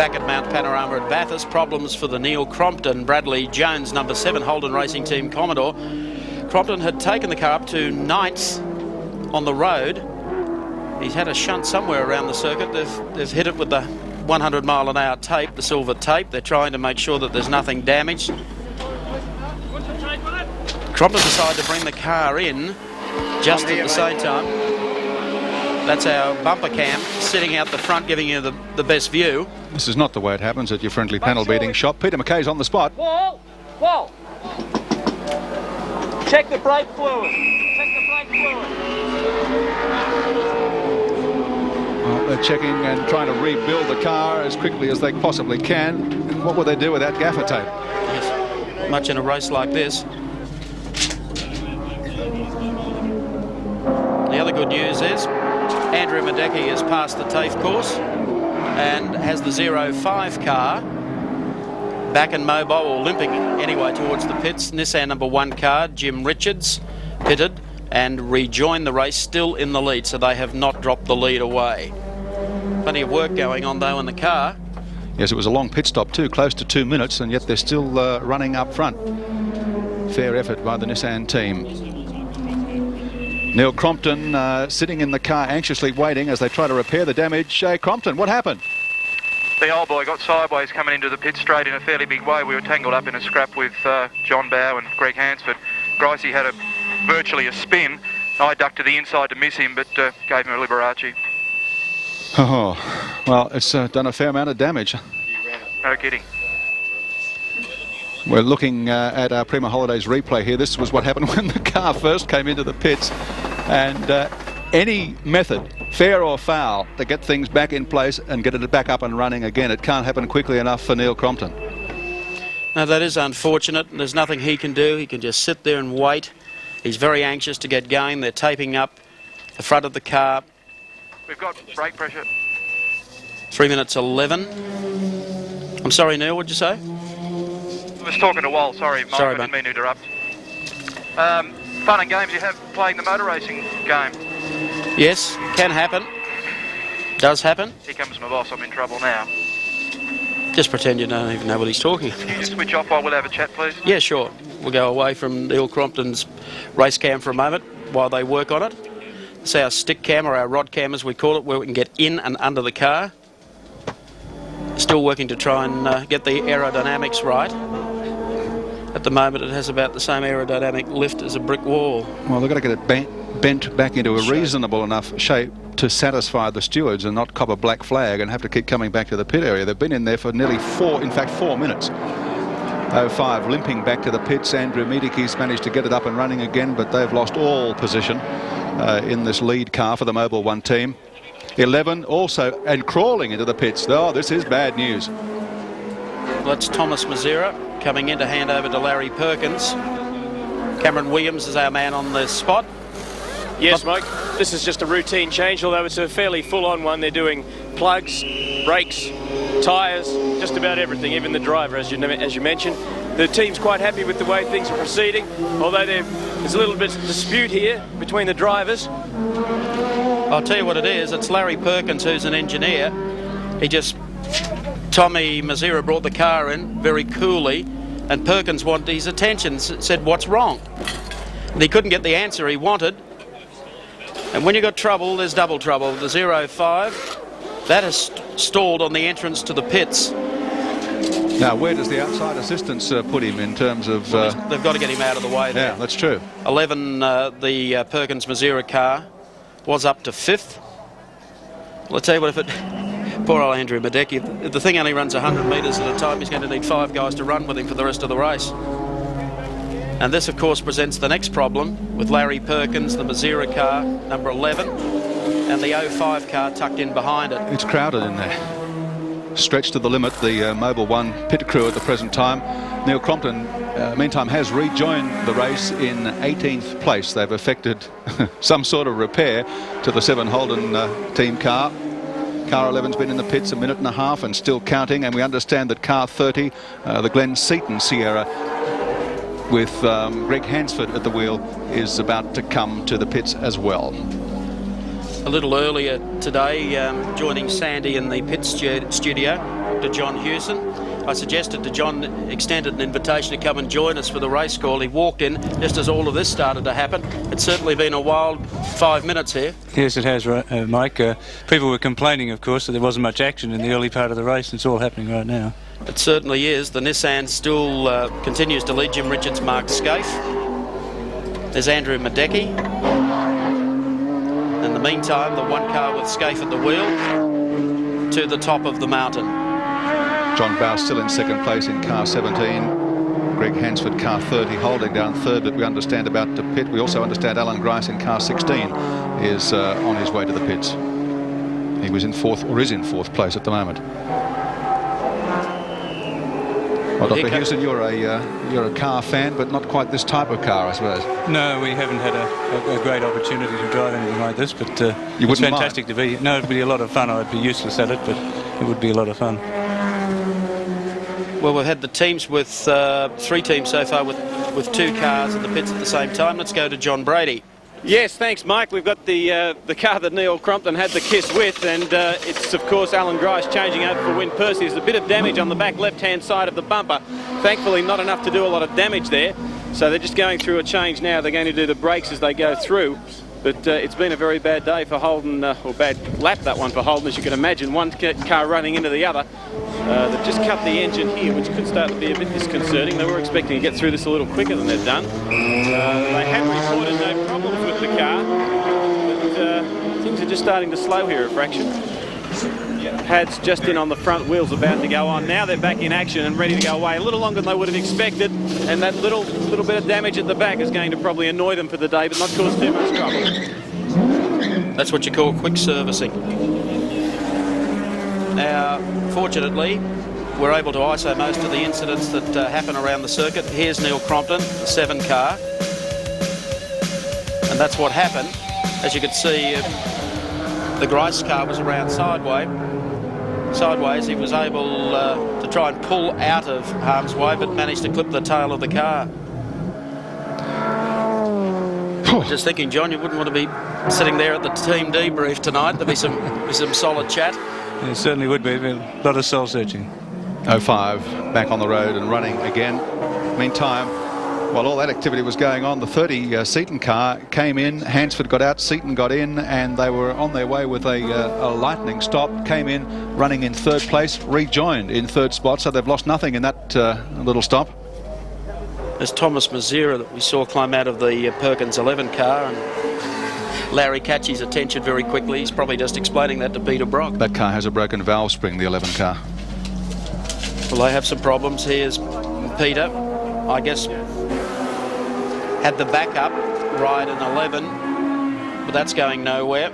back at Mount Panorama at Bathurst. Problems for the Neil Crompton Bradley Jones number 7 Holden Racing Team Commodore. Crompton had taken the car up to 9th on the road. He's had a shunt somewhere around the circuit. They've hit it with the 100 mile an hour tape, the silver tape. They're trying to make sure that there's nothing damaged. Crompton decided to bring the car in just at the same time. That's our bumper cam sitting out the front, giving you the best view. This is not the way it happens at your friendly panel beating shop. Peter McKay's on the spot. Wall! Check the brake fluid. Well, they're checking and trying to rebuild the car as quickly as they possibly can. And what would they do without gaffer tape? Yes, much in a race like this. The other good news is Andrew Madecki has passed the TAFE course and has the 05 car back and mobile, or limping anyway towards the pits. Nissan number 1 car, Jim Richards, pitted and rejoined the race, still in the lead, so they have not dropped the lead away. Plenty of work going on though in the car. Yes, it was a long pit stop too, close to 2 minutes, and yet they're still running up front. Fair effort by the Nissan team. Neil Crompton sitting in the car anxiously waiting as they try to repair the damage. Crompton, what happened? The old boy got sideways coming into the pit straight in a fairly big way. We were tangled up in a scrap with John Bow and Greg Hansford. Gricey had virtually a spin. I ducked to the inside to miss him, but gave him a Liberace. Oh, well, it's done a fair amount of damage. No kidding. We're looking at our Prima Holidays replay here. This was what happened when the car first came into the pits. And any method, fair or foul, to get things back in place and get it back up and running again, it can't happen quickly enough for Neil Crompton. Now that is unfortunate. There's nothing he can do. He can just sit there and wait. He's very anxious to get going. They're taping up the front of the car. We've got brake pressure. 3 minutes 11. I'm sorry, Neil, what'd you say? I was talking to Wal, sorry, Mike, I didn't mean to interrupt. Fun and games you have playing the motor racing game. Yes, can happen. Does happen. Here comes my boss, I'm in trouble now. Just pretend you don't even know what he's talking about. Can you just switch off while we'll have a chat, please? Yeah, sure. We'll go away from Neil Crompton's race cam for a moment while they work on it. It's our stick cam, or our rod cam as we call it, where we can get in and under the car. Still working to try and get the aerodynamics right. At the moment it has about the same aerodynamic lift as a brick wall. Well, they've got to get it bent back into a reasonable enough shape to satisfy the stewards and not cop a black flag and have to keep coming back to the pit area. They've been in there for nearly 4 minutes. 05 limping back to the pits. Andrew Medicki's managed to get it up and running again, but they've lost all position in this lead car for the Mobil 1 team. 11 also, and crawling into the pits. Oh, this is bad news. That's Thomas Mazera coming in to hand over to Larry Perkins. Cameron Williams is our man on the spot. Yes, Mike, this is just a routine change, although it's a fairly full-on one. They're doing plugs, brakes, tyres, just about everything, even the driver, as you mentioned. The team's quite happy with the way things are proceeding, although there's a little bit of dispute here between the drivers. I'll tell you what it is. It's Larry Perkins, who's an engineer. Tommy Mazera brought the car in very coolly, and Perkins wanted his attention, said, what's wrong? And he couldn't get the answer he wanted. And when you've got trouble, there's double trouble. The 05, that has stalled on the entrance to the pits. Now, where does the outside assistance put him in terms of... they've got to get him out of the way there. Yeah, that's true. 11, the Perkins Mazera car was up to 5th. Well, I'll tell you what, if it... Poor old Andrew Madecki, if the thing only runs 100 metres at a time, he's going to need 5 guys to run with him for the rest of the race. And this, of course, presents the next problem with Larry Perkins, the Mazera car, number 11, and the 05 car tucked in behind it. It's crowded in there. Stretched to the limit, the Mobil 1 pit crew at the present time. Neil Crompton, meantime, has rejoined the race in 18th place. They've effected some sort of repair to the 7 Holden team car. Car 11's been in the pits a minute and a half and still counting, and we understand that car 30, the Glen Seaton Sierra, with Greg Hansford at the wheel, is about to come to the pits as well. A little earlier today, joining Sandy in the pit studio, talk to John Hewson. I suggested to John, extended an invitation to come and join us for the race call. He walked in just as all of this started to happen. It's certainly been a wild 5 minutes here. Yes, it has, Mike. People were complaining, of course, that there wasn't much action in the early part of the race, and it's all happening right now. It certainly is. The Nissan still continues to lead. Jim Richards marks Scaife. There's Andrew Madecki. In the meantime, the one car with Scaife at the wheel to the top of the mountain. John Bow still in second place in car 17. Greg Hansford, car 30, holding down third, but we understand about the pit. We also understand Alan Grice in car 16 is on his way to the pits. He was in fourth, or is in fourth place at the moment. Well, Dr. Hewson, you're a car fan, but not quite this type of car, I suppose. No, we haven't had a great opportunity to drive anything like this, but it's fantastic to be. No, it'd be a lot of fun. I'd be useless at it, but it would be a lot of fun. Well, we've had the teams with 3 teams so far with 2 cars in the pits at the same time. Let's go to John Brady. Yes, thanks, Mike. We've got the car that Neil Crompton had the kiss with, and it's, of course, Alan Grice changing over for Win Percy. There's a bit of damage on the back left-hand side of the bumper. Thankfully, not enough to do a lot of damage there. So they're just going through a change now. They're going to do the brakes as they go through. But it's been a very bad day for Holden, or bad lap, that one for Holden, as you can imagine. One car running into the other. They've just cut the engine here, which could start to be a bit disconcerting. They were expecting to get through this a little quicker than they've done. They have reported no problems with the car, but things are just starting to slow here a fraction. Pads just in on the front wheels, about to go on. Now they're back in action and ready to go away. A little longer than they would have expected, and that little bit of damage at the back is going to probably annoy them for the day, but not cause too much trouble. That's what you call quick servicing. Now, fortunately, we're able to ISO most of the incidents that happen around the circuit. Here's Neil Crompton, the 7 car. And that's what happened. As you could see, the Grice car was around sideways. He was able to try and pull out of harm's way, but managed to clip the tail of the car. Just thinking, John, you wouldn't want to be sitting there at the team debrief tonight. There'd be some solid chat. It certainly would be. A lot of soul searching. 05 back on the road and running again. Meantime, while all that activity was going on, the 30 Seaton car came in. Hansford got out, Seaton got in, and they were on their way with a lightning stop. Came in running in third place, rejoined in third spot, so they've lost nothing in that little stop. There's Thomas Mazira that we saw climb out of the Perkins 11 car, and Larry catches attention very quickly. He's probably just explaining that to Peter Brock. That car has a broken valve spring, the 11 car. Well, they have some problems. Here's Peter, I guess, had the backup ride in 11, but that's going nowhere.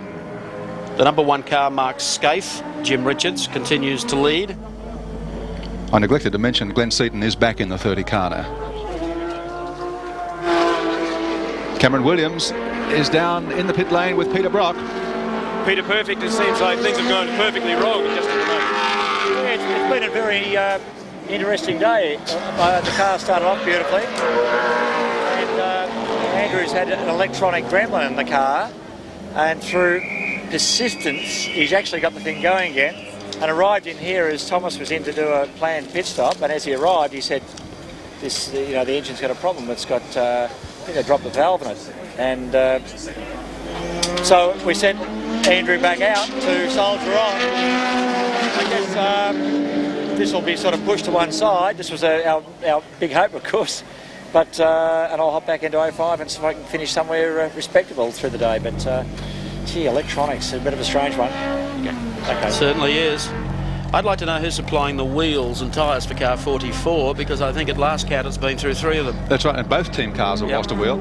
The number 1 car marks Scaife. Jim Richards continues to lead. I neglected to mention Glenn Seaton is back in the 30 car now. Cameron Williams is down in the pit lane with Peter Brock. Peter Perfect, it seems like things have gone perfectly wrong just at the moment. Yeah, it's been a very interesting day. The car started off beautifully, and Andrew's had an electronic gremlin in the car, and through persistence he's actually got the thing going again, and arrived in here as Thomas was in to do a planned pit stop. And as he arrived, he said, "This, the engine's got a problem. It's got, I think they dropped the valve in it." And so we sent Andrew back out to soldier on. I guess this will be sort of pushed to one side. This was our big hope, of course. But and I'll hop back into 05 and see if I can finish somewhere respectable through the day. But gee, electronics, a bit of a strange one. Okay. Certainly is. I'd like to know who's supplying the wheels and tyres for car 44, because I think at last count it's been through 3 of them. That's right, and both team cars have lost a wheel.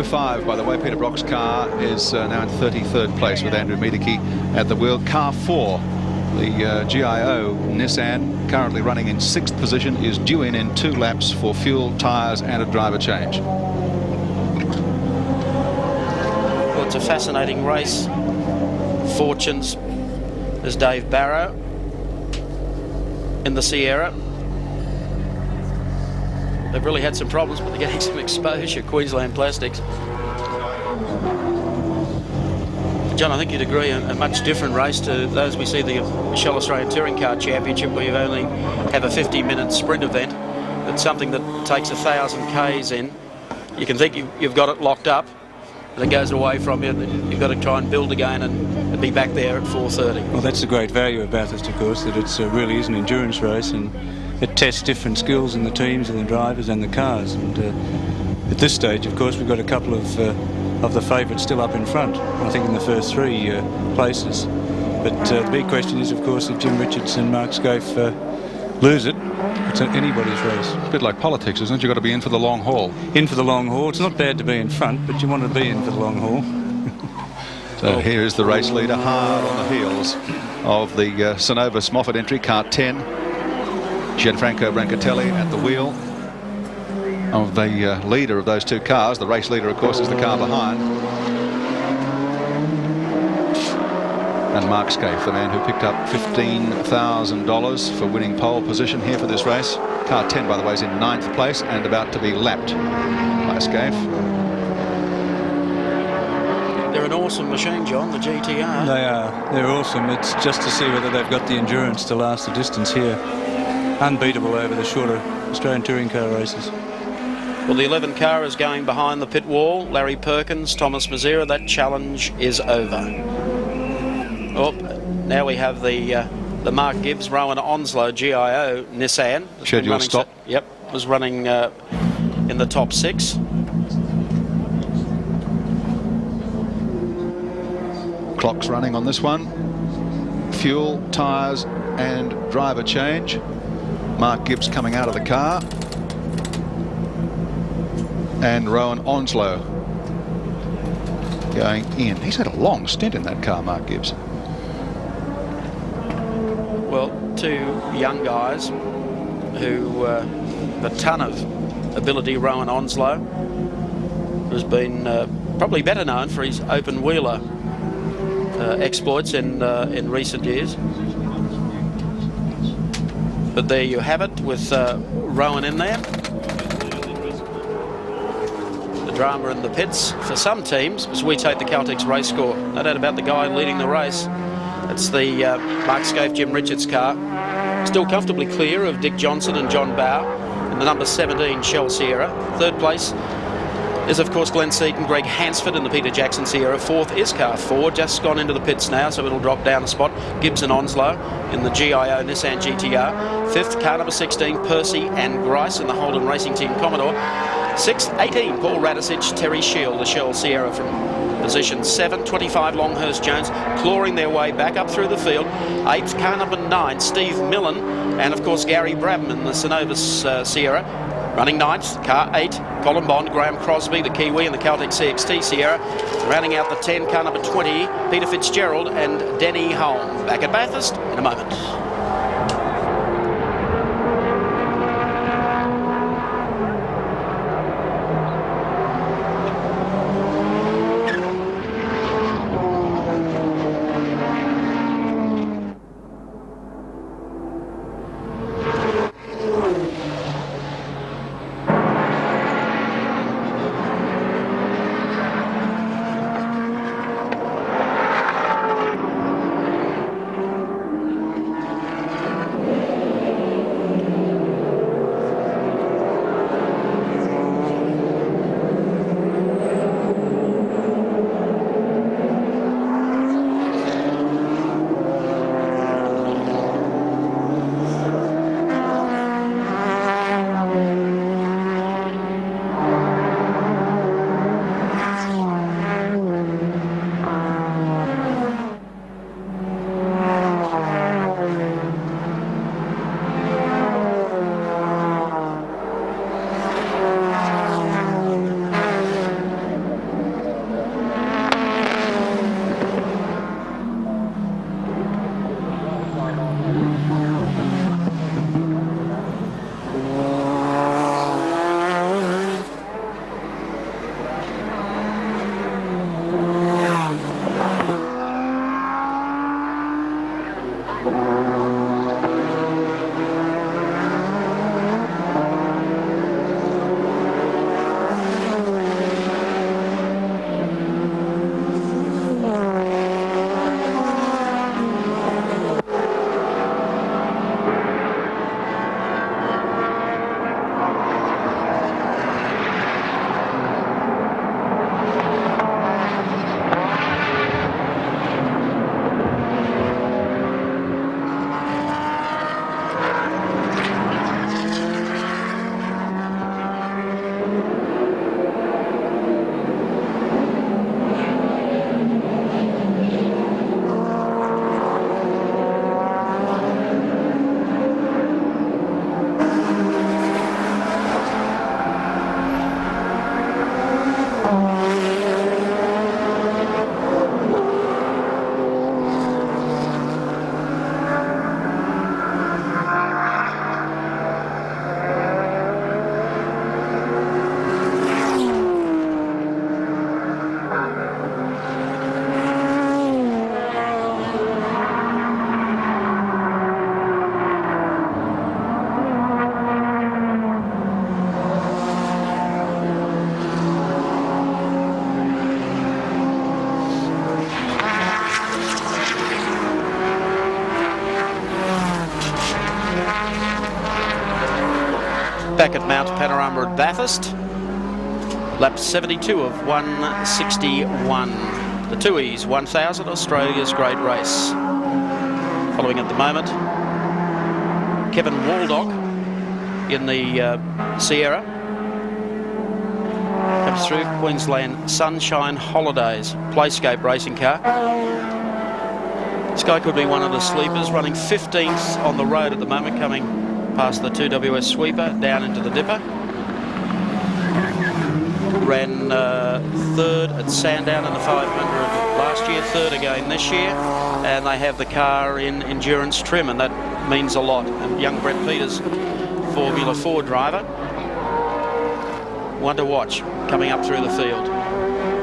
05, by the way, Peter Brock's car is now in 33rd place with Andrew Miedeke at the wheel. Car 4, the GIO Nissan, currently running in 6th position, is due in 2 laps for fuel, tyres and a driver change. Well, it's a fascinating race. Fortunes. There's Dave Barrow in the Sierra. They've really had some problems, but they're getting some exposure, Queensland Plastics. John, I think you'd agree, a much different race to those we see the Shell Australian Touring Car Championship, where you only have a 50-minute sprint event. It's something that takes 1,000 Ks in. You can think you've got it locked up, and it goes away from you, and you've got to try and build again and be back there at 4:30. Well, that's the great value of Bathurst, of course, that it's really is an endurance race, and it tests different skills in the teams and the drivers and the cars. And at this stage, of course, we've got a couple of the favourites still up in front, I think in the first 3 places. But the big question is, of course, if Jim Richards and Mark Scaife lose it, it's anybody's race. A bit like politics, isn't it? You've got to be in for the long haul. In for the long haul. It's not bad to be in front, but you want to be in for the long haul. So here is the race leader, hard on the heels of the Synovus Moffat entry, car 10. Gianfranco Brancatelli at the wheel of the leader of those two cars. The race leader, of course, is the car behind. And Mark Scaife, the man who picked up $15,000 for winning pole position here for this race. Car 10, by the way, is in 9th place and about to be lapped by Scaife. They're an awesome machine, John, the GTR. They are. They're awesome. It's just to see whether they've got the endurance to last the distance here. Unbeatable over the shorter Australian touring car races. Well, the 11 car is going behind the pit wall. Larry Perkins, Thomas Mazera. That challenge is over. Oh, now we have the Mark Gibbs, Rowan Onslow, GIO Nissan. Scheduled stop. Yep, was running in the top 6. Clock's running on this one. Fuel, tyres and driver change. Mark Gibbs coming out of the car. And Rowan Onslow going in. He's had a long stint in that car, Mark Gibbs. Well, 2 young guys who have a ton of ability. Rowan Onslow has been probably better known for his open wheeler exploits in recent years. But there you have it, with Rowan in there. The drama in the pits for some teams, as we take the Caltex race score. No doubt about the guy leading the race. It's the Mark Scaife, Jim Richards car. Still comfortably clear of Dick Johnson and John Bowe in the number 17 Shell Sierra. 3rd place is, of course, Glenn Seaton, Greg Hansford in the Peter Jackson Sierra. 4th is car 4, just gone into the pits now, so it'll drop down a spot. Gibbs and Onslow in the GIO Nissan GTR. 5th, car number 16, Percy and Grice in the Holden Racing Team Commodore. 6th, 18, Paul Radisich, Terry Shield, the Shell Sierra from position 7. 25, Longhurst Jones clawing their way back up through the field. 8th, car number 9, Steve Millen, and of course Gary Brabham in the Synovus Sierra. Running 9th, car 8, Colin Bond, Graham Crosby, the Kiwi, and the Caltex CXT Sierra. Rounding out the 10, car number 20, Peter Fitzgerald and Denny Holm. Back at Bathurst in a moment. Panorama at Bathurst. Lap 72 of 161. The 2Es 1000, Australia's great race. Following at the moment, Kevin Waldock in the Sierra. Comes through Queensland Sunshine Holidays, Playscape racing car. This guy could be one of the sleepers, running 15th on the road at the moment, coming past the 2WS sweeper, down into the dipper. Ran third at Sandown in the 500 last year, third again this year, and they have the car in endurance trim, and that means a lot. And young Brett Peters, Formula 4 driver, one to watch coming up through the field.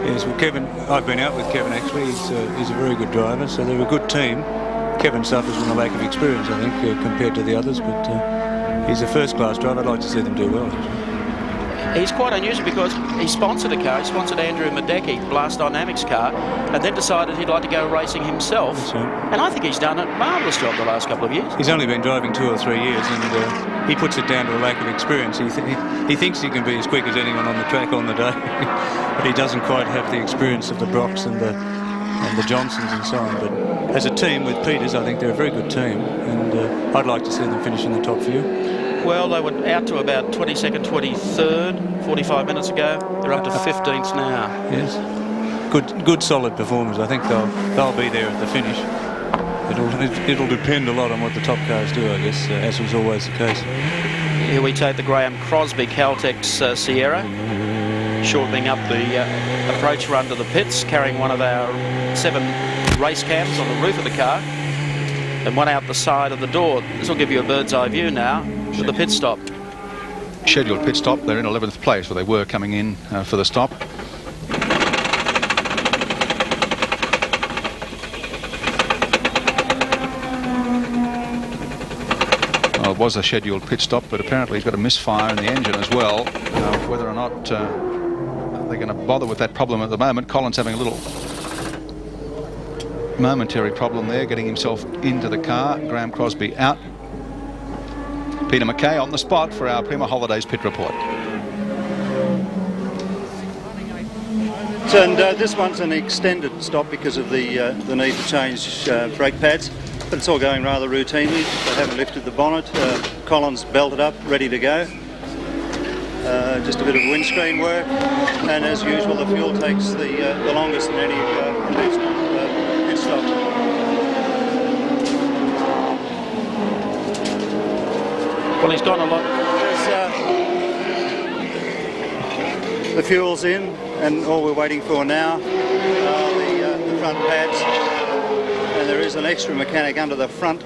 Yes, well, Kevin, I've been out with Kevin actually. He's a very good driver, so they're a good team. Kevin suffers from a lack of experience, I think, compared to the others, but he's a first-class driver. I'd like to see them do well. He's quite unusual because he sponsored a car. He sponsored Andrew Madecki, Blast Dynamics car, and then decided he'd like to go racing himself. And I think he's done a marvellous job the last couple of years. He's only been driving 2 or 3 years, and he puts it down to a lack of experience. He thinks he can be as quick as anyone on the track on the day, but he doesn't quite have the experience of the Brocks and the Johnsons and so on. But as a team with Peters, I think they're a very good team, and I'd like to see them finish in the top few. Well, they were out to about 22nd, 23rd, 45 minutes ago. They're up to 15th now. Yes, good, solid performers. I think they'll be there at the finish. It'll depend a lot on what the top cars do, I guess, as was always the case. Here we take the Graham Crosby Caltex Sierra, shortening up the approach run to the pits, carrying one of our 7 race cams on the roof of the car, and one out the side of the door. This will give you a bird's eye view now to the pit stop. Scheduled pit stop. They're in 11th place, where they were coming in for the stop. Well, it was a scheduled pit stop, but apparently he's got a misfire in the engine as well. Whether or not they're going to bother with that problem at the moment. Colin's having a little momentary problem there, getting himself into the car. Graham Crosby out. Peter McKay on the spot for our Prima Holidays pit report. And this one's an extended stop because of the need to change brake pads, but it's all going rather routinely. They haven't lifted the bonnet. Colin's belted up, ready to go. Just a bit of windscreen work, and as usual, the fuel takes the longest in any pit stop. Well, he's gone a lot. The fuel's in, and all we're waiting for now are the front pads. And there is an extra mechanic under the front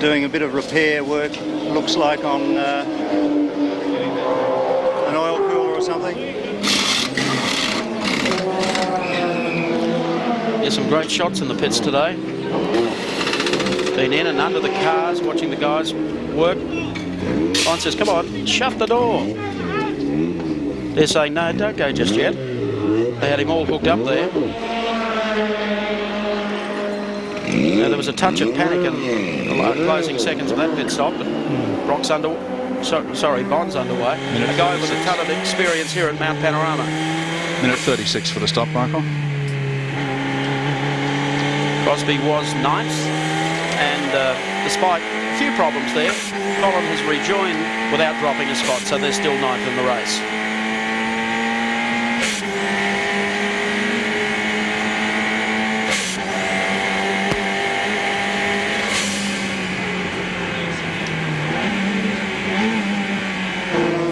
doing a bit of repair work, looks like on an oil cooler or something. There's some great shots in the pits today. Been in and under the cars, watching the guys work. Ron says, come on, shut the door. They're saying, no, don't go just yet. They had him all hooked up there. Now, there was a touch of panic in the closing seconds of that pit stop, but Bond's underway. A guy with a ton of experience here at Mount Panorama. Minute 36 for the stop, Michael. Crosby was 9th, and despite a few problems there, Colin has rejoined without dropping a spot, so they're still 9th in the race.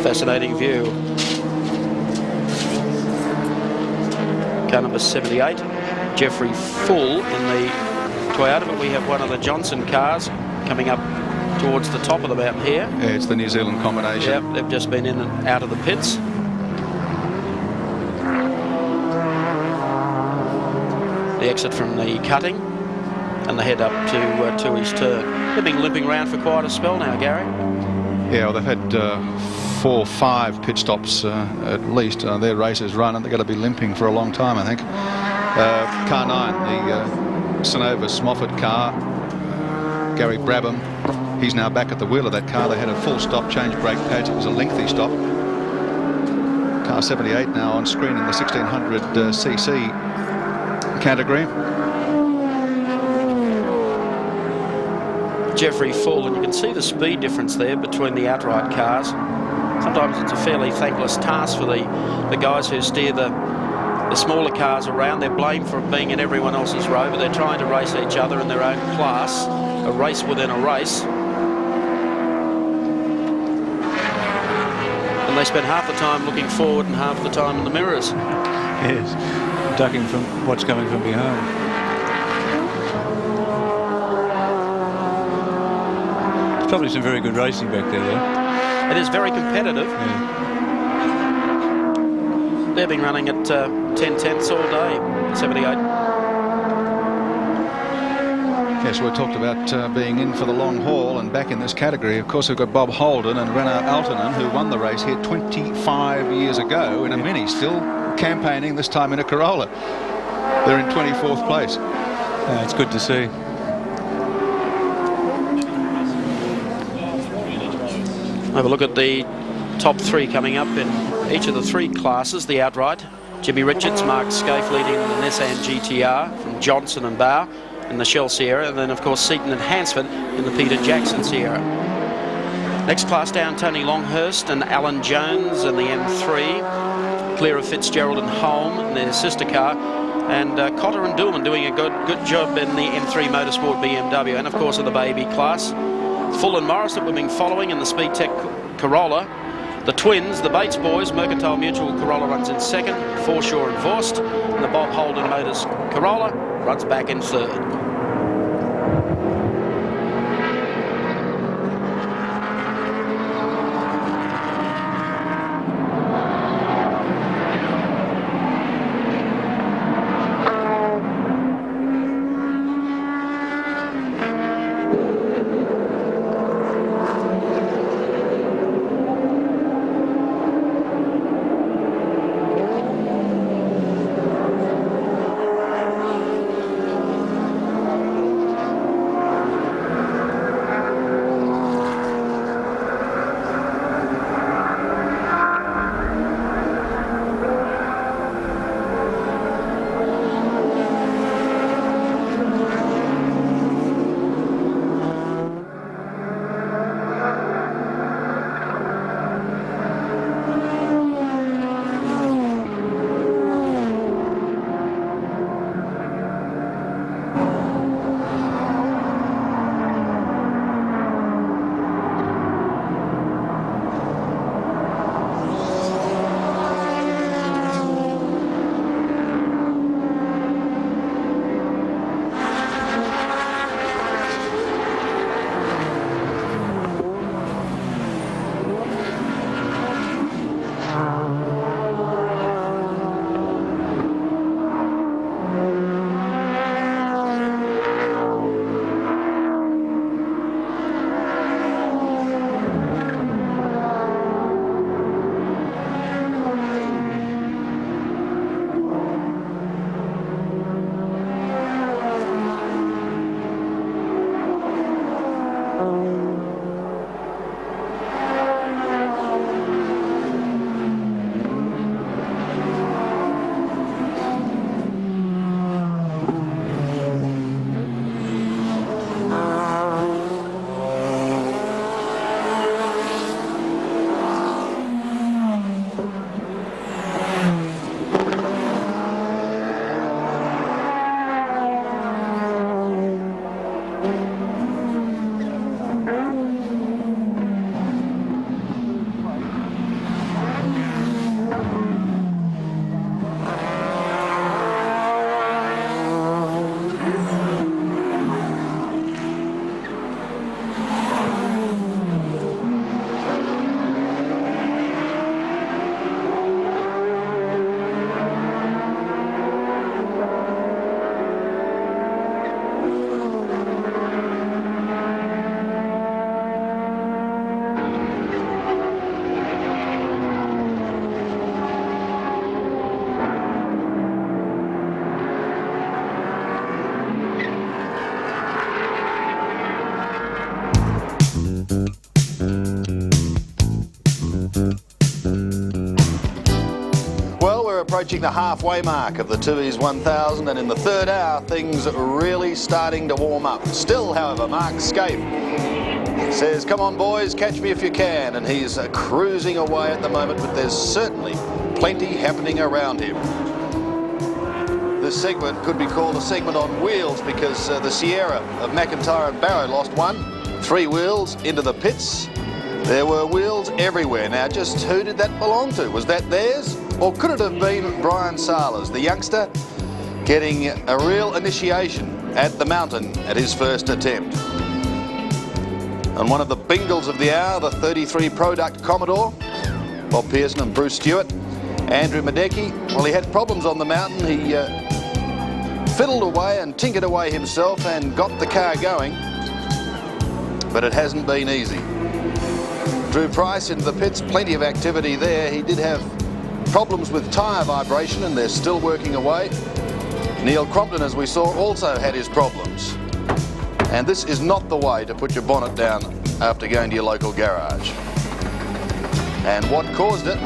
Fascinating view. Car number 78, Jeffrey Full in the Toyota, but we have one of the Johnson cars coming up towards the top of the mountain here. Yeah, it's the New Zealand combination. Yep, they've just been in and out of the pits. The exit from the cutting and the head up to his turn. They've been limping around for quite a spell now, Gary. Yeah, well, they've had 4 or 5 pit stops at least. Their race is run, and they're going to be limping for a long time, I think. Car 9, the Synovus Moffat car, Gary Brabham, he's now back at the wheel of that car. They had a full stop, changed brake pads. It was a lengthy stop. car 78 now on screen in the 1600cc category. Jeffrey Full, and you can see the speed difference there between the outright cars. Sometimes it's a fairly thankless task for the guys who steer the smaller cars around. They're blamed for being in everyone else's row, but they're trying to race each other in their own class, a race within a race. And they spend half the time looking forward and half the time in the mirrors. Yes, ducking from what's coming from behind. There's probably some very good racing back there, though. It is very competitive. Yeah. They've been running at 10/10ths all day, 78. Yes, we talked about being in for the long haul and back in this category. Of course, we've got Bob Holden and Renaud Altonen, who won the race here 25 years ago in a Mini, still campaigning, this time in a Corolla. They're in 24th place. It's good to see. Have a look at the top three coming up in each of the three classes. The outright, Jimmy Richards, Mark Scaife leading the Nissan GTR from Johnson and Bauer in the Shell Sierra, and then of course Seaton and Hansford in the Peter Jackson Sierra. Next class down, Tony Longhurst and Alan Jones in the M3, Clara Fitzgerald and Holm in their sister car, and Cotter and Doolman doing a good job in the M3 Motorsport BMW, and of course in the baby class. Full and Morris that we've been following in the Speedtech Corolla. The twins, the Bates boys, Mercantile Mutual Corolla runs in second, Forshaw and Vorst, and the Bob Holden Motors Corolla runs back in third. we're approaching the halfway mark of the 2 1000, and in the third hour, things are really starting to warm up. Still, however, Mark Scape says, come on boys, catch me if you can, and he's cruising away at the moment, but there's certainly plenty happening around him. This segment could be called a segment on wheels, because the Sierra of McIntyre and Barrow lost one. 3 wheels into the pits. There were wheels everywhere. Now, just who did that belong to? Was that theirs? Or could it have been Brian Salas, the youngster, getting a real initiation at the mountain at his first attempt? And one of the Bingles of the hour, the 33 Product Commodore, Bob Pearson and Bruce Stewart. Andrew Madecki, well, he had problems on the mountain. He fiddled away and tinkered away himself and got the car going, but it hasn't been easy. Drew Price into the pits, plenty of activity there. He did have problems with tyre vibration, and they're still working away. Neil Crompton, as we saw, also had his problems. And this is not the way to put your bonnet down after going to your local garage. And what caused it?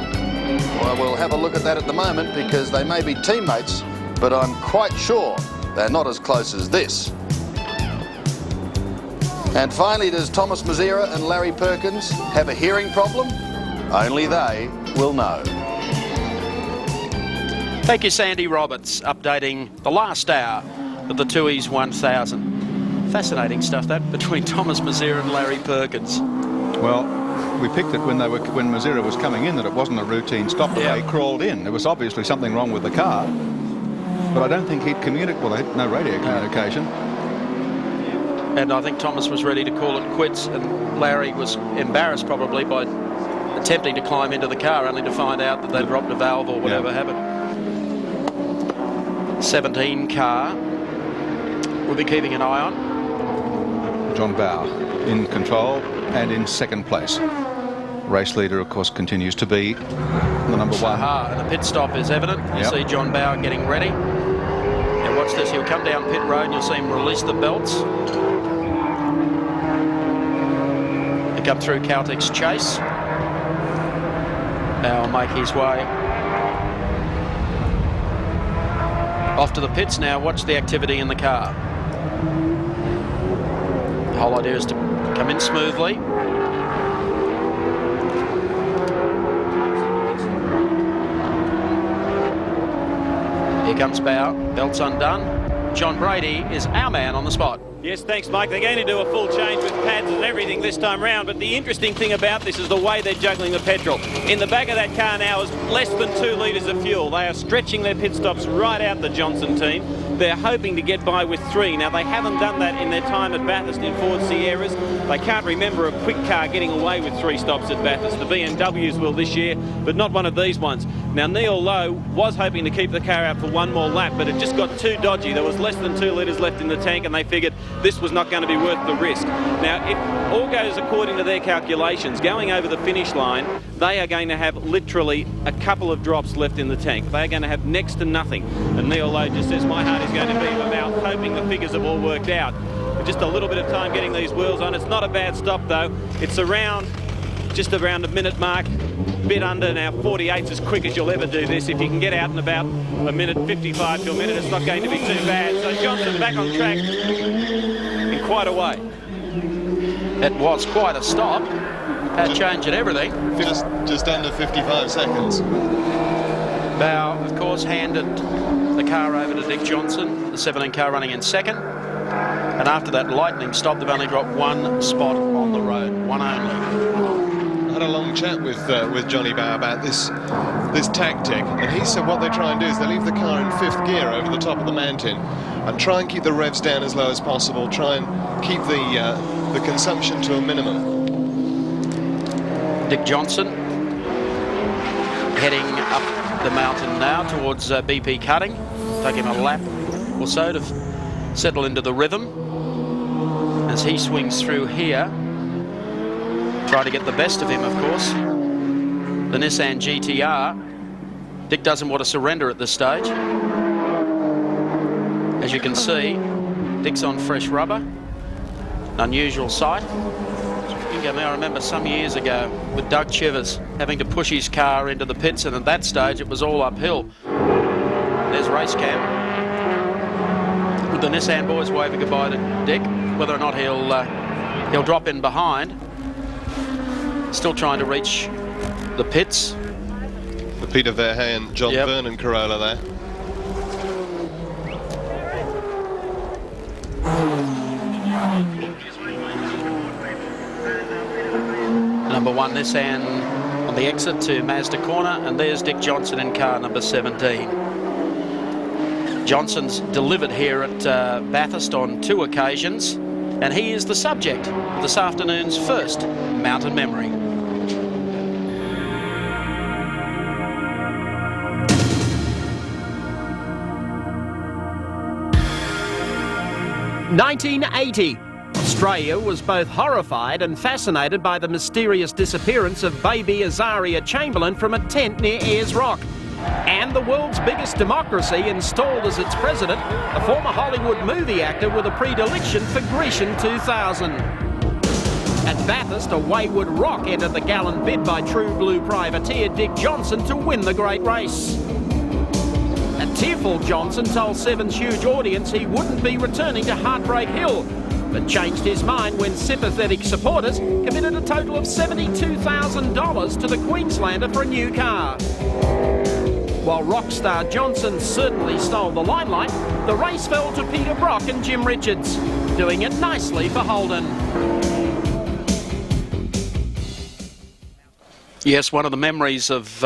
Well, we'll have a look at that at the moment, because they may be teammates, but I'm quite sure they're not as close as this. And finally, does Thomas Mazera and Larry Perkins have a hearing problem? Only they will know. Thank you, Sandy Roberts, updating the last hour of the 2 1000. Fascinating stuff, that, between Thomas Mazera and Larry Perkins. Well, we picked it when Mazera was coming in that it wasn't a routine stop, but they crawled in. There was obviously something wrong with the car, but I don't think he'd communicate. Well, they had no radio communication. And I think Thomas was ready to call it quits, and Larry was embarrassed probably by attempting to climb into the car, only to find out that they'd dropped a valve or whatever happened. 17 car we'll be keeping an eye on. John Bow in control and in second place. Race leader, of course, continues to be the number 1. And the pit stop is evident. You see John Bow getting ready. And watch this, he'll come down pit road and you'll see him release the belts. He'll come through Caltech's chase. Now he'll make his way off to the pits. Now watch the activity in the car. The whole idea is to come in smoothly. Here comes Bow, belts undone. John Brady is our man on the spot. Yes, thanks, Mike. They're going to do a full change with pads and everything this time round, but the interesting thing about this is the way they're juggling the petrol. In the back of that car now is less than 2 litres of fuel. They are stretching their pit stops right out, the Johnson team. They're hoping to get by with 3. Now, they haven't done that in their time at Bathurst in Ford Sierras. They can't remember a quick car getting away with 3 stops at Bathurst. The BMWs will this year, but not one of these ones. Now, Neil Lowe was hoping to keep the car out for 1 more lap, but it just got too dodgy. There was less than 2 litres left in the tank, and they figured this was not going to be worth the risk. Now, if all goes according to their calculations, going over the finish line, they are going to have literally a couple of drops left in the tank. They are going to have next to nothing. And Neil Lowe just says, my heart is going to be in my mouth, hoping the figures have all worked out. Just a little bit of time getting these wheels on. It's not a bad stop, though. It's around, just around the minute mark, bit under. Now, 48's as quick as you'll ever do this. If you can get out in about a minute 55 to a minute, it's not going to be too bad. So Johnson back on track in quite a way. It was quite a stop. Had change and everything. Just under 55 seconds. Bow, of course, handed the car over to Dick Johnson, the 17 car running in second. And after that lightning stop, they've only dropped 1 spot on the road, 1 only. I had a long chat with Johnny Bow about this tactic, and he said what they try and do is they leave the car in 5th gear over the top of the mountain and try and keep the revs down as low as possible, try and keep the consumption to a minimum. Dick Johnson heading up the mountain now towards BP Cutting. Take him a lap or so to settle into the rhythm as he swings through here. Try to get the best of him, of course. The Nissan GTR. Dick doesn't want to surrender at this stage. As you can see, Dick's on fresh rubber. An unusual sight. I remember some years ago with Doug Chivers having to push his car into the pits, and at that stage it was all uphill. There's race cam with the Nissan boys waving goodbye to Dick. Whether or not he'll drop in behind. Still trying to reach the pits. The Peter Verheyen, John Vernon Corolla there. Number 1 Nissan on the exit to Mazda corner, and there's Dick Johnson in car number 17. Johnson's delivered here at Bathurst on 2 occasions, and he is the subject of this afternoon's first Mountain Memory. "1980. Australia was both horrified and fascinated by the mysterious disappearance of baby Azaria Chamberlain from a tent near Ayers Rock. And the world's biggest democracy installed as its president a former Hollywood movie actor with a predilection for Grecian 2000. At Bathurst, a wayward rock entered the gallant bid by true blue privateer Dick Johnson to win the great race. A tearful Johnson told Seven's huge audience he wouldn't be returning to Heartbreak Hill, but changed his mind when sympathetic supporters committed a total of $72,000 to the Queenslander for a new car. While rock star Johnson certainly stole the limelight, the race fell to Peter Brock and Jim Richards, doing it nicely for Holden. Yes, one of the memories of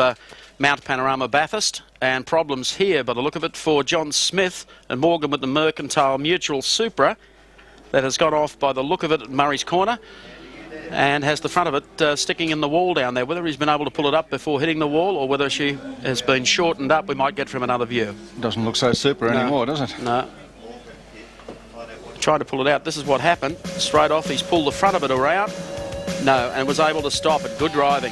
Mount Panorama Bathurst, and problems here by the look of it for John Smith and Morgan with the Mercantile Mutual Supra that has gone off by the look of it at Murray's Corner and has the front of it sticking in the wall down there. Whether he's been able to pull it up before hitting the wall or whether she has been shortened up, we might get from another view. Doesn't look so super anymore, does it? No. Trying to pull it out. This is what happened. Straight off, he's pulled the front of it around. No, and was able to stop it. Good driving.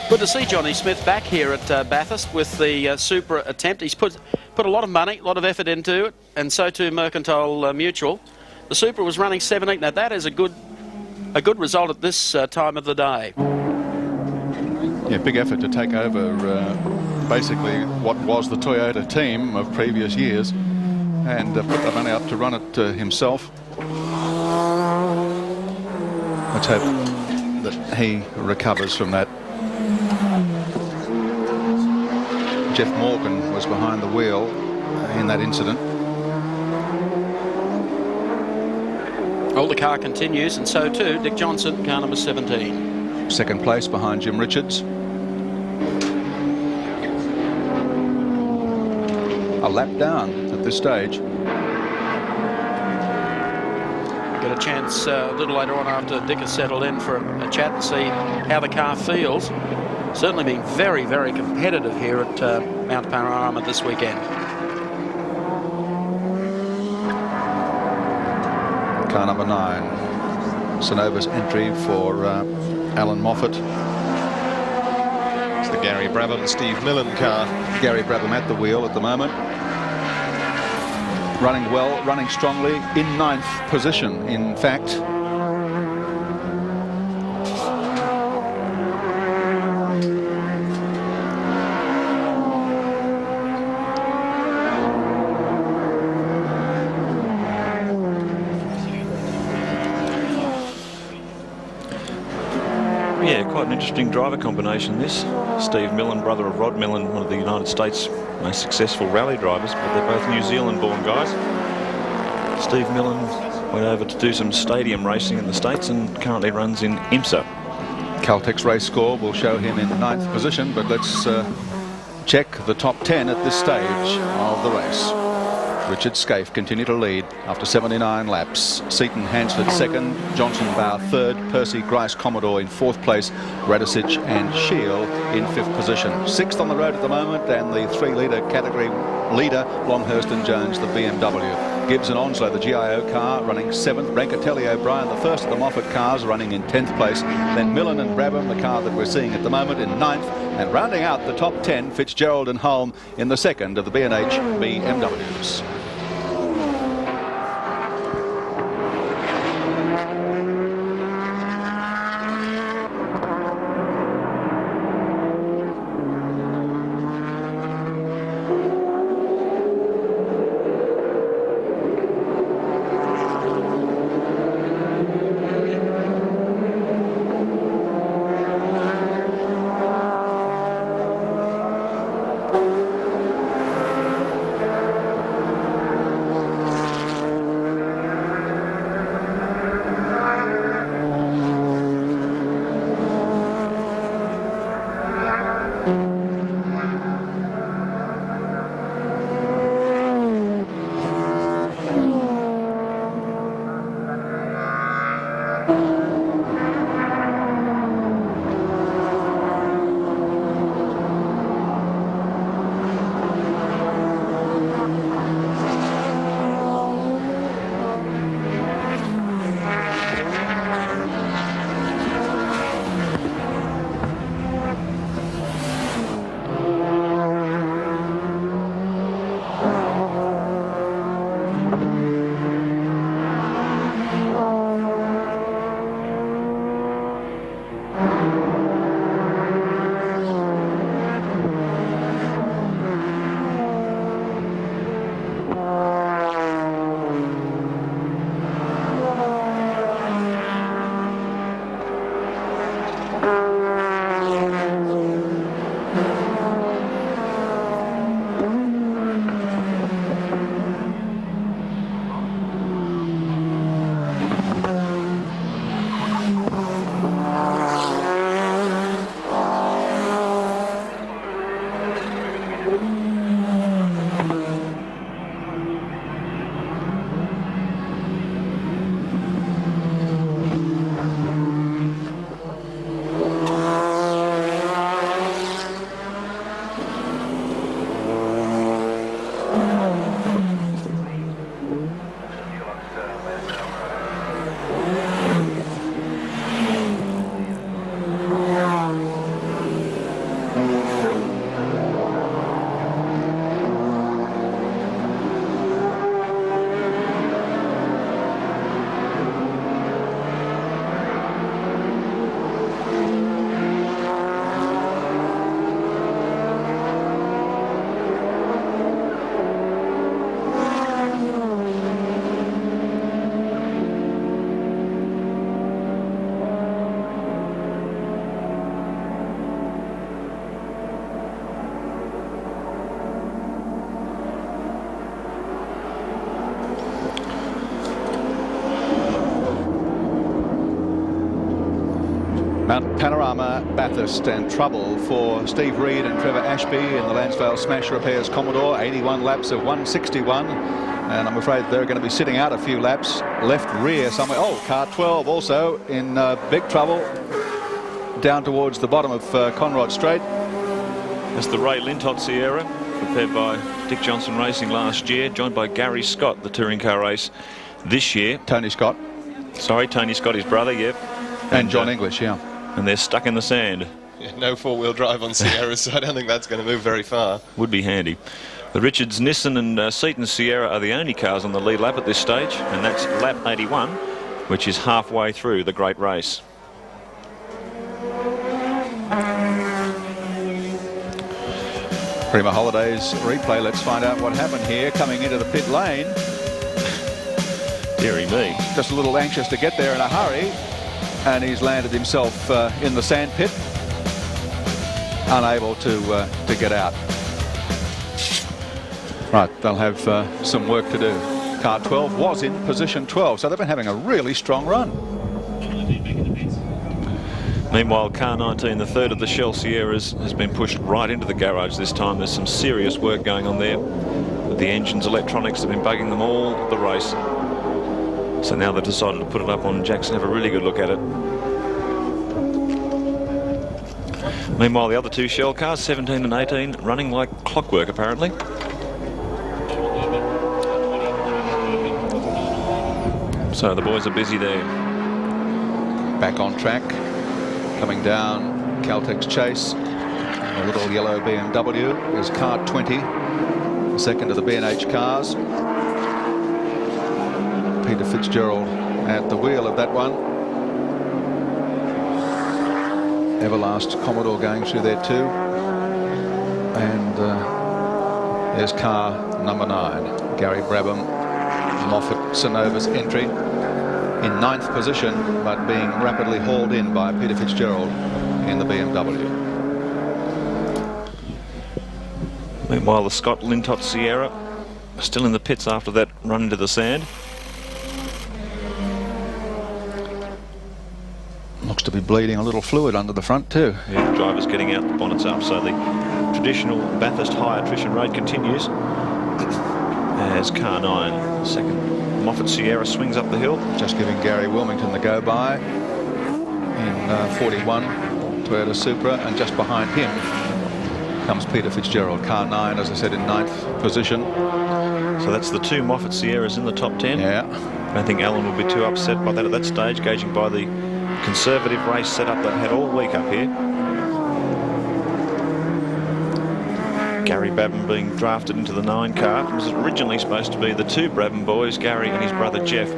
Good to see Johnny Smith back here at Bathurst with the Supra attempt. He's put a lot of money, a lot of effort into it, and so too Mercantile Mutual. The Supra was running 17. Now that is a good result at this time of the day. Yeah, big effort to take over basically what was the Toyota team of previous years and put the money up to run it himself. Let's hope that he recovers from that. Jeff Morgan was behind the wheel in that incident. Well, the car continues, and so too Dick Johnson, car number 17. Second place behind Jim Richards. A lap down at this stage. Get a chance a little later on after Dick has settled in for a chat and see how the car feels. Certainly being very, very competitive here at Mount Panorama this weekend. Car number 9, Sanova's entry for Alan Moffat. It's the Gary Brabham, Steve Millen car. Gary Brabham at the wheel at the moment. Running well, running strongly, in 9th position, in fact. Yeah, quite an interesting driver combination this. Steve Millen, brother of Rod Millen, one of the United States' most successful rally drivers, but they're both New Zealand-born guys. Steve Millen went over to do some stadium racing in the States and currently runs in IMSA. Caltech's race score will show him in 9th position, but let's check the top 10 at this stage of the race. Richard Scaife continued to lead after 79 laps. Seaton Hansford second, Johnson Bow third, Percy Grice Commodore in 4th place, Radicic and Shield in 5th position. 6th on the road at the moment, and the 3-litre category leader, Longhurst and Jones, the BMW. Gibbs and Onslow, the GIO car, running 7th. Brancatelli O'Brien, the first of the Moffat cars, running in 10th place. Then Millen and Brabham, the car that we're seeing at the moment, in 9th. And rounding out the top 10, Fitzgerald and Holm in the second of the B&H BMWs. Mount Panorama, Bathurst, and trouble for Steve Reed and Trevor Ashby in the Lansdale Smash Repairs Commodore. 81 laps of 161, and I'm afraid they're going to be sitting out a few laps. Left rear somewhere. Oh, car 12 also in big trouble down towards the bottom of Conrod Straight. That's the Ray Lintott Sierra, prepared by Dick Johnson Racing last year, joined by Gary Scott, the touring car race this year. Tony Scott. Sorry, Tony Scott, his brother, yep. And John English, yeah. And they're stuck in the sand. Yeah, no four-wheel drive on Sierra, so I don't think that's going to move very far. Would be handy. The Richards, Nissan and Seaton Sierra are the only cars on the lead lap at this stage, and that's lap 81, which is halfway through the great race. Prima Holidays replay. Let's find out what happened here. Coming into the pit lane. Deary me. Just a little anxious to get there in a hurry. And he's landed himself in the sand pit. Unable to get out. Right, they'll have some work to do. Car 12 was in position 12, so they've been having a really strong run. Meanwhile, car 19, the third of the Shell Sierras, has been pushed right into the garage this time. There's some serious work going on there. But the engines, electronics have been bugging them all the race. So now they've decided to put it up on jacks and have a really good look at it. Meanwhile, the other two Shell cars, 17 and 18, running like clockwork apparently. So the boys are busy there. Back on track. Coming down Caltex Chase. A little yellow BMW is car 20. The second of the B&H cars. Peter Fitzgerald at the wheel of that one. Everlast Commodore going through there too. And there's car number 9. Gary Brabham, Moffat Sanova's entry. In 9th position, but being rapidly hauled in by Peter Fitzgerald in the BMW. Meanwhile, the Scott Lintott Sierra still in the pits after that run into the sand. Looks to be bleeding a little fluid under the front too. Yeah, the driver's getting out, the bonnet's up, so the traditional Bathurst high attrition rate continues. As car 9, second Moffat Sierra swings up the hill. Just giving Gary Wilmington the go-by in 41 Toyota Supra, and just behind him comes Peter Fitzgerald. Car 9, as I said, in 9th position. So that's the two Moffat Sierras in the top 10. Yeah. I don't think Alan will be too upset by that at that stage, gauging by the conservative race setup they've had all week up here. Gary Brabham being drafted into the 9 car. It was originally supposed to be the two Brabham boys, Gary and his brother Jeff.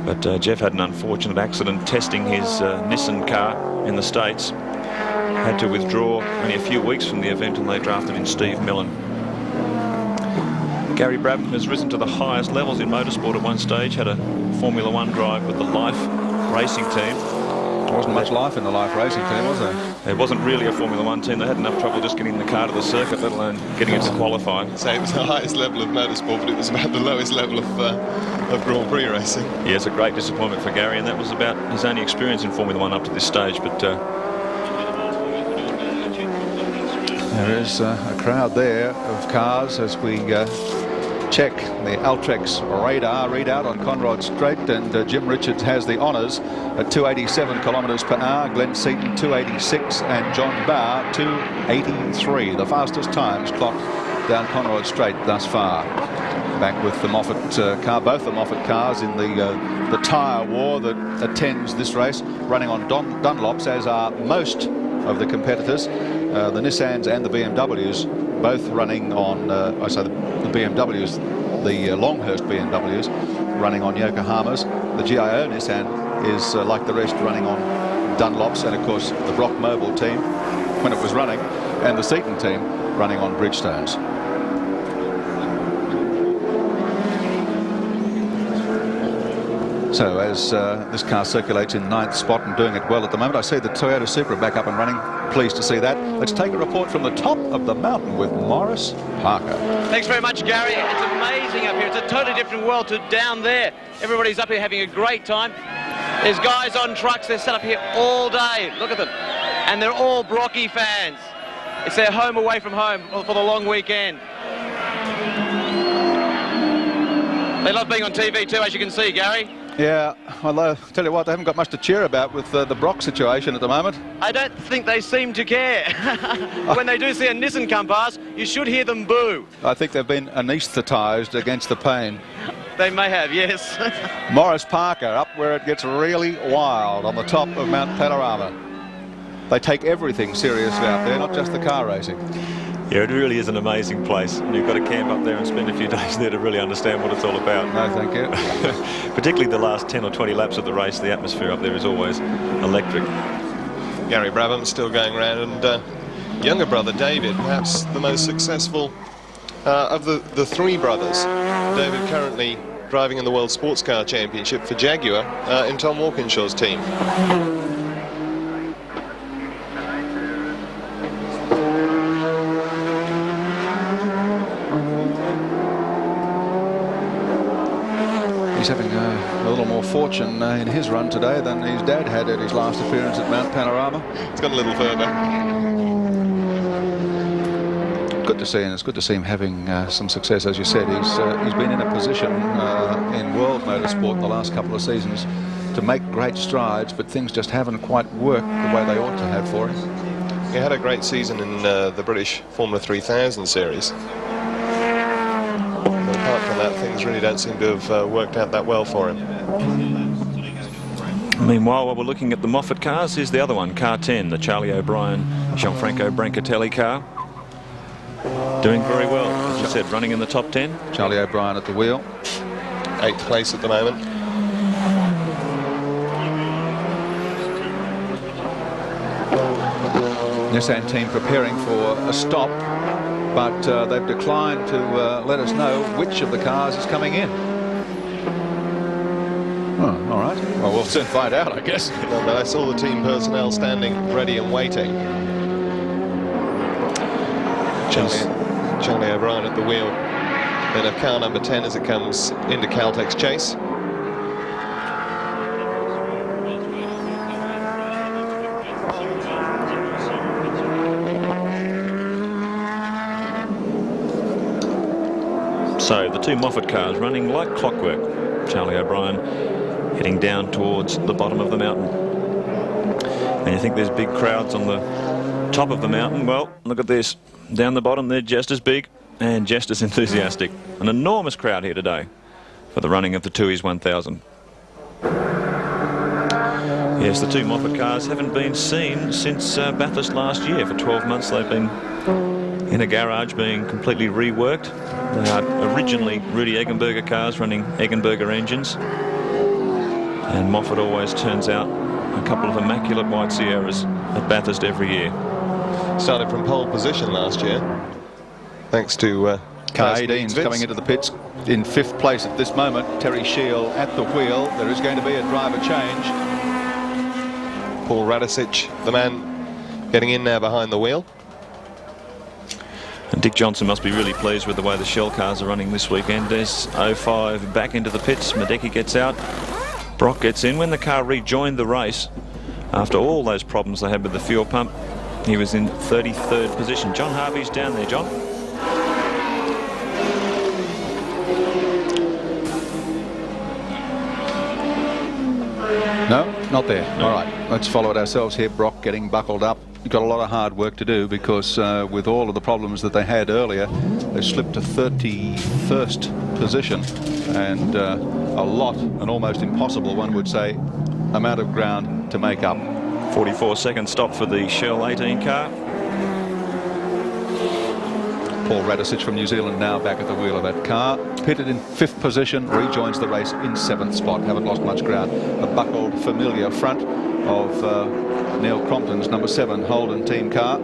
But Jeff had an unfortunate accident testing his Nissan car in the States. Had to withdraw only a few weeks from the event, and they drafted in Steve Millen. Gary Brabham has risen to the highest levels in motorsport at one stage, had a Formula 1 drive with the Life racing team. There wasn't much life in the Life racing team, was there? It wasn't really a Formula 1 team. They had enough trouble just getting the car to the circuit, let alone getting it to qualify. So it was the highest level of motorsport, but it was about the lowest level of Grand Prix racing. Yeah, it's a great disappointment for Gary, and that was about his only experience in Formula 1 up to this stage. But There is a crowd there of cars as we check the Altrex radar readout on Conrod Straight, and Jim Richards has the honours at 287 kilometres per hour, Glenn Seaton 286 and John Barr 283, the fastest times clocked down Conrod Straight thus far. Back with the Moffat car, both the Moffat cars in the tyre war that attends this race, running on Dunlops, as are most of the competitors. The Nissans and the BMWs both running on, the BMWs, the Longhurst BMWs running on Yokohamas. The GIO Nissan is like the rest running on Dunlops, and of course the Brock Mobile team when it was running, and the Seaton team running on Bridgestones. So as this car circulates in 9th spot and doing it well at the moment, I see the Toyota Supra back up and running. Pleased to see that. Let's take a report from the top of the mountain with Morris Parker. Thanks very much, Gary. It's amazing up here. It's a totally different world to down there. Everybody's up here having a great time. There's guys on trucks. They're set up here all day. Look at them. And they're all Brocky fans. It's their home away from home for the long weekend. They love being on TV too, as you can see, Gary. Yeah, although, tell you what, they haven't got much to cheer about with the Brock situation at the moment. I don't think they seem to care. When they do see a Nissan come past, you should hear them boo. I think they've been anaesthetised against the pain. They may have, yes. Morris Parker up where it gets really wild on the top of Mount Panorama. They take everything seriously out there, not just the car racing. Yeah, it really is an amazing place. And you've got to camp up there and spend a few days there to really understand what it's all about. No, thank you. Particularly the last 10 or 20 laps of the race, the atmosphere up there is always electric. Gary Brabham still going around, and younger brother David, perhaps the most successful of the three brothers. David currently driving in the World Sports Car Championship for Jaguar in Tom Walkinshaw's team. He's having a little more fortune in his run today than his dad had at his last appearance at Mount Panorama. It's gone a little further. Good to see, and it's good to see him having some success. As you said, he's been in a position in world motorsport the last couple of seasons to make great strides, but things just haven't quite worked the way they ought to have for him. He had a great season in the British Formula 3000 series. Apart from that, things really don't seem to have worked out that well for him. Meanwhile, while we're looking at the Moffat cars, here's the other one, car 10, the Charlie O'Brien, Gianfranco Brancatelli car. Doing very well, as you said, running in the top 10. Charlie O'Brien at the wheel. 8th place at the moment. Nissan team preparing for a stop, but they've declined to let us know which of the cars is coming in. Oh, all right. Well, we'll soon find out, I guess. But I saw the team personnel standing ready and waiting. Charlie O'Brien at the wheel. Then of car number 10 as it comes into Caltex chase. So the two Moffat cars running like clockwork. Charlie O'Brien heading down towards the bottom of the mountain. And you think there's big crowds on the top of the mountain. Well, look at this. Down the bottom, they're just as big and just as enthusiastic. An enormous crowd here today for the running of the Tooheys 1000. Yes, the two Moffat cars haven't been seen since Bathurst last year. For 12 months they've been in a garage being completely reworked. They are originally Rudy Eggenberger cars running Eggenberger engines. And Moffat always turns out a couple of immaculate white Sierras at Bathurst every year. Started from pole position last year, thanks to car 18's coming into the pits in 5th place at this moment. Terry Shield at the wheel. There is going to be a driver change. Paul Radicic, the man getting in now behind the wheel. And Dick Johnson must be really pleased with the way the Shell cars are running this weekend. There's 05 back into the pits. Medecky gets out. Brock gets in. When the car rejoined the race, after all those problems they had with the fuel pump, He was in 33rd position. John Harvey's down there, John. No, not there. All right, let's follow it ourselves here. Brock getting buckled up. Got a lot of hard work to do because with all of the problems that they had earlier, they slipped to 31st position, and a lot, an almost impossible, one would say, amount of ground to make up. 44-second stop for the Shell 18 car. Paul Radisich from New Zealand now back at the wheel of that car. Pitted in 5th position, rejoins the race in 7th spot. Haven't lost much ground. A buckled familiar front of Neil Crompton's number 7 Holden team car.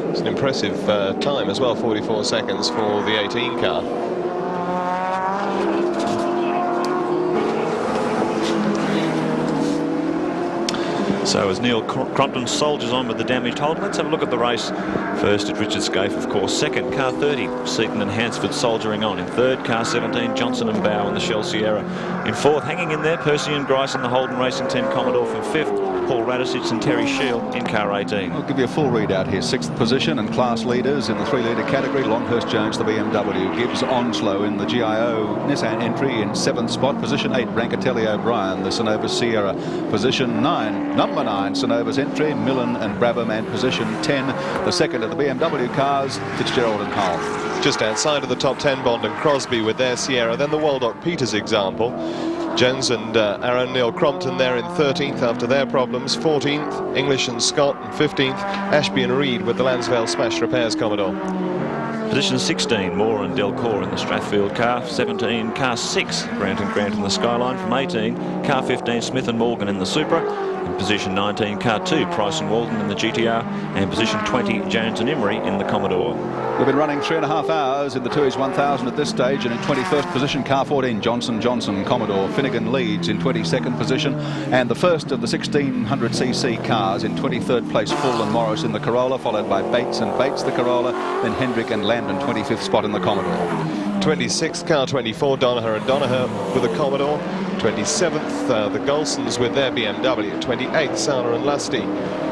It's an impressive time as well, 44 seconds for the 18 car. So as Neil Crompton soldiers on with the damaged Holden, let's have a look at the race. First at Richard Scaife, of course. Second, car 30, Seaton and Hansford soldiering on. In third, car 17, Johnson and Bow in the Shell Sierra. In fourth, hanging in there, Percy and Grice in the Holden Racing 10 Commodore. From fifth, Paul Radisich and Terry Shield in car 18. I'll give you a full readout here. 6th position and class leaders in the 3-litre category. Longhurst Jones, the BMW. Gibbs Onslow in the GIO Nissan entry in 7th spot. Position 8, Brancatelli O'Brien, the Synovus Sierra. Position 9, number 9, Synovus entry. Millen and Brabham, and position 10, the second of the BMW cars, Fitzgerald and Hull. Just outside of the top 10, Bond and Crosby with their Sierra. Then the Waldock Peters example. Jones and Aaron Neil Crompton there in 13th after their problems. 14th, English and Scott. And 15th, Ashby and Reed with the Lansvale Smash Repairs Commodore. Position 16, Moore and Delcourt in the Strathfield car. 17, car 6, Grant and Grant in the Skyline. From 18, car 15, Smith and Morgan in the Supra. In position 19, car 2, Price and Walden in the GTR. And position 20, Jones and Emery in the Commodore. We've been running 3.5 hours in the Tooheys 1000 at this stage, and in 21st position, car 14, Johnson Commodore. Finnegan leads in 22nd position, and the first of the 1600cc cars in 23rd place, Full and Morris in the Corolla, followed by Bates and Bates the Corolla, then Hendrick and Landon 25th spot in the Commodore. 26th, car 24, Donaher and Donaher with a Commodore. 27th, the Golsons with their BMW. 28th, Sala and Lusty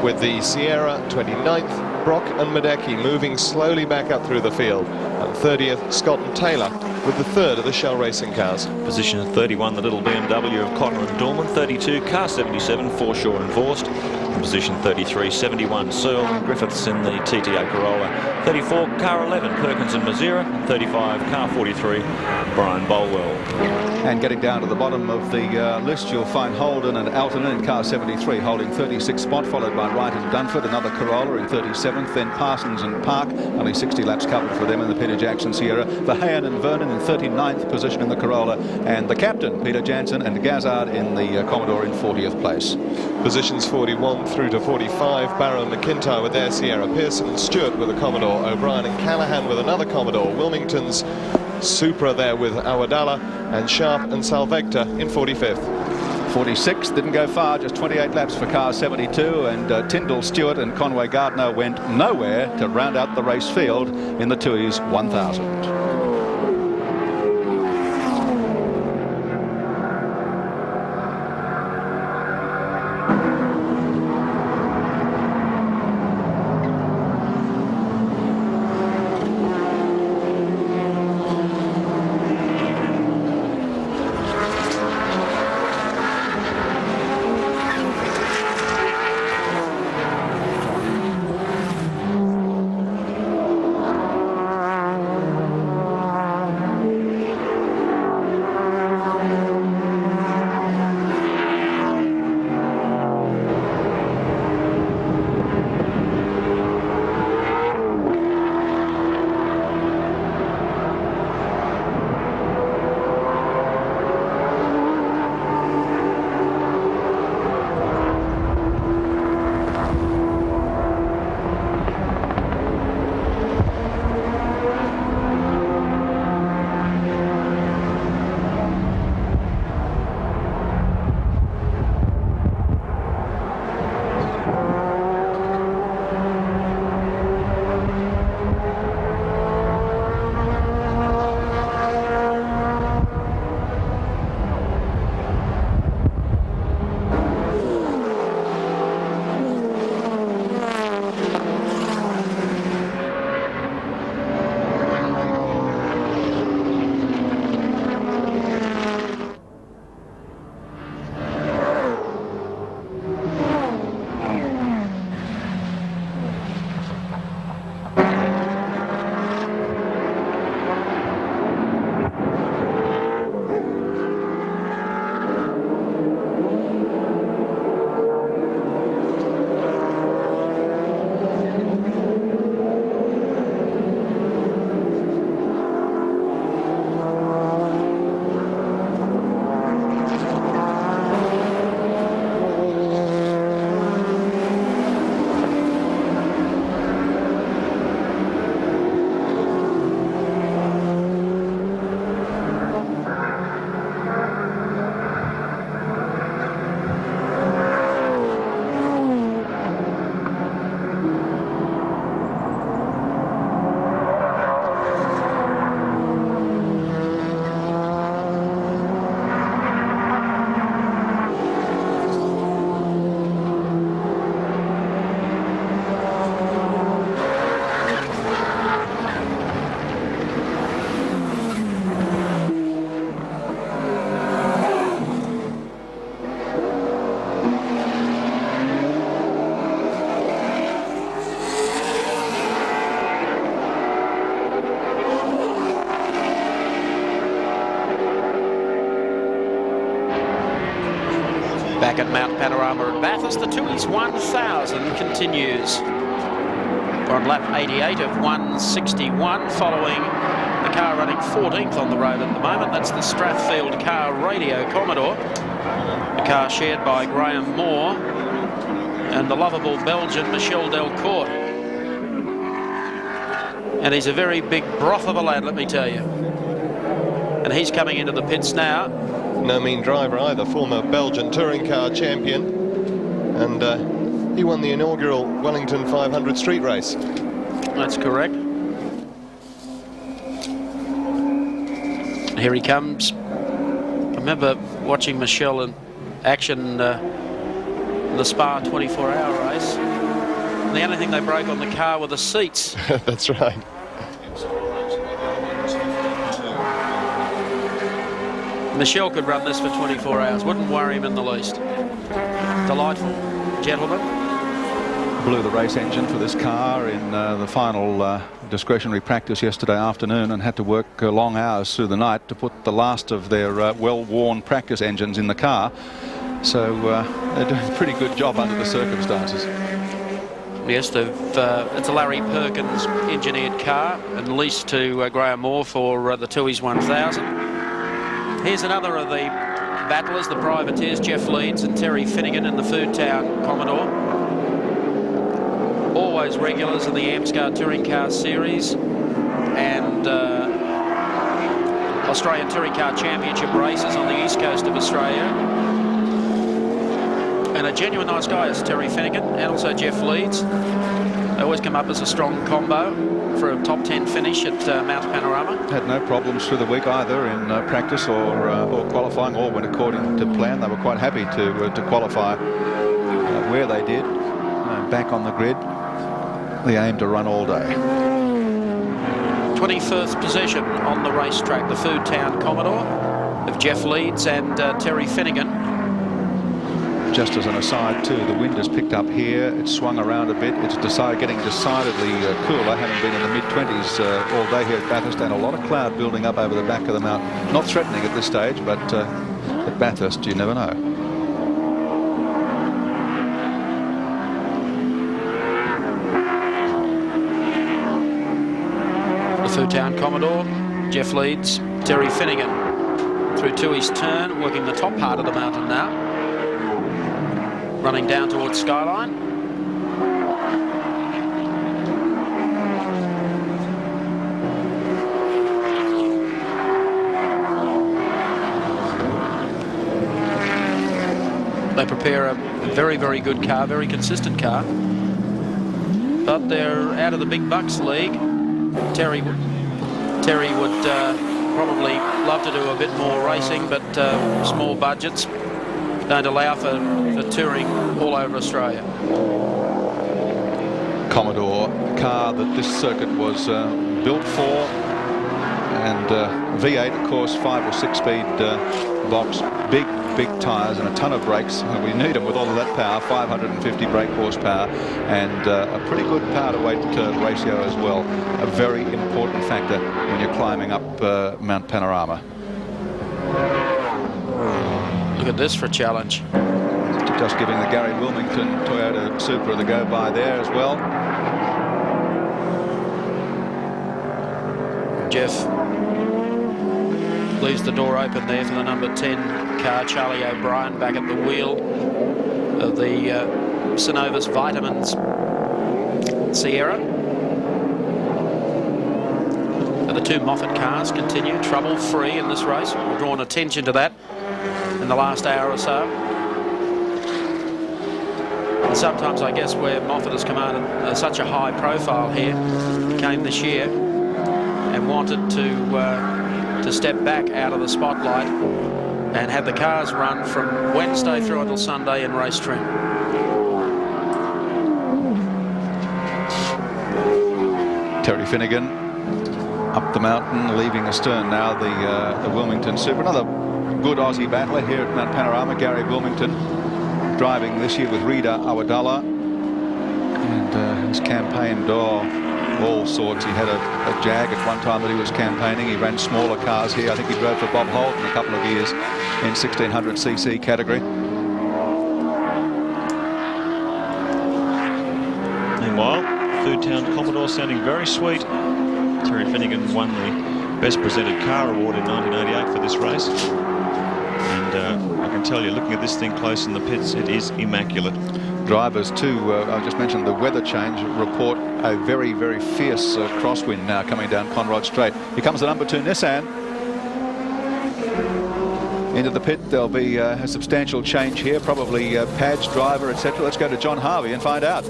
with the Sierra. 29th, Brock and Madecki moving slowly back up through the field. And 30th, Scott and Taylor with the third of the Shell Racing cars. Position 31, the little BMW of Cotter and Dorman. 32, car 77, Forshaw and Vorst. In position 33, 71, Searle and Griffiths in the TTO Corolla. 34, car 11, Perkins and Mazira. 35, car 43, Brian Bolwell. And getting down to the bottom of the list, you'll find Holden and Alton in car 73, holding 36th spot, followed by Wright and Dunford, another Corolla in 37th, then Parsons and Park, only 60 laps covered for them in the Peter Jackson Sierra. Verheyen and Vernon in 39th position in the Corolla, and the captain, Peter Jansen, and Gazard in the Commodore in 40th place. Positions 41 through to 45, Barrow and McIntyre with their Sierra. Pearson and Stewart with a Commodore. O'Brien and Callahan with another Commodore. Wilmington's Supra there with Awadala, and Sharp and Salvecta in 45th. 46, didn't go far, just 28 laps for car 72, and Tyndall, Stewart and Conway Gardner went nowhere to round out the race field in the Tooheys 1000. Back at Mount Panorama at Bathurst, the Tooheys 1000 continues. We're on lap 88 of 161, following the car running 14th on the road at the moment. That's the Strathfield car Radio Commodore, a car shared by Graham Moore and the lovable Belgian Michel Delcourt. And he's a very big broth of a lad, let me tell you. And he's coming into the pits now. No mean driver either, former Belgian touring car champion, and he won the inaugural Wellington 500 street race. That's correct. Here he comes. I remember watching Michel in action the Spa 24-hour race. And the only thing they broke on the car were the seats. That's right. Michel could run this for 24 hours. Wouldn't worry him in the least. Delightful gentleman. Blew the race engine for this car in the final discretionary practice yesterday afternoon, and had to work long hours through the night to put the last of their well-worn practice engines in the car. So they're doing a pretty good job under the circumstances. Yes, it's a Larry Perkins engineered car and leased to Graham Moore for the Tooheys 1000. Here's another of the battlers, the privateers, Jeff Leeds and Terry Finnegan in the Foodtown Commodore. Always regulars in the Amscar Touring Car Series and Australian Touring Car Championship races on the east coast of Australia. And a genuine nice guy is Terry Finnegan, and also Jeff Leeds. They always come up as a strong combo for a top 10 finish at Mount Panorama. Had no problems through the week either in practice or qualifying. All went according to plan. They were quite happy to qualify where they did. Back on the grid, they aim to run all day. 21st position on the racetrack, the Foodtown Commodore of Jeff Leeds and Terry Finnegan. Just as an aside too, the wind has picked up here. It's swung around a bit. It's getting decidedly cooler, having been in the mid-20s all day here at Bathurst, and a lot of cloud building up over the back of the mountain. Not threatening at this stage, but at Bathurst you never know. The Foodtown Commodore, Jeff Leeds, Terry Finnegan through Tooheys Turn, working the top part of the mountain now. Running down towards Skyline. They prepare a very, very good car, very consistent car. But they're out of the big bucks league. Terry would probably love to do a bit more racing, but small budgets don't allow for touring all over Australia. Commodore, car that this circuit was built for, and V8, of course, 5 or 6 speed box, big tyres and a ton of brakes. We need them with all of that power, 550 brake horsepower, and a pretty good power to weight ratio as well. A very important factor when you're climbing up Mount Panorama. Look at this for a challenge. Just giving the Gary Wilmington Toyota Supra the go-by there as well. Jeff leaves the door open there for the number 10 car, Charlie O'Brien, back at the wheel of the Synovus Vitamins Sierra. And the two Moffat cars continue trouble-free in this race. We've drawn attention to that in the last hour or so. And sometimes, I guess, where Moffat has commanded such a high profile here, came this year and wanted to step back out of the spotlight and have the cars run from Wednesday through until Sunday in race trim. Terry Finnegan up the mountain, leaving astern now the Wilmington Supra. Another good Aussie battler here at Mount Panorama, Gary Wilmington, driving this year with Rida Awadallah, and he's campaigned all sorts. He had a Jag at one time that he was campaigning. He ran smaller cars here. I think he drove for Bob Holt in a couple of years in 1600cc category. Foodtown Commodore, sounding very sweet. Terry Finnegan won the Best Presented Car Award in 1988 for this race. And I can tell you, looking at this thing close in the pits, it is immaculate. Drivers too, I just mentioned the weather change, report a very, very fierce crosswind now coming down Conrod Straight. Here comes the number 2 Nissan. Into the pit, there'll be a substantial change here, probably pads, driver, etc. Let's go to John Harvey and find out.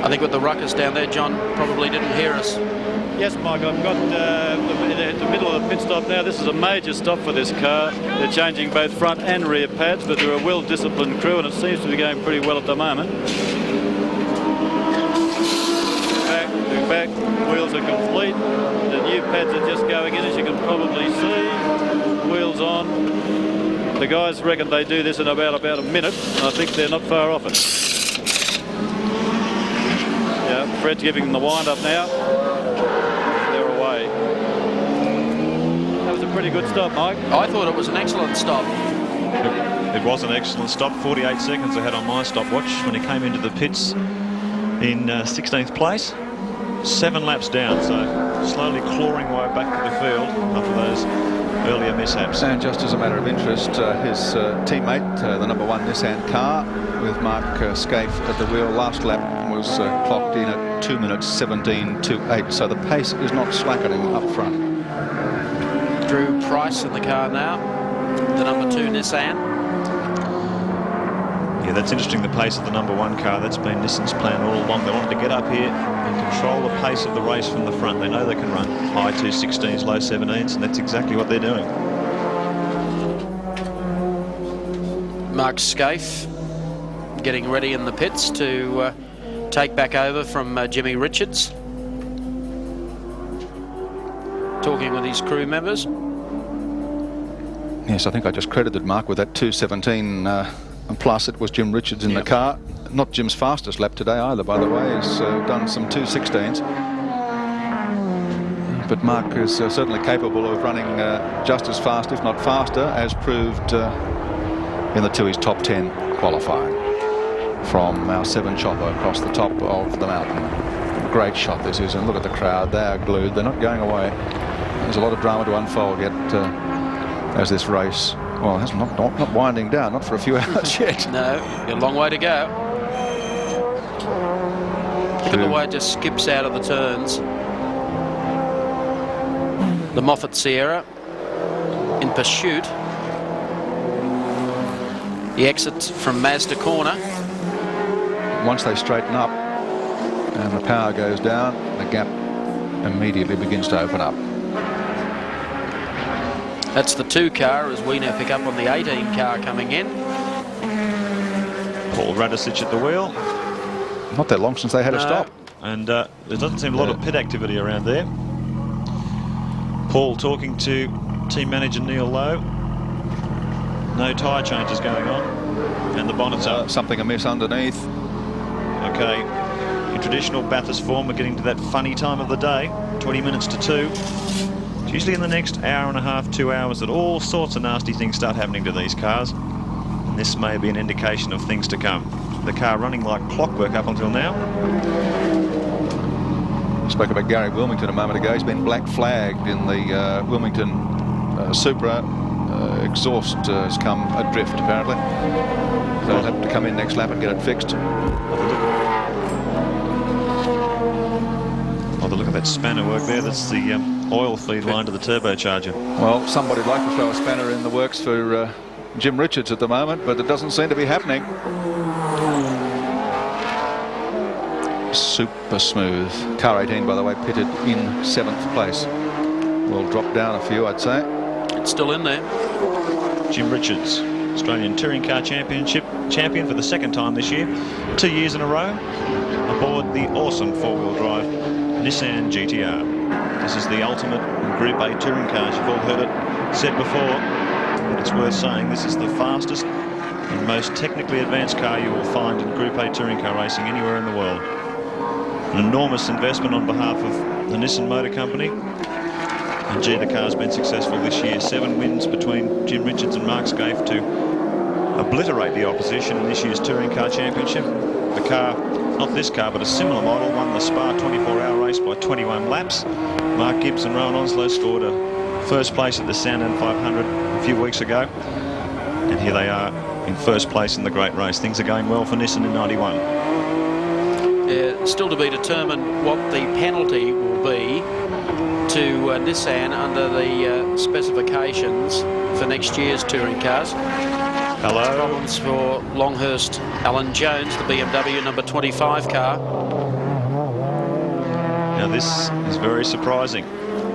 I think with the ruckus down there, John probably didn't hear us. Yes, Mike, I've got the middle of the pit stop now. This is a major stop for this car. They're changing both front and rear pads, but they're a well-disciplined crew, and it seems to be going pretty well at the moment. Back, wheels are complete. The new pads are just going in, as you can probably see. Wheels on. The guys reckon they do this in about a minute. I think they're not far off it. Yeah, Fred's giving them the wind-up now. They're away. That was a pretty good stop, Mike. I thought it was an excellent stop. It was an excellent stop. 48 seconds ahead on my stopwatch when he came into the pits in 16th place. 7 laps down, so slowly clawing way back to the field after those earlier mishaps. And just as a matter of interest, his teammate, the number 1 Nissan car, with Mark Scaife at the wheel, last lap was clocked in at 2 minutes 17.28, so the pace is not slackening up front. Drew Price in the car now, the number 2 Nissan. Yeah, that's interesting, the pace of the number 1 car. That's been Nissan's plan all along. They wanted to get up here and control the pace of the race from the front. They know they can run high 216s, low 17s, and that's exactly what they're doing. Mark Scaife getting ready in the pits to take back over from Jimmy Richards. Talking with his crew members. Yes, I think I just credited Mark with that 217 and plus it was Jim Richards in the car. Not Jim's fastest lap today either, by the way. He's done some 216s. But Mark is certainly capable of running just as fast, if not faster, as proved in the Tooheys top 10 qualifying from our 7 chopper across the top of the mountain. Great shot this is, and look at the crowd. They are glued. They're not going away. There's a lot of drama to unfold yet as this race, well, it's not winding down, not for a few hours yet. No, a long way to go. Look at the way it just skips out of the turns. The Moffat Sierra in pursuit. The exit from Mazda corner. Once they straighten up and the power goes down, the gap immediately begins to open up. That's the 2 car as we now pick up on the 18 car coming in. Paul Radicic at the wheel. Not that long since they had a stop. And there doesn't seem a lot of pit activity around there. Paul talking to team manager Neil Lowe. No tyre changes going on. And the bonnet's up. Something amiss underneath. Okay. In traditional Bathurst form, we're getting to that funny time of the day. 20 minutes to 2. It's usually in the next hour and a half, 2 hours, that all sorts of nasty things start happening to these cars. And this may be an indication of things to come. The car running like clockwork up until now. Spoke about Gary Wilmington a moment ago. He's been black flagged in the Wilmington Supra. Exhaust has come adrift apparently. So he'll have to come in next lap and get it fixed. Oh, the look at that spanner work there. That's the oil feed line to the turbocharger. Well, somebody'd like to throw a spanner in the works for Jim Richards at the moment, but it doesn't seem to be happening. Super smooth. Car 18, by the way, pitted in 7th place. Will drop down a few, I'd say. It's still in there. Jim Richards, Australian Touring Car Championship champion for the 2nd time this year, 2 years in a row, aboard the awesome 4-wheel drive Nissan GTR. This is the ultimate Group A touring cars. You've all heard it said before, but it's worth saying this is the fastest and most technically advanced car you will find in Group A touring car racing anywhere in the world. An enormous investment on behalf of the Nissan Motor Company, And gee, the car's been successful this year. 7 wins between Jim Richards and Mark Scaife to obliterate the opposition in this year's Touring Car Championship. The car, not this car, but a similar model, won the Spa 24-hour race by 21 laps. Mark Gibbs and Rowan Onslow scored a first place at the Sandown 500 a few weeks ago. And here they are in first place in the great race. Things are going well for Nissan in 91. Still to be determined what the penalty will be to Nissan under the specifications for next year's touring cars. Hello. Problems for Longhurst Alan Jones, the BMW number 25 car. Now this is very surprising.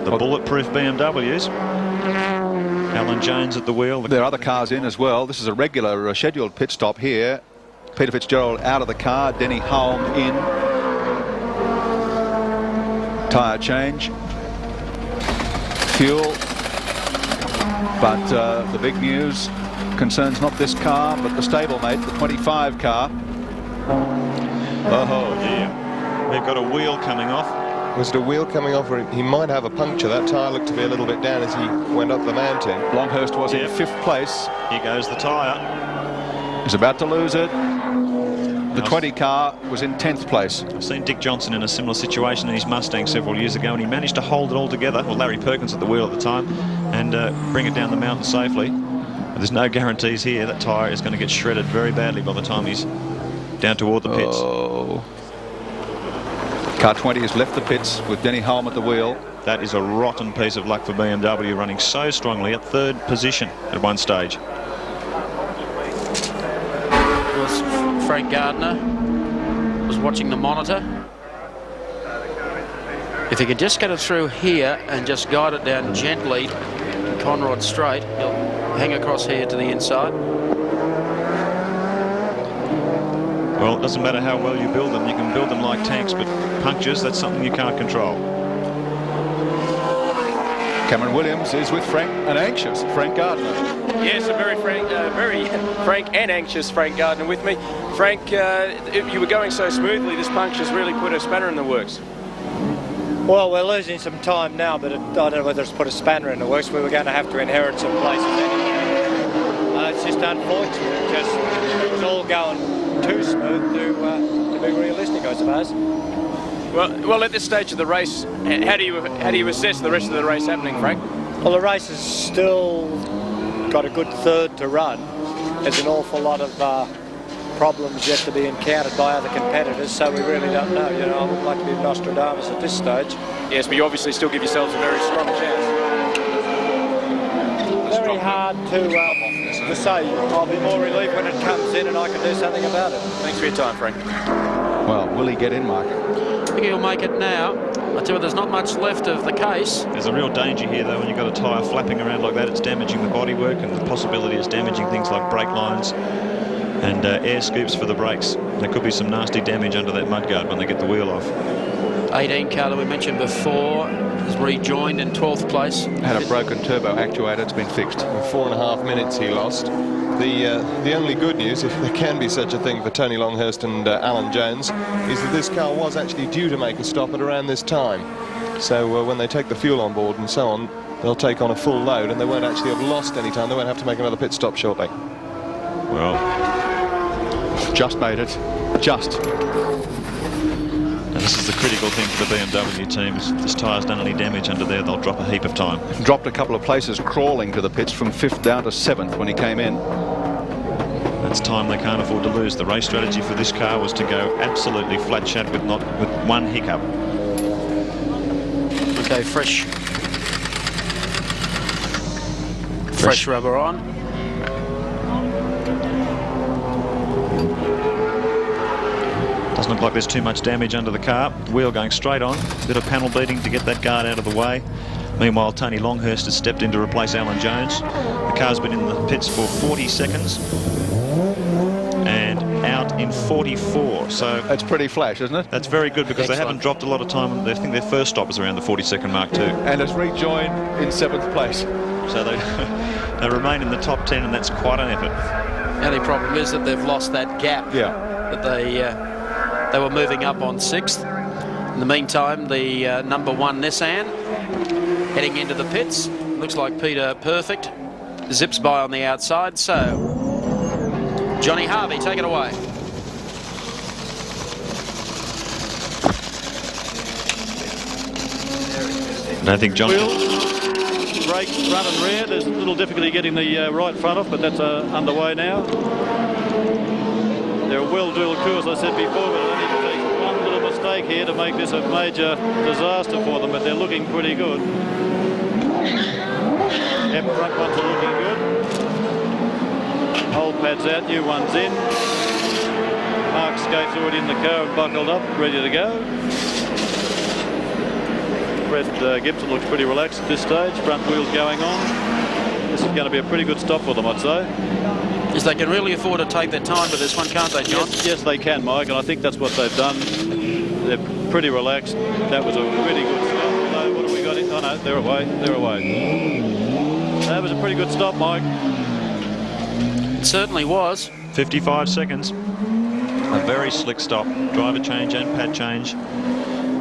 The bulletproof BMWs. Alan Jones at the wheel. There are other cars in as well. This is a regular scheduled pit stop here. Peter Fitzgerald out of the car. Denny Hulme in. Tyre change. Fuel. But the big news concerns not this car, but the stablemate, the 25 car. Oh dear. We've got a wheel coming off. Was it a wheel coming off, or he might have a puncture? That tyre looked to be a little bit down as he went up the mountain. Longhurst was in 5th place. Here goes the tyre. He's about to lose it. The 20 car was in 10th place. I've seen Dick Johnson in a similar situation in his Mustang several years ago, and he managed to hold it all together, well, Larry Perkins at the wheel at the time, and bring it down the mountain safely. But there's no guarantees here. That tyre is going to get shredded very badly by the time he's down toward the pits. Oh. Car 20 has left the pits with Denny Hulme at the wheel. That is a rotten piece of luck for BMW, running so strongly at 3rd position at one stage. Frank Gardner was watching the monitor. If he could just get it through here and just guide it down gently, Conrod straight, he'll hang across here to the inside. Well, it doesn't matter how well you build them. You can build them like tanks, but punctures, that's something you can't control. Cameron Williams is with Frank and anxious Frank Gardner. Yes, a very frank and anxious Frank Gardner with me. Frank, you were going so smoothly, this puncture's really put a spanner in the works. Well, we're losing some time now, but I don't know whether it's put a spanner in the works. We were going to have to inherit some places anyway. It's just unfortunate because it was all going too smooth to be realistic, I suppose. Well, at this stage of the race, how do you assess the rest of the race happening, Frank? Well, the race has still got a good 3rd to run. There's an awful lot of problems yet to be encountered by other competitors, so we really don't know. You know, I wouldn't like to be Nostradamus at this stage. Yes, but you obviously still give yourselves a very strong chance. Very hard to say. I'll be more relieved when it comes in and I can do something about it. Thanks for your time, Frank. Well, will he get in, Mark? I think he'll make it now. I tell you, there's not much left of the case. There's a real danger here, though, when you've got a tyre flapping around like that. It's damaging the bodywork, and the possibility is damaging things like brake lines and air scoops for the brakes. There could be some nasty damage under that mudguard when they get the wheel off. 18 car that we mentioned before is rejoined in 12th place. Had a broken turbo actuator. It's been fixed. 4.5 minutes he lost. The only good news, if there can be such a thing for Tony Longhurst and Alan Jones, is that this car was actually due to make a stop at around this time. So when they take the fuel on board and so on, they'll take on a full load and they won't actually have lost any time. They won't have to make another pit stop shortly. Well, just made it. Just. And this is the critical thing for the BMW team. If this tyre's done any damage under there, they'll drop a heap of time. Dropped a couple of places crawling to the pits from 5th down to 7th when he came in. That's time they can't afford to lose. The race strategy for this car was to go absolutely flat chat with one hiccup. Okay, fresh rubber on. Doesn't look like there's too much damage under the car. Wheel going straight on. Bit of panel beating to get that guard out of the way. Meanwhile, Tony Longhurst has stepped in to replace Alan Jones. The car's been in the pits for 40 seconds and out in 44. So that's pretty flash, isn't it? That's very good because they haven't dropped a lot of time. I think their first stop was around the 40-second mark too. And has rejoined in 7th place. So they remain in the top 10, and that's quite an effort. The only problem is that they've lost that gap. Yeah. That they were moving up on 6th. In the meantime, the number 1 Nissan heading into the pits. Looks like Peter Perfect zips by on the outside. So, Johnny Harvey, take it away. I think John... Brakes, front and rear. There's a little difficulty getting the right front off, but that's underway now. They're a well-drilled course, I said before, but they need to take one little mistake here to make this a major disaster for them, but they're looking pretty good. Yep, front ones are looking good. Old pad's out, new one's in. Mark Scape's already in the car and buckled up, ready to go. Brett Gibson looks pretty relaxed at this stage. Front wheels going on. This is going to be a pretty good stop for them, I'd say. Yes, they can really afford to take their time with this one, can't they, John? Yes, they can, Mike, and I think that's what they've done. They're pretty relaxed. That was a really good stop. Although, what have we got in? Oh, no, they're away. They're away. That was a pretty good stop, Mike. It certainly was. 55 seconds. A very slick stop. Driver change and pad change.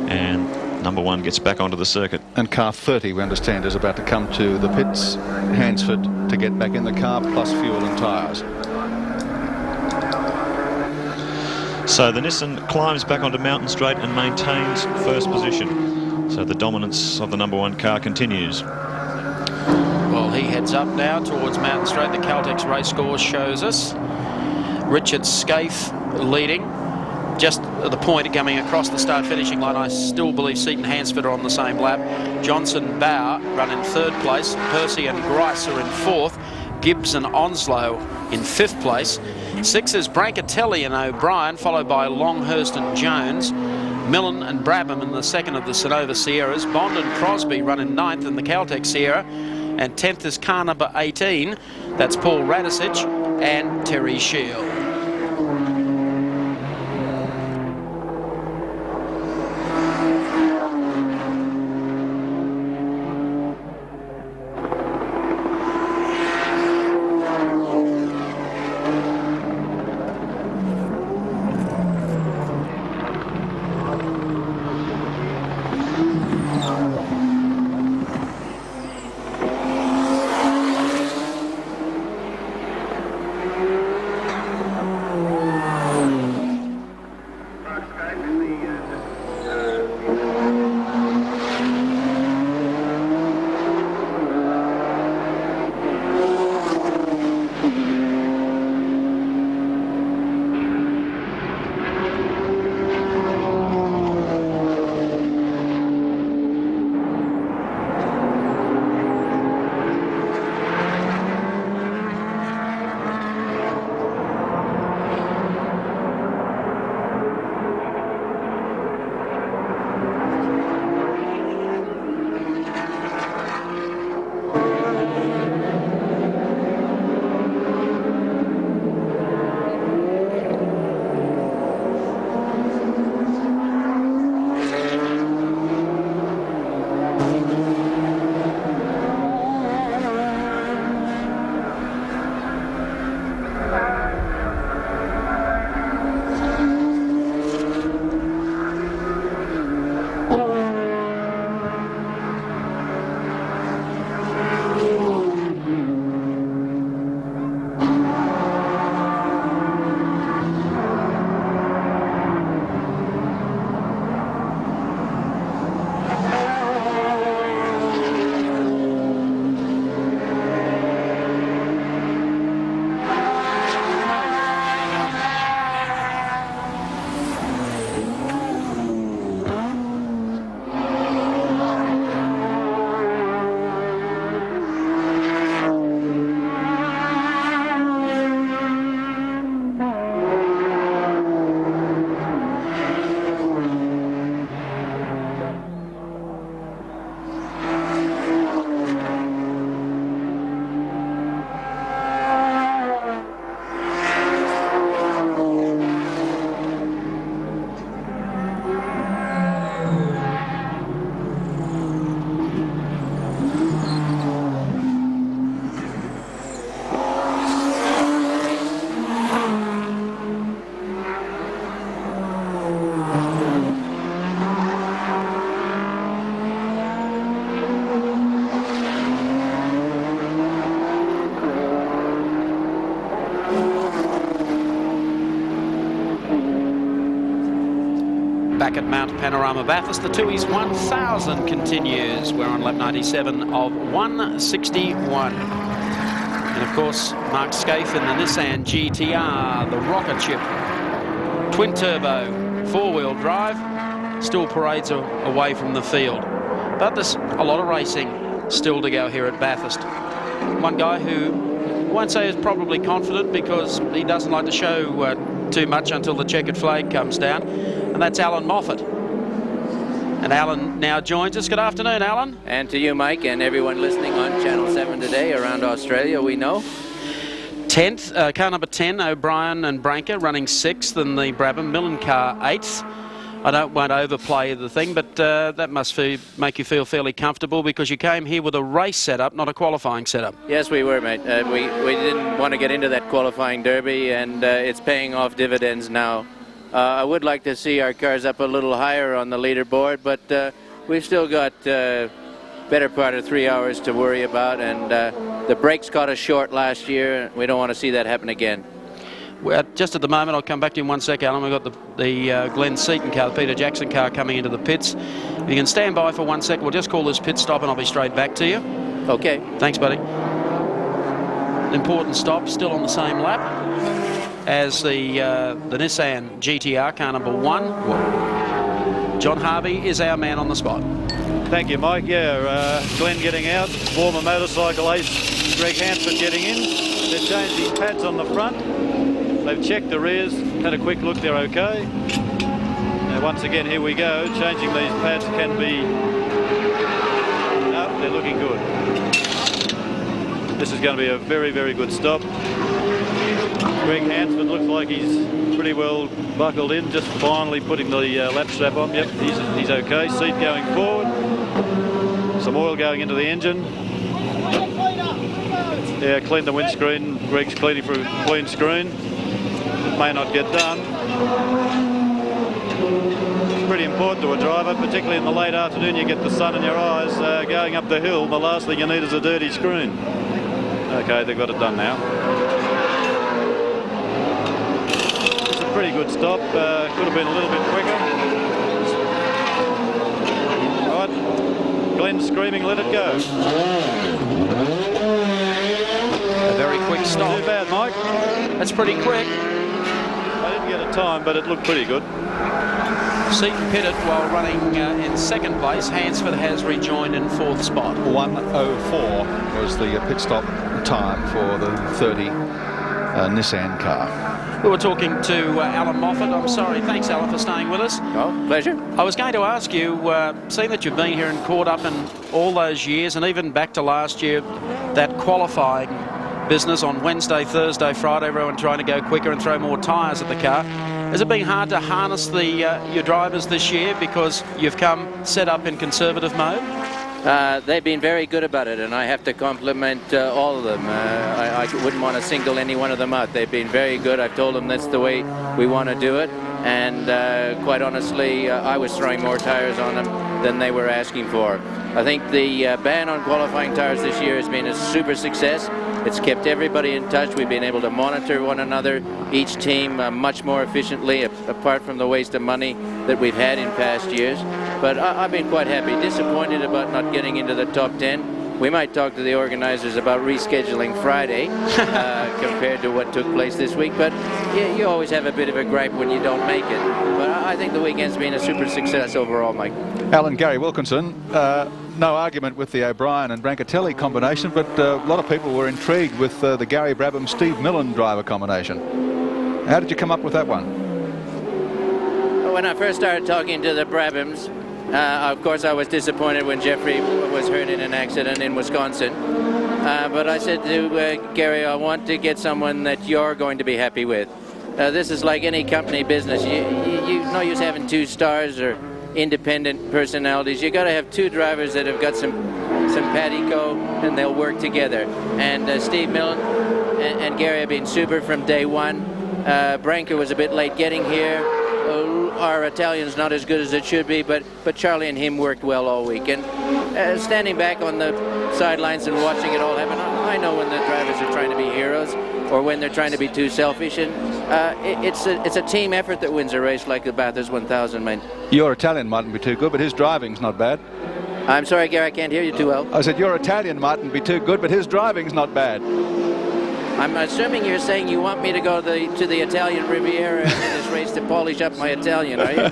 And number one gets back onto the circuit. And car 30, we understand, is about to come to the pits, Hansford, to get back in the car, plus fuel and tyres. So the Nissan climbs back onto Mountain Straight and maintains first position. So the dominance of the number one car continues. Well, he heads up now towards Mountain Straight. The Caltex race score shows us Richard Scaife leading. Just at the point of coming across the start-finishing line, I still believe Seaton Hansford are on the same lap. Johnson Bauer run in third place. Percy and Grice are in fourth. Gibbs and Onslow in fifth place. Six is Brancatelli and O'Brien, followed by Longhurst and Jones. Millen and Brabham in the second of the Sonova Sierras. Bond and Crosby run in ninth in the Caltex Sierra. And 10th is car number 18. That's Paul Radisich and Terry Shield. back at Mount Panorama Bathurst. The Tui's 1000 continues. We're on lap 97 of 161. And of course, Mark Scaife in the Nissan GTR, the rocket ship, twin turbo, 4-wheel drive, still parades away from the field. But there's a lot of racing still to go here at Bathurst. One guy who I won't say is probably confident, because he doesn't like to show too much until the checkered flag comes down, and that's Alan Moffat. And Alan now joins us. Good afternoon, Alan. And to you, Mike, and everyone listening on Channel 7 today around Australia, we know. 10th, car number 10, O'Brien and Branca running 6th, and the Brabham Millen car 8th. I won't overplay the thing, but that must make you feel fairly comfortable, because you came here with a race setup, not a qualifying setup. Yes, we were, mate. We didn't want to get into that qualifying derby, and it's paying off dividends now. I would like to see our cars up a little higher on the leaderboard, but we've still got better part of 3 hours to worry about, and the brakes caught us short last year. We don't want to see that happen again. Well, just at the moment, I'll come back to you in 1 sec, Alan. We've got the Glenn Seaton car, the Peter Jackson car, coming into the pits. If you can stand by for 1 sec, we'll just call this pit stop and I'll be straight back to you. Okay. Thanks, buddy. Important stop, still on the same lap as the Nissan GTR, car number 1. John Harvey is our man on the spot. Thank you, Mike. Yeah, Glenn getting out, former motorcycle ace Greg Hansford getting in. They've changed his pads on the front. They've checked the rears, had a quick look, they're okay. Now once again, here we go. Changing these pads can be... No, they're looking good. This is going to be a very, very good stop. Greg Hansford looks like he's pretty well buckled in, just finally putting the lap strap on. Yep, he's okay. Seat going forward. Some oil going into the engine. Yeah, clean the windscreen. Greg's cleaning for a clean screen. It may not get done. It's pretty important to a driver, particularly in the late afternoon. You get the sun in your eyes going up the hill. The last thing you need is a dirty screen. Okay, they've got it done now. It's a pretty good stop. Could have been a little bit quicker. All right, Glenn screaming, let it go. A very quick stop. Too bad, Mike. That's pretty quick. I didn't get a time, but it looked pretty good. Seaton pitted while running in second place. Hansford has rejoined in 4th spot. 1:04 was the pit stop time for the 30 Nissan car. We were talking to Alan Moffat. I'm sorry. Thanks, Alan, for staying with us. Oh, pleasure. I was going to ask you, seeing that you've been here and caught up in all those years, and even back to last year, that qualifying business on Wednesday, Thursday, Friday, everyone trying to go quicker and throw more tyres at the car. Has it been hard to harness your drivers this year, because you've come set up in conservative mode? They've been very good about it, and I have to compliment all of them. I wouldn't want to single any one of them out. They've been very good. I've told them that's the way we want to do it, and quite honestly, I was throwing more tyres on them than they were asking for. I think the ban on qualifying tyres this year has been a super success. It's kept everybody in touch. We've been able to monitor one another, each team much more efficiently, apart from the waste of money that we've had in past years. But I've been quite happy. Disappointed about not getting into the top 10. We might talk to the organizers about rescheduling Friday compared to what took place this week. But you always have a bit of a gripe when you don't make it. But I think the weekend's been a super success overall, Mike. Alan, Gary Wilkinson, no argument with the O'Brien and Brancatelli combination, but a lot of people were intrigued with the Gary Brabham-Steve Millen driver combination. How did you come up with that one? When I first started talking to the Brabhams, of course I was disappointed when Jeffrey was hurt in an accident in Wisconsin. But I said to Gary, I want to get someone that you're going to be happy with. This is like any company business. You no use having 2 stars or independent personalities. You got to have 2 drivers that have got some simpatico, and they'll work together. And Steve Millen and Gary have been super from day one. Branca was a bit late getting here. Our Italian's not as good as it should be, but Charlie and him worked well all week. And standing back on the sidelines and watching it all happen, I know when the drivers are trying to be heroes. or when they're trying to be too selfish. And it's a team effort that wins a race like the Bathurst 1000, mate. Your Italian mightn't be too good, but his driving's not bad. I'm sorry, Gary, I can't hear you too well. I said your Italian mightn't be too good, but his driving's not bad. I'm assuming you're saying you want me to go to the Italian Riviera in this race to polish up my Italian, are you?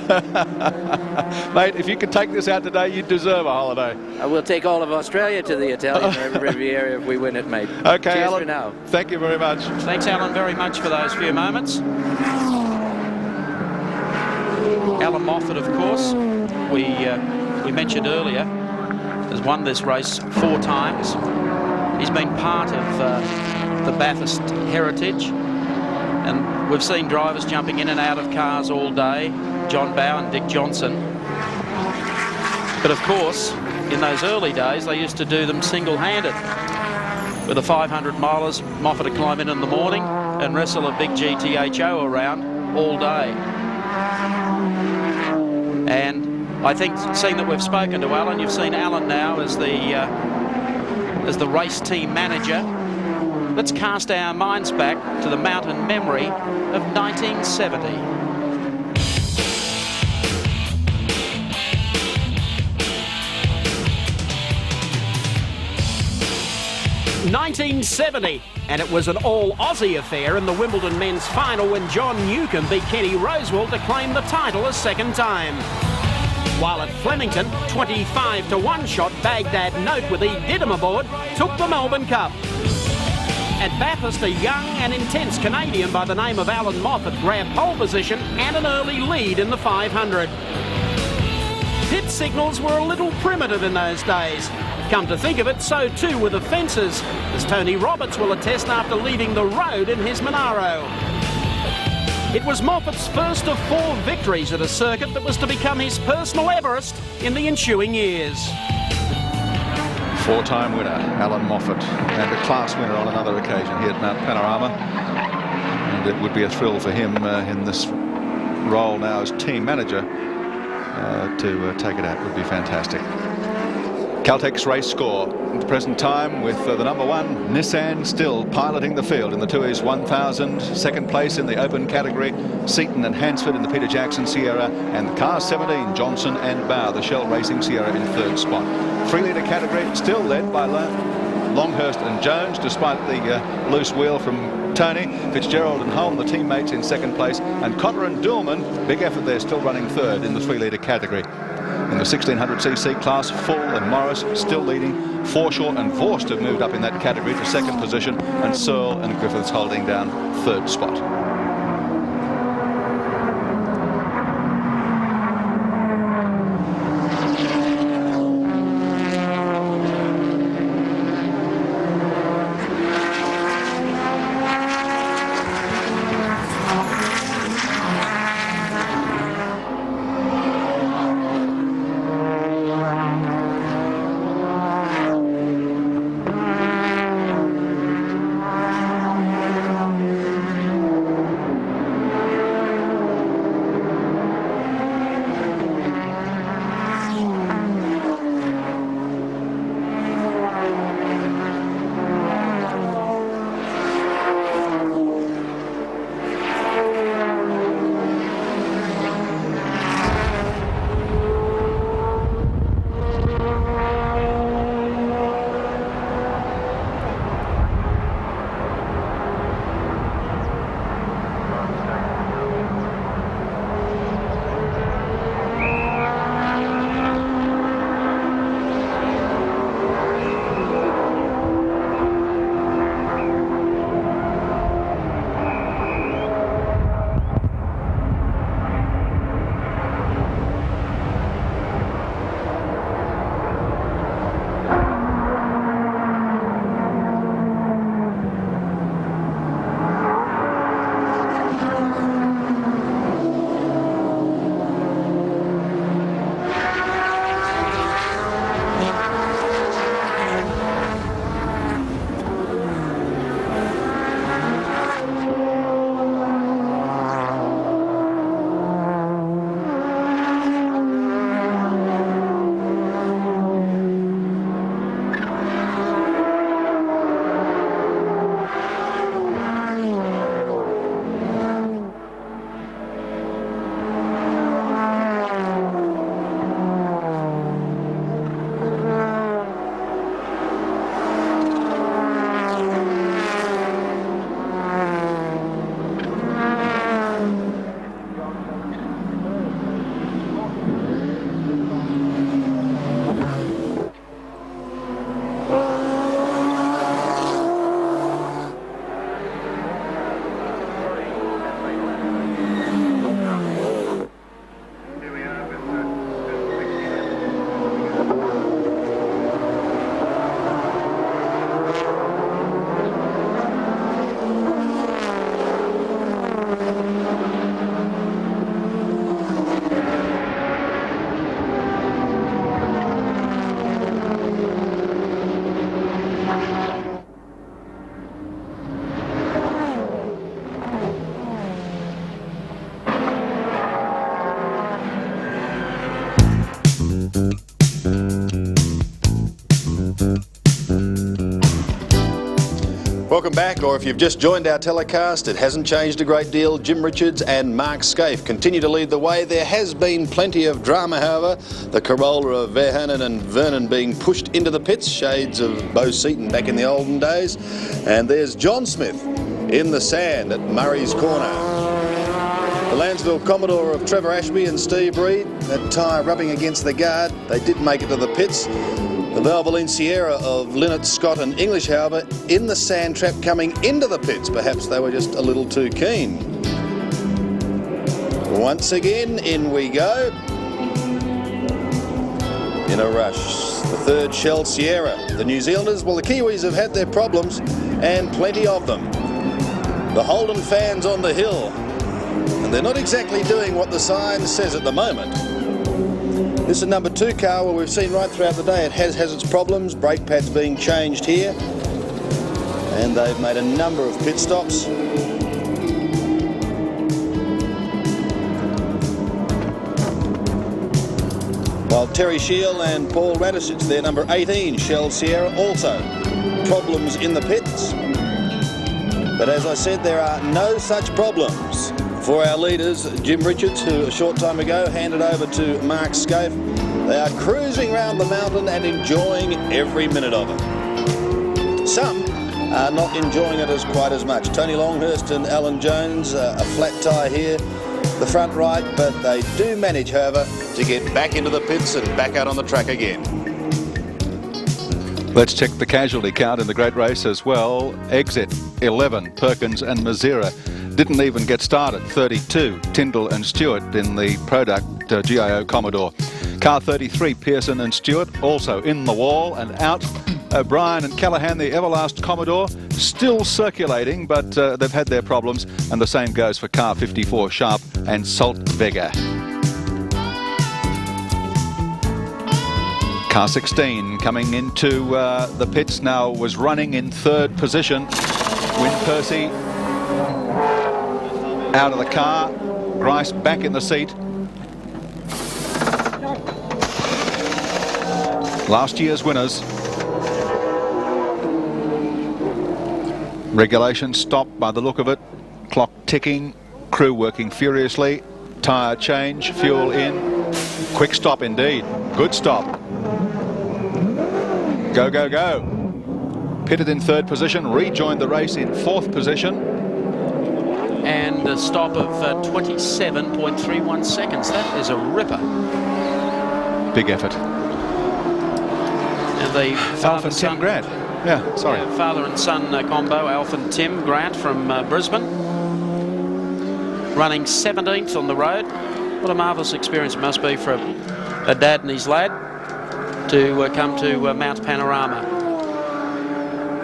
Mate, if you could take this out today, you deserve a holiday. I will take all of Australia to the Italian Riviera if we win it, mate. Okay, Cheers Alan, for now. Thank you very much. Thanks, Alan, very much for those few moments. Alan Moffat, of course, we mentioned earlier, has won this race 4 times. He's been part of the Bathurst heritage, and we've seen drivers jumping in and out of cars all day, John Bowe and Dick Johnson. But of course, in those early days, they used to do them single-handed. With the 500 milers, Moffat would climb in the morning and wrestle a big GTHO around all day. And I think, seeing that we've spoken to Alan, you've seen Alan now as the race team manager. Let's cast our minds back to the mountain memory of 1970. 1970, and it was an all-Aussie affair in the Wimbledon men's final when John Newcombe beat Kenny Rosewall to claim the title a second time. While at Flemington, 25-1 shot Baghdad Note with E. Didham aboard took the Melbourne Cup. At Bathurst, a young and intense Canadian by the name of Alan Moffat grabbed pole position and an early lead in the 500. Pit signals were a little primitive in those days. Come to think of it, so too were the fences, as Tony Roberts will attest after leaving the road in his Monaro. It was Moffat's first of 4 victories at a circuit that was to become his personal Everest in the ensuing years. 4-time winner, Alan Moffat, and a class winner on another occasion here at Mount Panorama. And it would be a thrill for him in this role now as team manager to take it out. Would be fantastic. Caltech's race score at the present time with the number 1 Nissan still piloting the field in the Tooheys 1000, second place in the open category, Seaton and Hansford in the Peter Jackson Sierra, and the car 17 Johnson and Bowe, the Shell Racing Sierra, in 3rd spot. 3-litre category still led by Longhurst and Jones, despite the loose wheel from Tony. Fitzgerald and Holm, the teammates, in 2nd place, and Cotter and Dillman, big effort there, still running 3rd in the 3-litre category. In the 1600cc class, Full and Morris still leading. Forshaw and Vorst have moved up in that category to 2nd position, and Searle and Griffiths holding down 3rd spot. Welcome back, or if you've just joined our telecast, it hasn't changed a great deal. Jim Richards and Mark Scaife continue to lead the way. There has been plenty of drama, however. The Corolla of Verhoeven and Vernon being pushed into the pits, shades of Bo Seaton back in the olden days. And there's John Smith in the sand at Murray's Corner. The Lansville Commodore of Trevor Ashby and Steve Reed, that tyre rubbing against the guard, they did make it to the pits. The Valvoline Sierra of Lynott, Scott and English, however, in the sand trap coming into the pits. Perhaps they were just a little too keen. Once again, in we go. In a rush. The third Shell Sierra. The New Zealanders, well, the Kiwis have had their problems, and plenty of them. The Holden fans on the hill. And they're not exactly doing what the sign says at the moment. This is number 2 car where we've seen right throughout the day it has its problems. Brake pads being changed here. And they've made a number of pit stops. While Terry Shield and Paul Radisich, their number 18 Shell Sierra, also problems in the pits. But as I said, there are no such problems for our leaders, Jim Richards, who a short time ago handed over to Mark Scaife. They are cruising round the mountain and enjoying every minute of it. Some are not enjoying it quite as much. Tony Longhurst and Alan Jones, a flat tyre here, the front right, but they do manage, however, to get back into the pits and back out on the track again. Let's check the casualty count in the great race as well. Exit 11, Perkins and Mazera. Didn't even get started, 32, Tyndall and Stewart in the product GIO Commodore. Car 33, Pearson and Stewart, also in the wall and out. O'Brien and Callaghan, the Everlast Commodore, still circulating, but they've had their problems, and the same goes for car 54, Sharp and Saltweger. Car 16 coming into the pits now, was running in 3rd position. Win Percy out of the car, Grice back in the seat. Last year's winners. Regulation stopped by the look of it. Clock ticking, crew working furiously. Tyre change, fuel in. Quick stop indeed. Good stop. Go, go, go. Pitted in 3rd position, rejoined the race in 4th position. And a stop of 27.31 seconds. That is a ripper. Big effort. And the Alf and Tim Grant. Yeah, sorry. Yeah, father and son combo, Alf and Tim Grant from Brisbane. Running 17th on the road. What a marvellous experience it must be for a dad and his lad to come to Mount Panorama.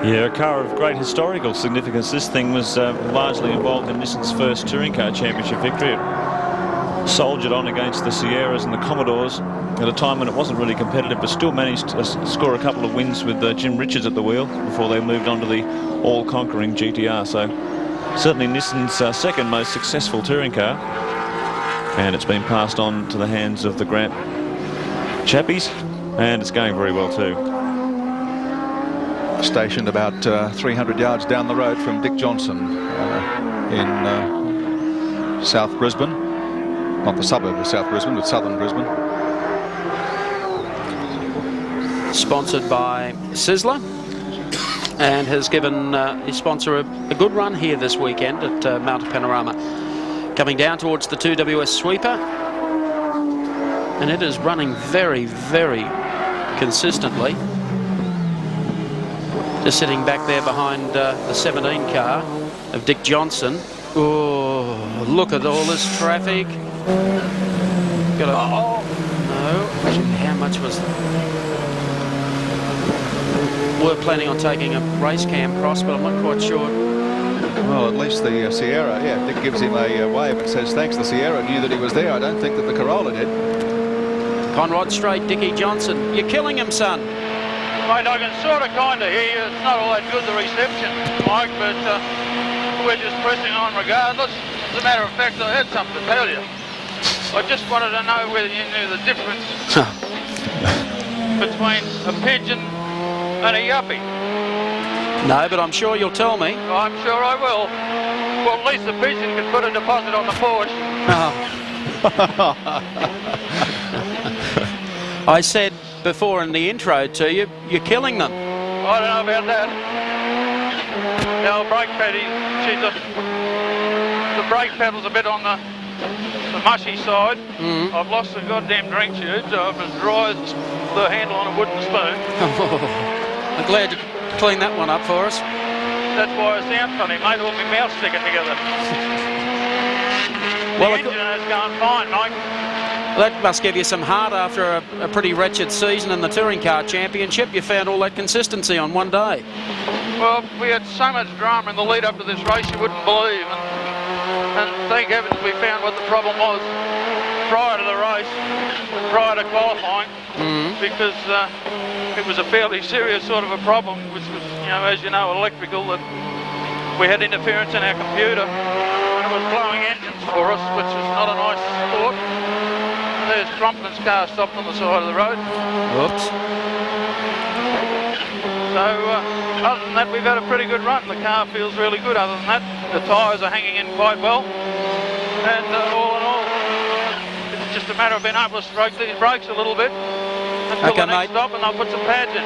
Yeah, a car of great historical significance. This thing was largely involved in Nissan's first touring car championship victory. It soldiered on against the Sierras and the Commodores at a time when it wasn't really competitive, but still managed to score a couple of wins with Jim Richards at the wheel before they moved on to the all-conquering GTR. So certainly Nissan's second most successful touring car, and it's been passed on to the hands of the Grant chappies, and it's going very well too. Stationed about 300 yards down the road from Dick Johnson in South Brisbane. Not the suburb of South Brisbane, but southern Brisbane. Sponsored by Sizzler, and has given his sponsor a good run here this weekend at Mount Panorama. Coming down towards the 2WS sweeper, and it is running very, very consistently. Just sitting back there behind the 17 car of Dick Johnson. Oh, look at all this traffic. Got a, oh, no. How much was we're planning on taking a race cam cross, but I'm not quite sure. Well, at least the Sierra, yeah, Dick gives him a wave and says thanks. The Sierra knew that he was there. I don't think that the Corolla did. Conrod Straight, Dickie Johnson. You're killing him, son. Mate, I can sort of kind of hear you. It's not all that good, the reception, Mike, but we're just pressing on regardless. As a matter of fact, I had something to tell you. I just wanted to know whether you knew the difference between a pigeon and a yuppie. No, but I'm sure you'll tell me. I'm sure I will. Well, at least the pigeon can put a deposit on the Porsche. I said before in the intro to you, you're killing them. I don't know about that. Now, brake pad, the brake pedal's a bit on the mushy side. I've lost the goddamn drink tube, so I've as dry as the handle on a wooden spoon. I'm glad you cleaned that one up for us. That's why I sound funny, mate. All my mouth's sticking together. Well, the engine is going fine, mate. That must give you some heart after a pretty wretched season in the Touring Car Championship. You found all that consistency on one day. Well, we had so much drama in the lead up to this race you wouldn't believe. And thank heavens we found what the problem was prior to the race, prior to qualifying, because it was a fairly serious sort of a problem, which was, as you know, electrical, that we had interference in our computer, and it was blowing engines for us, which was not a nice thought. And there's Crompton's car stopped on the side of the road. Whoops. So, other than that, we've had a pretty good run. The car feels really good. Other than that, the tyres are hanging in quite well. And all in all, it's just a matter of being able to stroke these brakes a little bit until the next stop, and I'll put some pads in.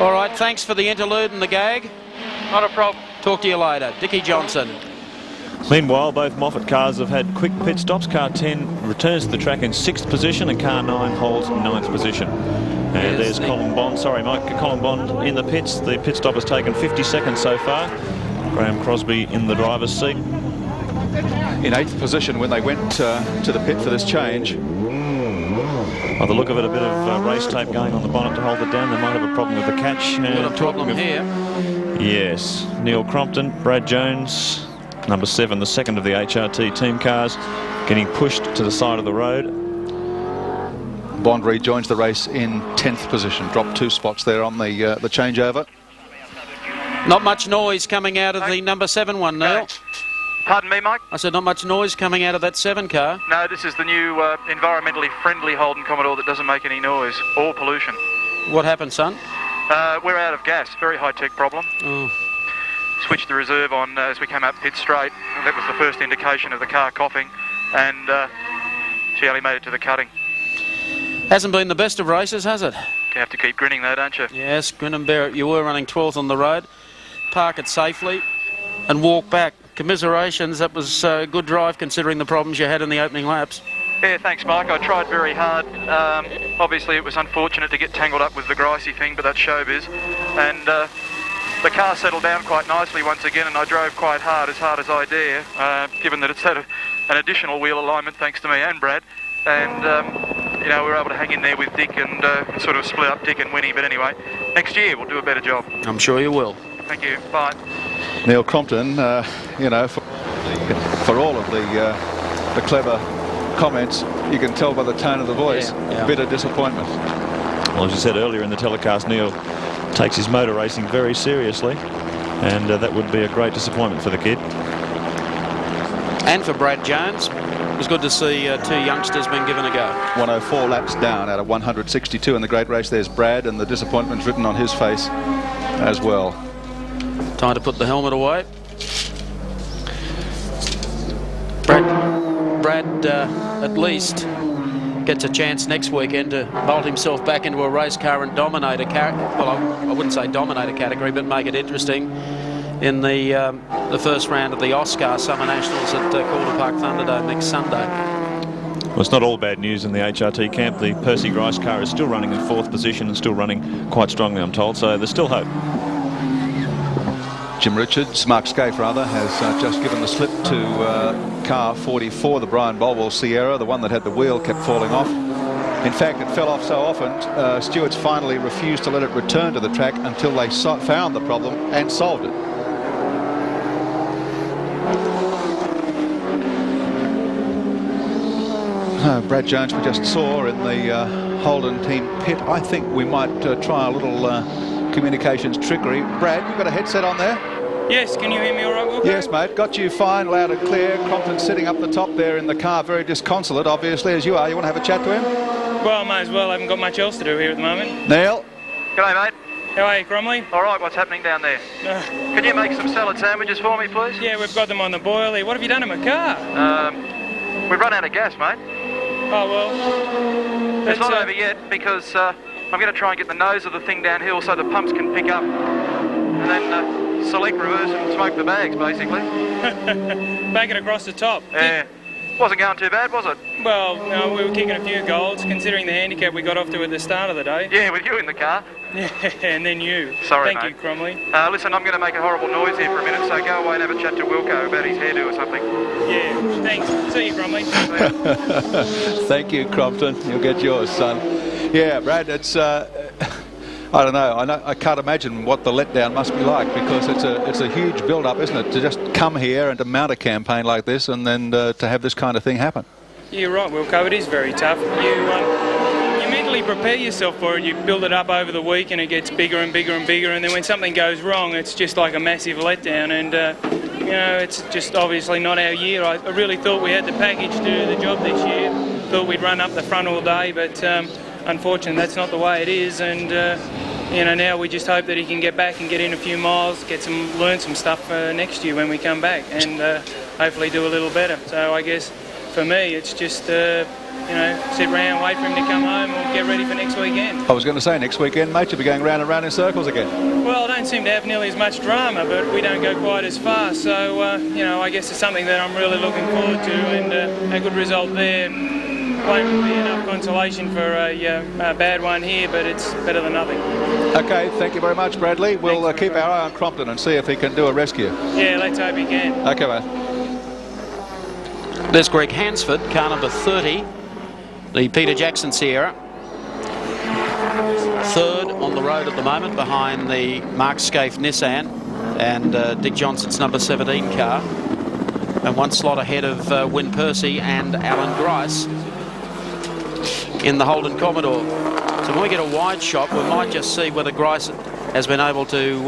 All right, thanks for the interlude and the gag. Not a problem. Talk to you later. Dickie Johnson. Meanwhile, both Moffat cars have had quick pit stops. Car 10 returns to the track in 6th position, and car 9 holds 9th position. And there's Colin Bond. Sorry, Mike. Colin Bond in the pits. The pit stop has taken 50 seconds so far. Graham Crosby in the driver's seat. In 8th position when they went to the pit for this change. By the look of it, a bit of race tape going on the bonnet to hold it down. They might have a problem with the catch. Got a problem here. Yes. Neil Crompton, Brad Jones, number 7, the second of the HRT team cars, getting pushed to the side of the road. Bond rejoins the race in 10th position. Dropped 2 spots there on the changeover. Not much noise coming out of the number 7 one, Neil. Pardon me, Mike? I said not much noise coming out of that 7 car. No, this is the new environmentally friendly Holden Commodore that doesn't make any noise or pollution. What happened, son? We're out of gas. Very high-tech problem. Oh. Switched the reserve on as we came up pit straight. That was the first indication of the car coughing, and she only made it to the cutting. Hasn't been the best of races, has it? You have to keep grinning though, don't you? Yes, grin and bear it. You were running 12th on the road. Park it safely and walk back. Commiserations, that was a good drive considering the problems you had in the opening laps. Yeah, thanks, Mike. I tried very hard. Obviously, it was unfortunate to get tangled up with the Gricey thing, but that's showbiz. And the car settled down quite nicely once again, and I drove quite hard as I dare, given that it's had an additional wheel alignment thanks to me and Brad. And, we were able to hang in there with Dick and sort of split up Dick and Winnie. But anyway, next year we'll do a better job. I'm sure you will. Thank you. Bye. Neil Crompton, for all of the clever comments, you can tell by the tone of the voice, bitter disappointment. Well, as you said earlier in the telecast, Neil takes his motor racing very seriously, and that would be a great disappointment for the kid. And for Brad Jones. It was good to see 2 youngsters being given a go. 104 laps down out of 162 in the great race. There's Brad, and the disappointment's written on his face as well. Time to put the helmet away. Brad at least gets a chance next weekend to bolt himself back into a race car and dominate a car. Well, I wouldn't say dominate a category, but make it interesting in the first round of the Oscar Summer Nationals at Calder Park Thunderdome next Sunday. Well, it's not all bad news in the HRT camp. The Percy Grice car is still running in 4th position and still running quite strongly, I'm told, so there's still hope. Jim Richards, Mark Scaife rather, has just given the slip to car 44, the Brian Bolwell Sierra. The one that had the wheel kept falling off. In fact, it fell off so often, stewards finally refused to let it return to the track until they found the problem and solved it. Brad Jones we just saw in the Holden team pit. I think we might try a little communications trickery. Brad, you've got a headset on there? Yes, can you hear me all right, Wilco? Yes, mate. Got you fine, loud and clear. Crompton sitting up the top there in the car, very disconsolate, obviously, as you are. You want to have a chat to him? Well, I might as well. I haven't got much else to do here at the moment. Neil? G'day, mate. How are you, Cromley? All right, what's happening down there? Can you make some salad sandwiches for me, please? Yeah, we've got them on the boil here. What have you done to my car? We've run out of gas, mate. Oh, well. It's not over yet because I'm going to try and get the nose of the thing downhill so the pumps can pick up and then select reverse and smoke the bags, basically. Back it across the top. Yeah. Wasn't going too bad, was it? Well, no, we were kicking a few goals, considering the handicap we got off to at the start of the day. Yeah, with you in the car. Yeah, and then you. Sorry, Thank mate. you, Cromley. Listen, I'm going to make a horrible noise here for a minute, so go away and have a chat to Wilco about his hairdo or something. Yeah, thanks. See you, Cromley. Thank you, Crompton. You'll get yours, son. Yeah, Brad, it's... I don't know. I can't imagine what the letdown must be like, because it's a huge build-up, isn't it, to just come here and to mount a campaign like this and then to have this kind of thing happen. You're right, Wilco. It is very tough. You mentally prepare yourself for it. You build it up over the week, and it gets bigger and bigger and bigger. And then when something goes wrong, it's just like a massive letdown. And you know, it's just obviously not our year. I really thought we had the package to do the job this year. Thought we'd run up the front all day, but unfortunately, that's not the way it is. And you know, now we just hope that he can get back and get in a few miles, learn some stuff next year when we come back, and hopefully do a little better. So I guess for me, it's just you know, sit around, wait for him to come home, or get ready for next weekend. I was going to say, next weekend, mate, you'll be going round and round in circles again. Well, I don't seem to have nearly as much drama, but we don't go quite as far. So you know, I guess it's something that I'm really looking forward to, and a good result there won't be enough consolation for a bad one here, but it's better than nothing. Okay, thank you very much, Bradley. We'll keep our eye on Crompton and see if he can do a rescue. Yeah, let's hope he can. Okay, mate. There's Greg Hansford, car number 30, the Peter Jackson Sierra. Third on the road at the moment behind the Mark Scaife Nissan and Dick Johnson's number 17 car. And one slot ahead of Win Percy and Alan Grice in the Holden Commodore. So when we get a wide shot, we might just see whether Grice has been able to...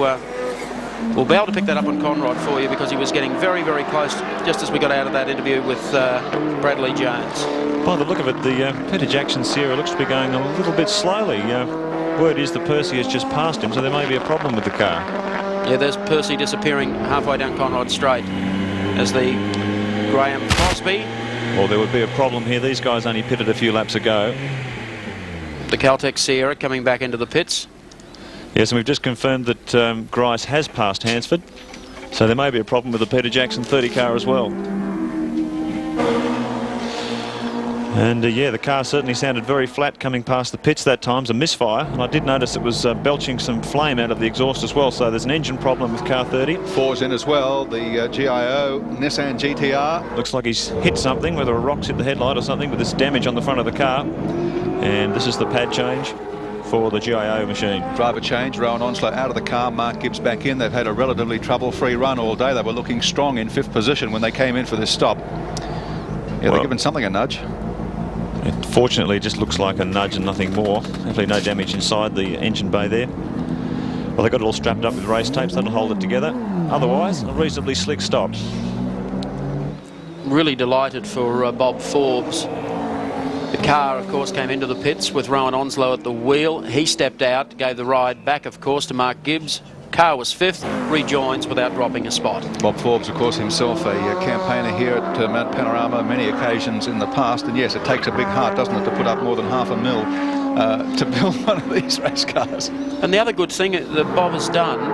we'll be able to pick that up on Conrod for you, because he was getting very, very close just as we got out of that interview with Bradley Jones. By the look of it, the Peter Jackson Sierra looks to be going a little bit slowly. Word is that Percy has just passed him, so there may be a problem with the car. Yeah, there's Percy disappearing halfway down Conrod Straight as the Graham Crosby. Well, there would be a problem here. These guys only pitted a few laps ago. The Caltech Sierra coming back into the pits. Yes, and we've just confirmed that Grice has passed Hansford, so there may be a problem with the Peter Jackson 30 car as well. And yeah, the car certainly sounded very flat coming past the pits that time. It's a misfire, and I did notice it was belching some flame out of the exhaust as well, so there's an engine problem with car 30. Four's in as well, the GIO Nissan GTR. Looks like he's hit something, whether a rock's hit the headlight or something, with this damage on the front of the car. And this is the pad change for the GIO machine. Driver change, Rowan Onslow out of the car, Mark Gibbs back in. They've had a relatively trouble-free run all day. They were looking strong in 5th position when they came in for this stop. Yeah, they're giving something a nudge. It fortunately just looks like a nudge and nothing more. Hopefully no damage inside the engine bay there. Well, they got it all strapped up with race tapes, that'll hold it together. Otherwise, a reasonably slick stop. Really delighted for Bob Forbes. The car, of course, came into the pits with Rowan Onslow at the wheel. He stepped out, gave the ride back, of course, to Mark Gibbs. Car was 5th, rejoins without dropping a spot. Bob Forbes, of course, himself a campaigner here at Mount Panorama many occasions in the past. And yes, it takes a big heart, doesn't it, to put up more than $500,000 to build one of these race cars. And the other good thing that Bob has done,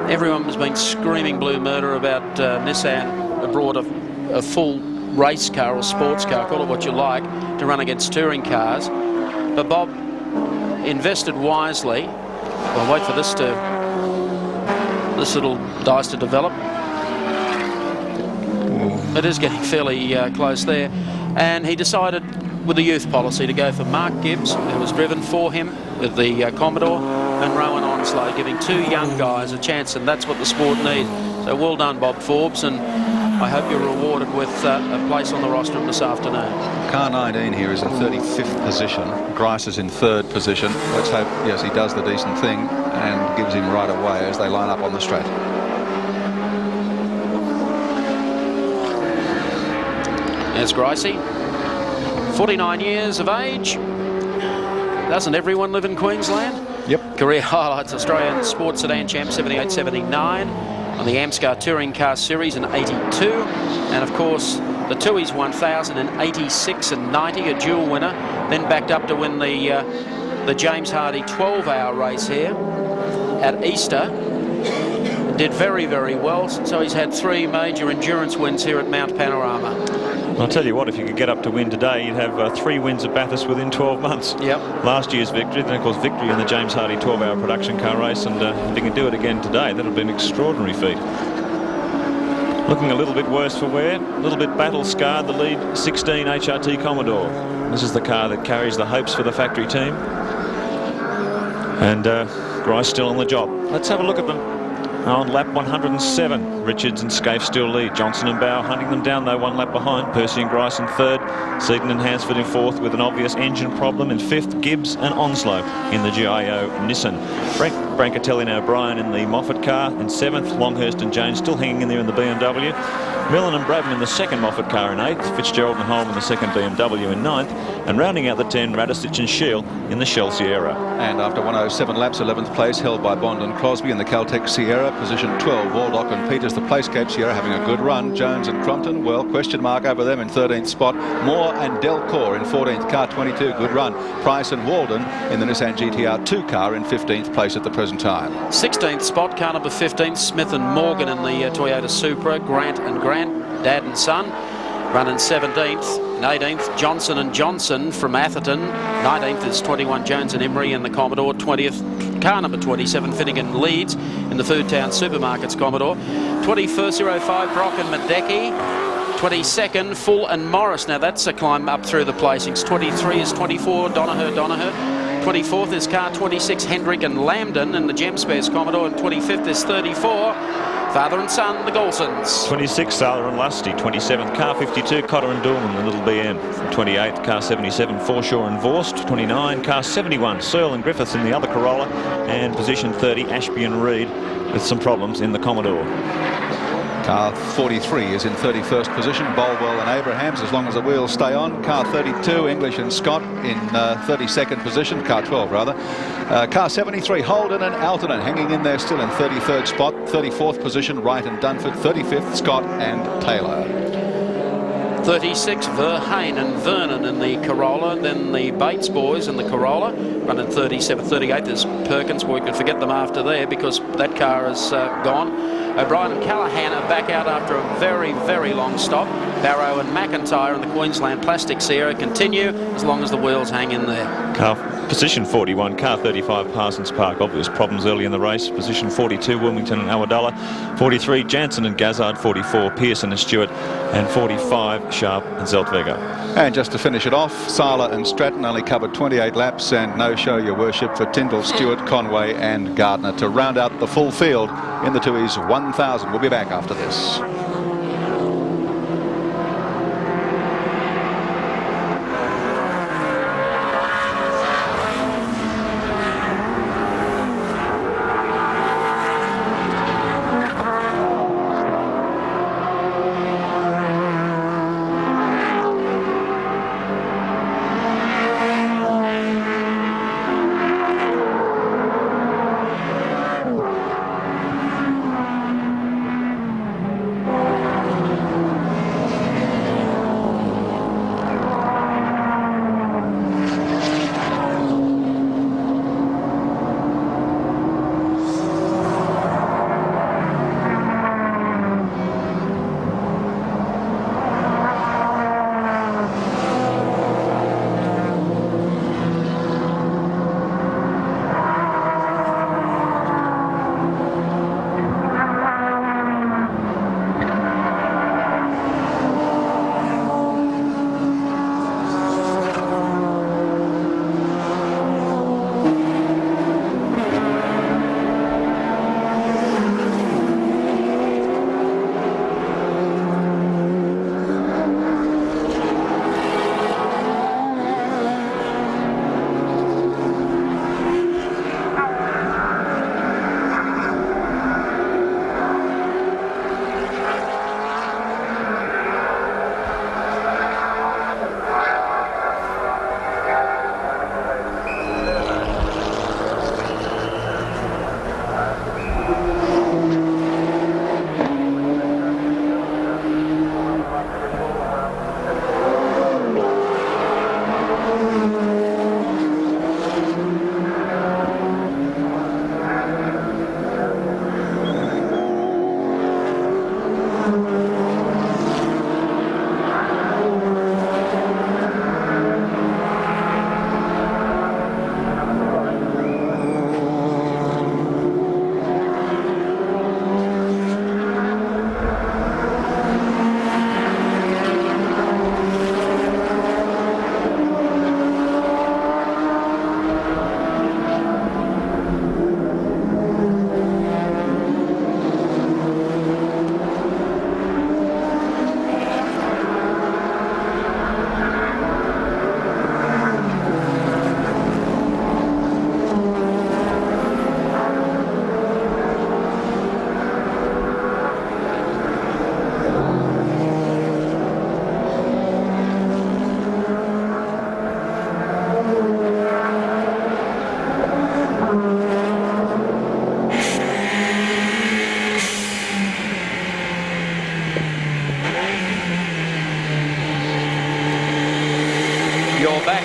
everyone has been screaming blue murder about Nissan brought a full race car or sports car, call it what you like, to run against touring cars. But Bob invested wisely. We'll wait for this little dice to develop. It is getting fairly close there. And he decided with the youth policy to go for Mark Gibbs, who was driven for him with the Commodore, and Rowan Onslow, giving 2 young guys a chance, and that's what the sport needs. So well done, Bob Forbes, and I hope you're rewarded with a place on the rostrum this afternoon. Car 19 here is in 35th position. Grice is in 3rd position. Let's hope, yes, he does the decent thing and gives him right away as they line up on the straight. There's Gricey, 49 years of age. Doesn't everyone live in Queensland? Yep. Career highlights: Australian Sports Sedan Champ 78-79 on the Amscar Touring Car Series in 82, and of course the Tooheys 1000 in 86 and 90, a dual winner. Then backed up to win the James Hardy 12-hour race here at Easter. Did very, very well, so he's had 3 major endurance wins here at Mount Panorama. I'll tell you what, if you could get up to win today, you'd have 3 wins at Bathurst within 12 months. Yep. Last year's victory, then of course victory in the James Hardy 12-hour production car race, and if you can do it again today, that'll be an extraordinary feat. Looking a little bit worse for wear, a little bit battle-scarred, the lead 16 HRT Commodore. This is the car that carries the hopes for the factory team. And Grice still on the job. Let's have a look at them. On lap 107, Richards and Scaife still lead. Johnson and Bow hunting them down, though, 1 lap behind. Percy and Grice in 3rd. Seaton and Hansford in 4th with an obvious engine problem. In 5th, Gibbs and Onslow in the GIO Nissan. Brancatelli and O'Brien in the Moffat car. In 7th, Longhurst and Jones still hanging in there in the BMW. Millen and Bradman in the 2nd Moffat car in 8th. Fitzgerald and Holm in the 2nd BMW in 9th. And rounding out the 10, Radisich and Shield in the Shell Sierra. And after 107 laps, 11th place held by Bond and Crosby in the Caltech Sierra. Position 12, Waldock and Peters, the Placecape Sierra, having a good run. Jones and Crompton, well, question mark over them in 13th spot. Moore and Delcourt in 14th, car 22, good run. Price and Walden in the Nissan GTR 2 car in 15th place at the present time. 16th spot, car number 15, Smith and Morgan in the Toyota Supra. Grant and Grant, dad and son, running 17th. In 18th, Johnson and Johnson from Atherton. 19th is 21, Jones and Emery in the Commodore. 20th, car number 27, Finnegan leads in the Foodtown Supermarkets Commodore. 21st, 05, Brock and Madecki. 22nd, Full and Morris. Now that's a climb up through the placings. 23 is 24, Donaher. 24th is car 26, Hendrick and Lambden in the Gem Spares Commodore. And 25th is 34. Father and son, the Golsons. 26, Sala and Lusty. 27th, car 52, Cotter and Dorman, the Little BM. 28th, car 77, Forshaw and Vorst. 29, car 71, Searle and Griffiths in the other Corolla. And position 30, Ashby and Reed with some problems in the Commodore. Car 43 is in 31st position, Bolwell and Abrahams, as long as the wheels stay on. Car 32, English and Scott in 32nd position, car 12 rather. Car 73, Holden and Altonen hanging in there still in 33rd spot. 34th position, Wright and Dunford. 35th, Scott and Taylor. 36, Verheyen and Vernon in the Corolla. Then the Bates boys in the Corolla. Running 37, 38. There's Perkins. We can forget them after there because that car is gone. O'Brien and Callaghan are back out after a very, very long stop. Barrow and McIntyre in the Queensland Plastic Sierra continue as long as the wheels hang in there. Position 41, car 35, Parsons Park. Obvious problems early in the race. Position 42, Wilmington and Awadullah. 43, Jansen and Gazzard. 44, Pearson and Stewart. And 45, Sharp and Zeltweger. And just to finish it off, Sala and Stratton only covered 28 laps, and no show, your worship, for Tyndall, Stewart, Conway and Gardner to round out the full field in the Tooheys 1000. We'll be back after this.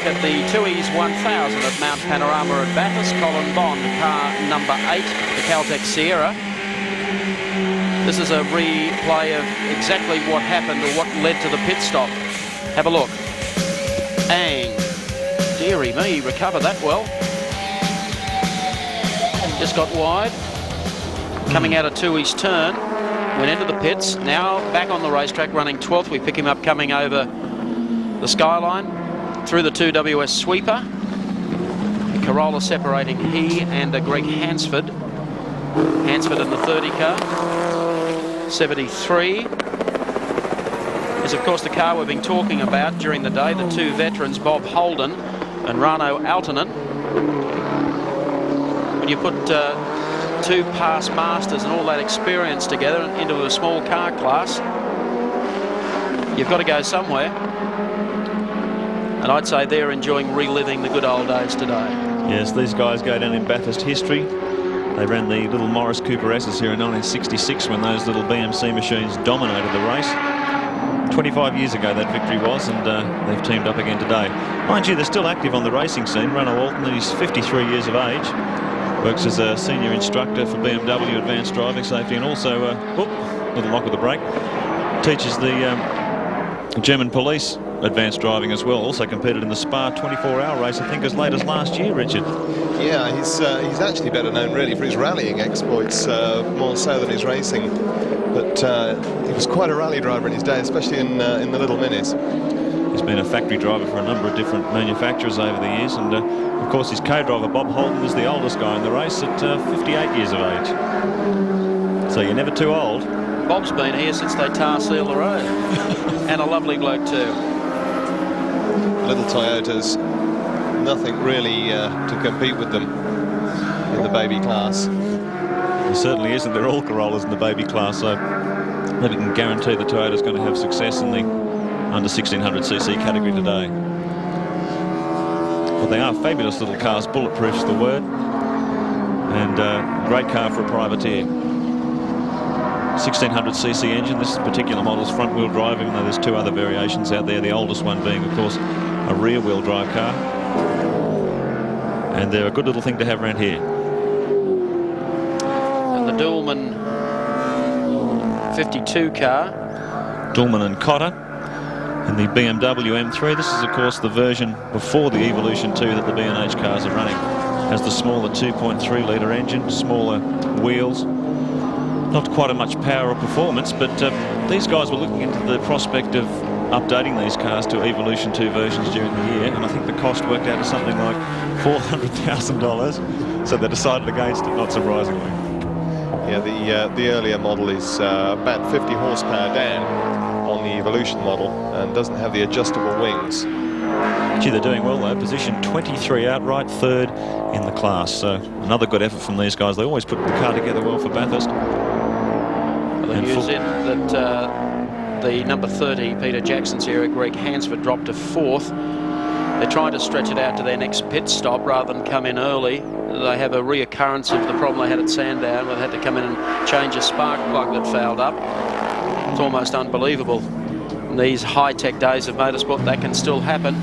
at the Tui's 1000 at Mount Panorama at Bathurst. Colin Bond, car number 8, the Caltex Sierra. This is a replay of exactly what happened or what led to the pit stop. Have a look. Bang. Dearie me, recovered that well. Just got wide. Coming out of Tui's turn. Went into the pits. Now back on the racetrack running 12th. We pick him up coming over the skyline through the 2WS sweeper. Corolla separating he and Greg Hansford. Hansford in the 30 car. 73 is of course the car we've been talking about during the day. The two veterans, Bob Holden and Rano Aaltonen. When you put two past masters and all that experience together into a small car class, you've got to go somewhere. And I'd say they're enjoying reliving the good old days today. Yes, these guys go down in Bathurst history. They ran the little Morris Cooper S's here in 1966 when those little BMC machines dominated the race. 25 years ago that victory was, and they've teamed up again today. Mind you, they're still active on the racing scene. Rano Aaltonen, he's 53 years of age. Works as a senior instructor for BMW Advanced Driving Safety, and also, little lock of the brake, teaches the German police advanced driving as well. Also competed in the Spa 24-hour race, I think, as late as last year, Richard. Yeah, he's actually better known really for his rallying exploits, more so than his racing. But he was quite a rally driver in his day, especially in the Little Minis. He's been a factory driver for a number of different manufacturers over the years, and of course his co-driver Bob Holden is the oldest guy in the race at 58 years of age. So you're never too old. Bob's been here since they tar seal the road. And a lovely bloke too. Little Toyotas, nothing really to compete with them in the baby class. There certainly isn't. They're all Corollas in the baby class, so maybe we can guarantee the Toyota's going to have success in the under 1600cc category today. Well, they are fabulous little cars. Bulletproof's the word, and great car for a privateer. 1600cc engine. This particular model's front-wheel drive, even though there's two other variations out there, the oldest one being, of course, a rear-wheel drive car. And they're a good little thing to have around here. And the Dulman 52 car. Dulman and Cotter. And the BMW M3. This is, of course, the version before the Evolution 2 that the B&H cars are running. Has the smaller 2.3 litre engine, smaller wheels. Not quite as much power or performance, but these guys were looking into the prospect of updating these cars to Evolution 2 versions during the year, and I think the cost worked out to something like $400,000, so they decided against it, not surprisingly. Yeah, the earlier model is about 50 horsepower down on the Evolution model and doesn't have the adjustable wings. Gee, they're doing well though. Position 23 outright, third in the class, so another good effort from these guys. They always put the car together well for Bathurst. The news in that the number 30 Peter Jackson's era, Greg Hansford, dropped to 4th. They're trying to stretch it out to their next pit stop rather than come in early. They have a reoccurrence of the problem they had at Sandown, where they had to come in and change a spark plug that fouled up. It's almost unbelievable. In these high-tech days of motorsport, that can still happen.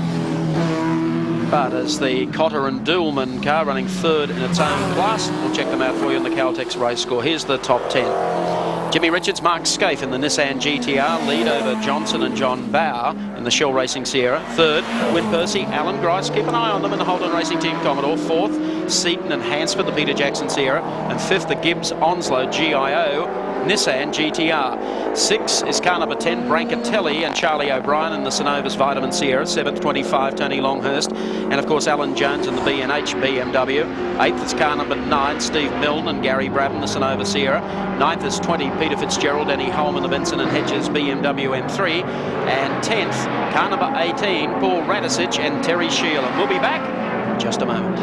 But as the Cotter and Dulman car running third in its own class, we'll check them out for you in the Caltex race score. Here's the top 10. Jimmy Richards, Mark Scaife in the Nissan GTR, lead over Johnson and John Bauer in the Shell Racing Sierra. Third, Win Percy, Alan Grice, keep an eye on them in the Holden Racing Team Commodore. Fourth, Seaton and Hansford, the Peter Jackson Sierra. And fifth, the Gibbs Onslow GIO Nissan GTR. 6 is car number 10, Brancatelli and Charlie O'Brien in the Synovus Vitamin Sierra. 7th, 25, Tony Longhurst. And of course, Alan Jones in the B&H BMW. 8th is car number 9, Steve Milne and Gary Brabham, the Sonova Sierra. 9th is 20, Peter Fitzgerald, Denny Holman, the Benson and Hedges BMW M3. And 10th, car number 18, Paul Radicic and Terry Sheelan. We'll be back in just a moment.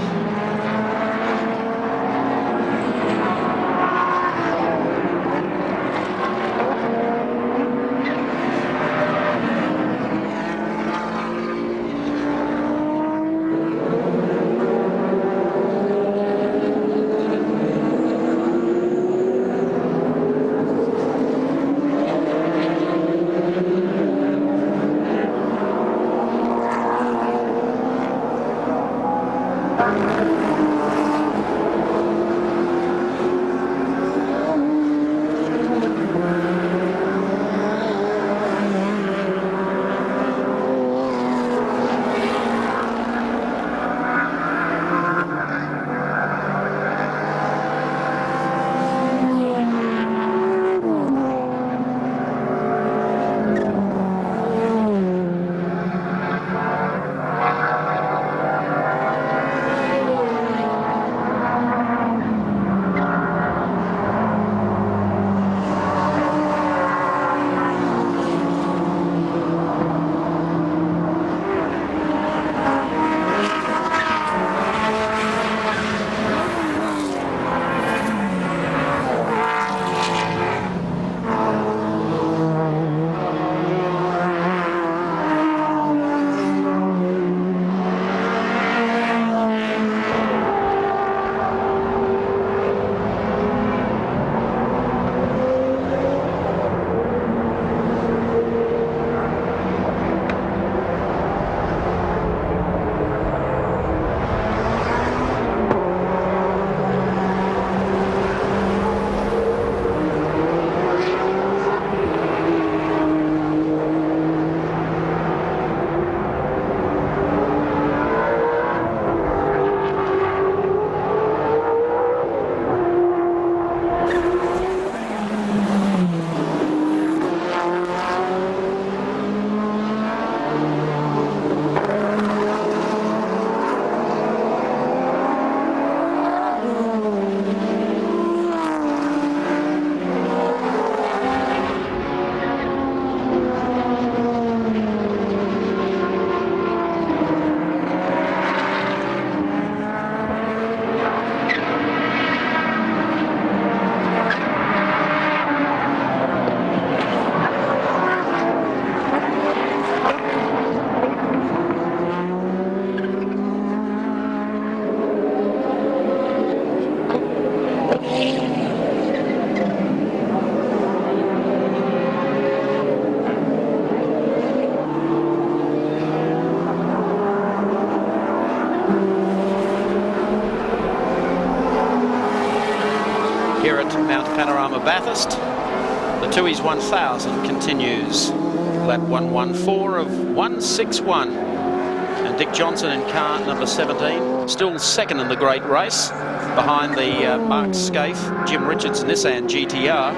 Mount Panorama Bathurst. The Tooheys 1000 continues. Lap 114 of 161. And Dick Johnson in car number 17, still second in the great race, behind the Mark Scaife, Jim Richards Nissan GTR.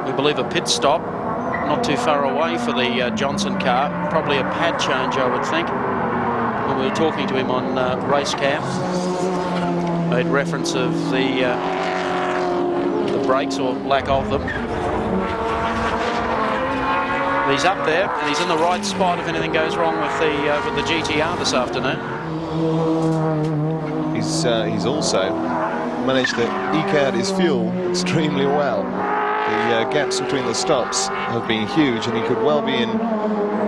We believe a pit stop not too far away for the Johnson car, probably a pad change, I would think. When we were talking to him on race cam, made reference of the brakes or lack of them. He's up there and he's in the right spot if anything goes wrong with the GTR this afternoon. He's also managed to eke out his fuel extremely well. The gaps between the stops have been huge, and he could well be in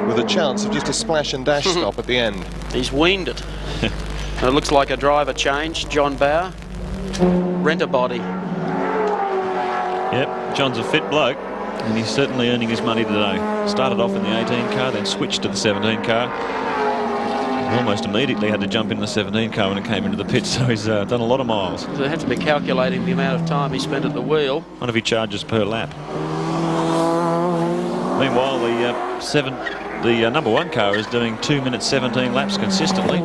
with a chance of just a splash and dash stop at the end. He's weaned it. And it looks like a driver change. John Bauer, rent a body. Yep, John's a fit bloke, and he's certainly earning his money today. Started off in the 18 car, then switched to the 17 car. He almost immediately had to jump in the 17 car when it came into the pit, so he's done a lot of miles. So they have to be calculating the amount of time he spent at the wheel. One of he charges per lap. Meanwhile, the number 1 car is doing 2 minutes 17 laps consistently.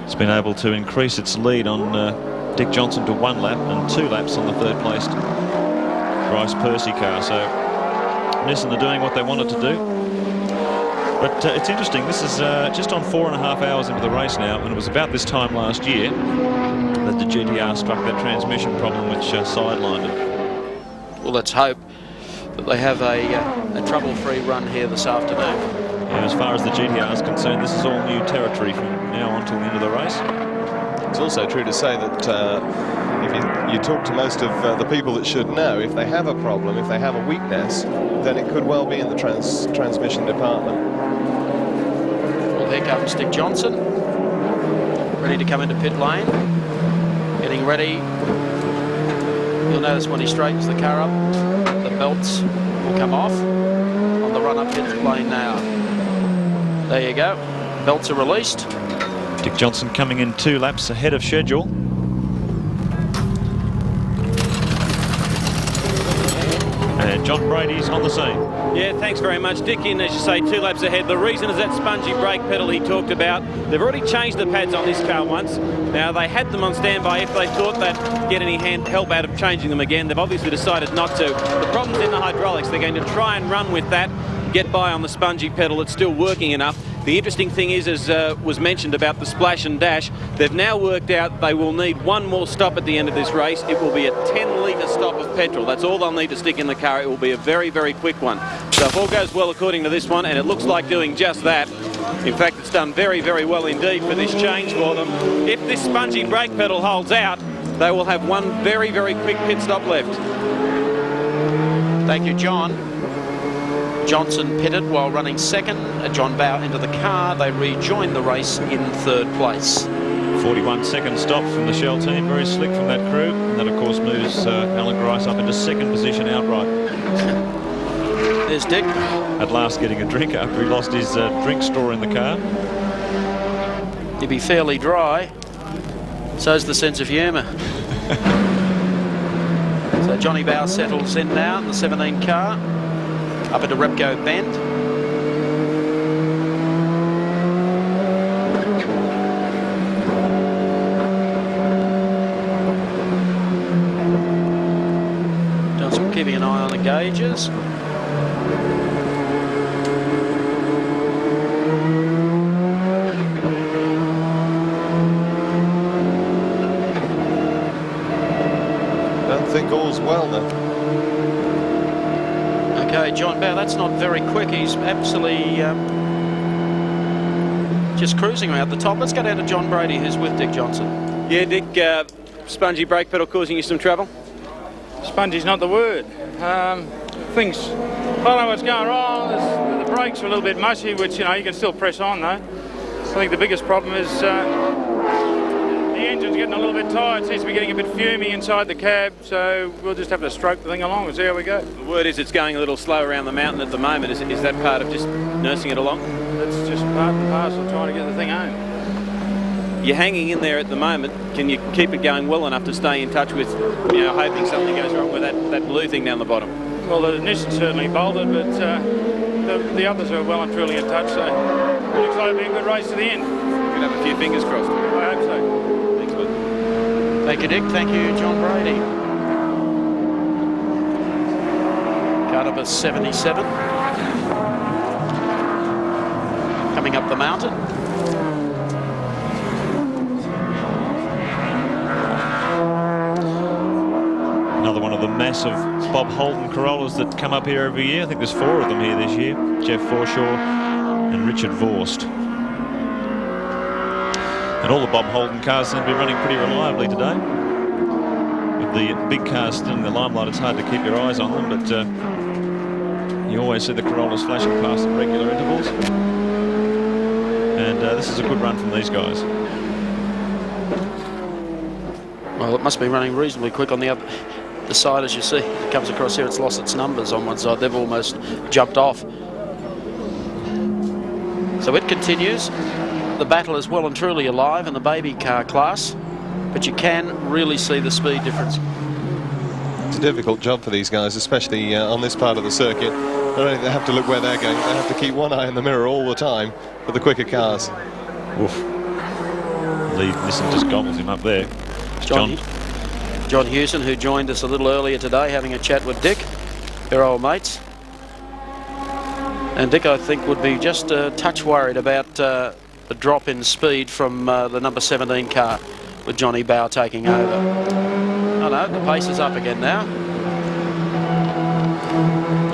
It's been able to increase its lead on Dick Johnson to 1 lap and 2 laps on the third placed Bryce Percy car. So Nissan are doing what they wanted to do. But it's interesting, this is just on 4.5 hours into the race now, and it was about this time last year that the GTR struck that transmission problem which sidelined it. Well, let's hope that they have a trouble-free run here this afternoon. Yeah, as far as the GTR is concerned, this is all new territory from now on till the end of the race. It's also true to say that if you talk to most of the people that should know, if they have a problem, if they have a weakness, then it could well be in the transmission department. Well, here comes Dick Johnson, ready to come into pit lane, getting ready. You'll notice when he straightens the car up, the belts will come off on the run up pit lane now. There you go, belts are released. Dick Johnson coming in 2 laps ahead of schedule. And John Brady's on the scene. Yeah, thanks very much. Dick in, as you say, 2 laps ahead. The reason is that spongy brake pedal he talked about. They've already changed the pads on this car once. Now, they had them on standby if they thought they'd get any help out of changing them again. They've obviously decided not to. The problem's in the hydraulics. They're going to try and run with that, get by on the spongy pedal. It's still working enough. The interesting thing is, as was mentioned about the splash and dash, they've now worked out they will need 1 more stop at the end of this race. It will be a 10-litre stop of petrol. That's all they'll need to stick in the car. It will be a very, very quick one. So if all goes well according to this one, and it looks like doing just that, in fact, it's done very, very well indeed for this change for them. If this spongy brake pedal holds out, they will have 1 very, very quick pit stop left. Thank you, John. Johnson pitted while running second. John Bauer into the car. They rejoined the race in 3rd place. 41-second stop from the Shell team. Very slick from that crew. And that, of course, moves Alan Grice up into 2nd position outright. There's Dick. At last getting a drink after he lost his drink straw in the car. He'd be fairly dry. So's the sense of humour. So Johnny Bauer settles in now in the 17 car. Up into Repco Bend. Just keeping an eye on the gauges. Don't think all's well then. Okay, John Bauer, that's not very quick. He's absolutely just cruising around the top. Let's go down to John Brady, who's with Dick Johnson. Yeah, Dick, spongy brake pedal causing you some trouble? Spongy's not the word. Things, I don't know what's going wrong. The brakes are a little bit mushy, which, you know, you can still press on though. I think the biggest problem is the engine's getting a little bit tired. It seems to be getting a bit fumy inside the cab, so we'll just have to stroke the thing along and see how we go. The word is it's going a little slow around the mountain at the moment. Is that part of just nursing it along? That's just part and parcel of trying to get the thing home. you're hanging in there at the moment. Can you keep it going well enough to stay in touch with, you know, hoping something goes wrong with that blue thing down the bottom? Well, the Nissan certainly bolted, but the others are well and truly in touch, so it looks like it'll be a good race to the end. You can have a few fingers crossed. I hope so. Thanks, bud. Thank you, Dick. Thank you, John Brady. Car number 77. Coming up the mountain. Another one of the massive Bob Holden Corollas that come up here every year. I think there's 4 of them here this year. Jeff Forshaw and Richard Vorst. And all the Bob Holden cars seem to be running pretty reliably today. With the big cars still in the limelight, it's hard to keep your eyes on them, but you always see the Corollas flashing past at regular intervals. And this is a good run from these guys. Well, it must be running reasonably quick on the side, as you see. It comes across here, it's lost its numbers on one side. They've almost jumped off. So it continues. The battle is well and truly alive in the baby car class, but you can really see the speed difference. It's a difficult job for these guys, especially on this part of the circuit. Not only do they have to look where they're going, they have to keep one eye in the mirror all the time for the quicker cars. Oof. Lee Nissan just gobbles him up there. John Hewson, who joined us a little earlier today, having a chat with Dick. They're old mates. And Dick, I think, would be just a touch worried about the drop in speed from the number 17 car with Johnny Bow taking over. Oh no, the pace is up again now.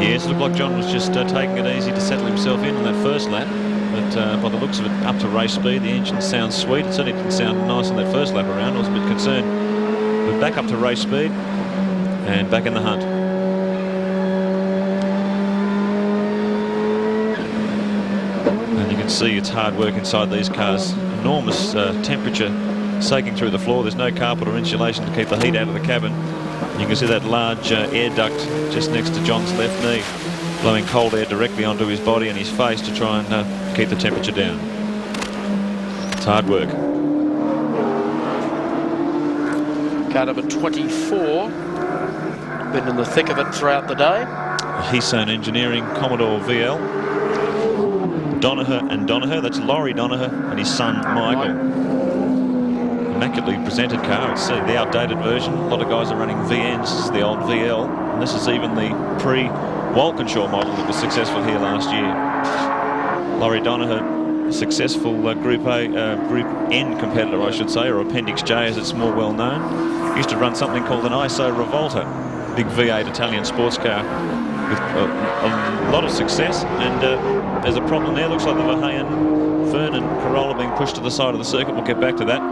Yes, it looked like John was just taking it easy to settle himself in on that first lap. But by the looks of it, up to race speed, the engine sounds sweet. It certainly didn't sound nice on that first lap around. I was a bit concerned. But back up to race speed and back in the hunt. And you can see it's hard work inside these cars. Enormous temperature soaking through the floor. There's no carpet or insulation to keep the heat out of the cabin. You can see that large air duct just next to John's left knee, blowing cold air directly onto his body and his face to try and keep the temperature down. It's hard work. Car number 24, been in the thick of it throughout the day. Heason Engineering Commodore VL. Donaher and Donaher, that's Laurie Donaher and his son Michael. Immaculately presented car. It's the outdated version. A lot of guys are running VNs. This is the old VL. And this is even the pre-Walkinshaw model that was successful here last year. Laurie Donaher, a successful Group N competitor, I should say, or Appendix J as it's more well known. Used to run something called an ISO Revolta, big V8 Italian sports car with a lot of success. And there's a problem there. Looks like the Verheyen Corolla being pushed to the side of the circuit. We'll get back to that.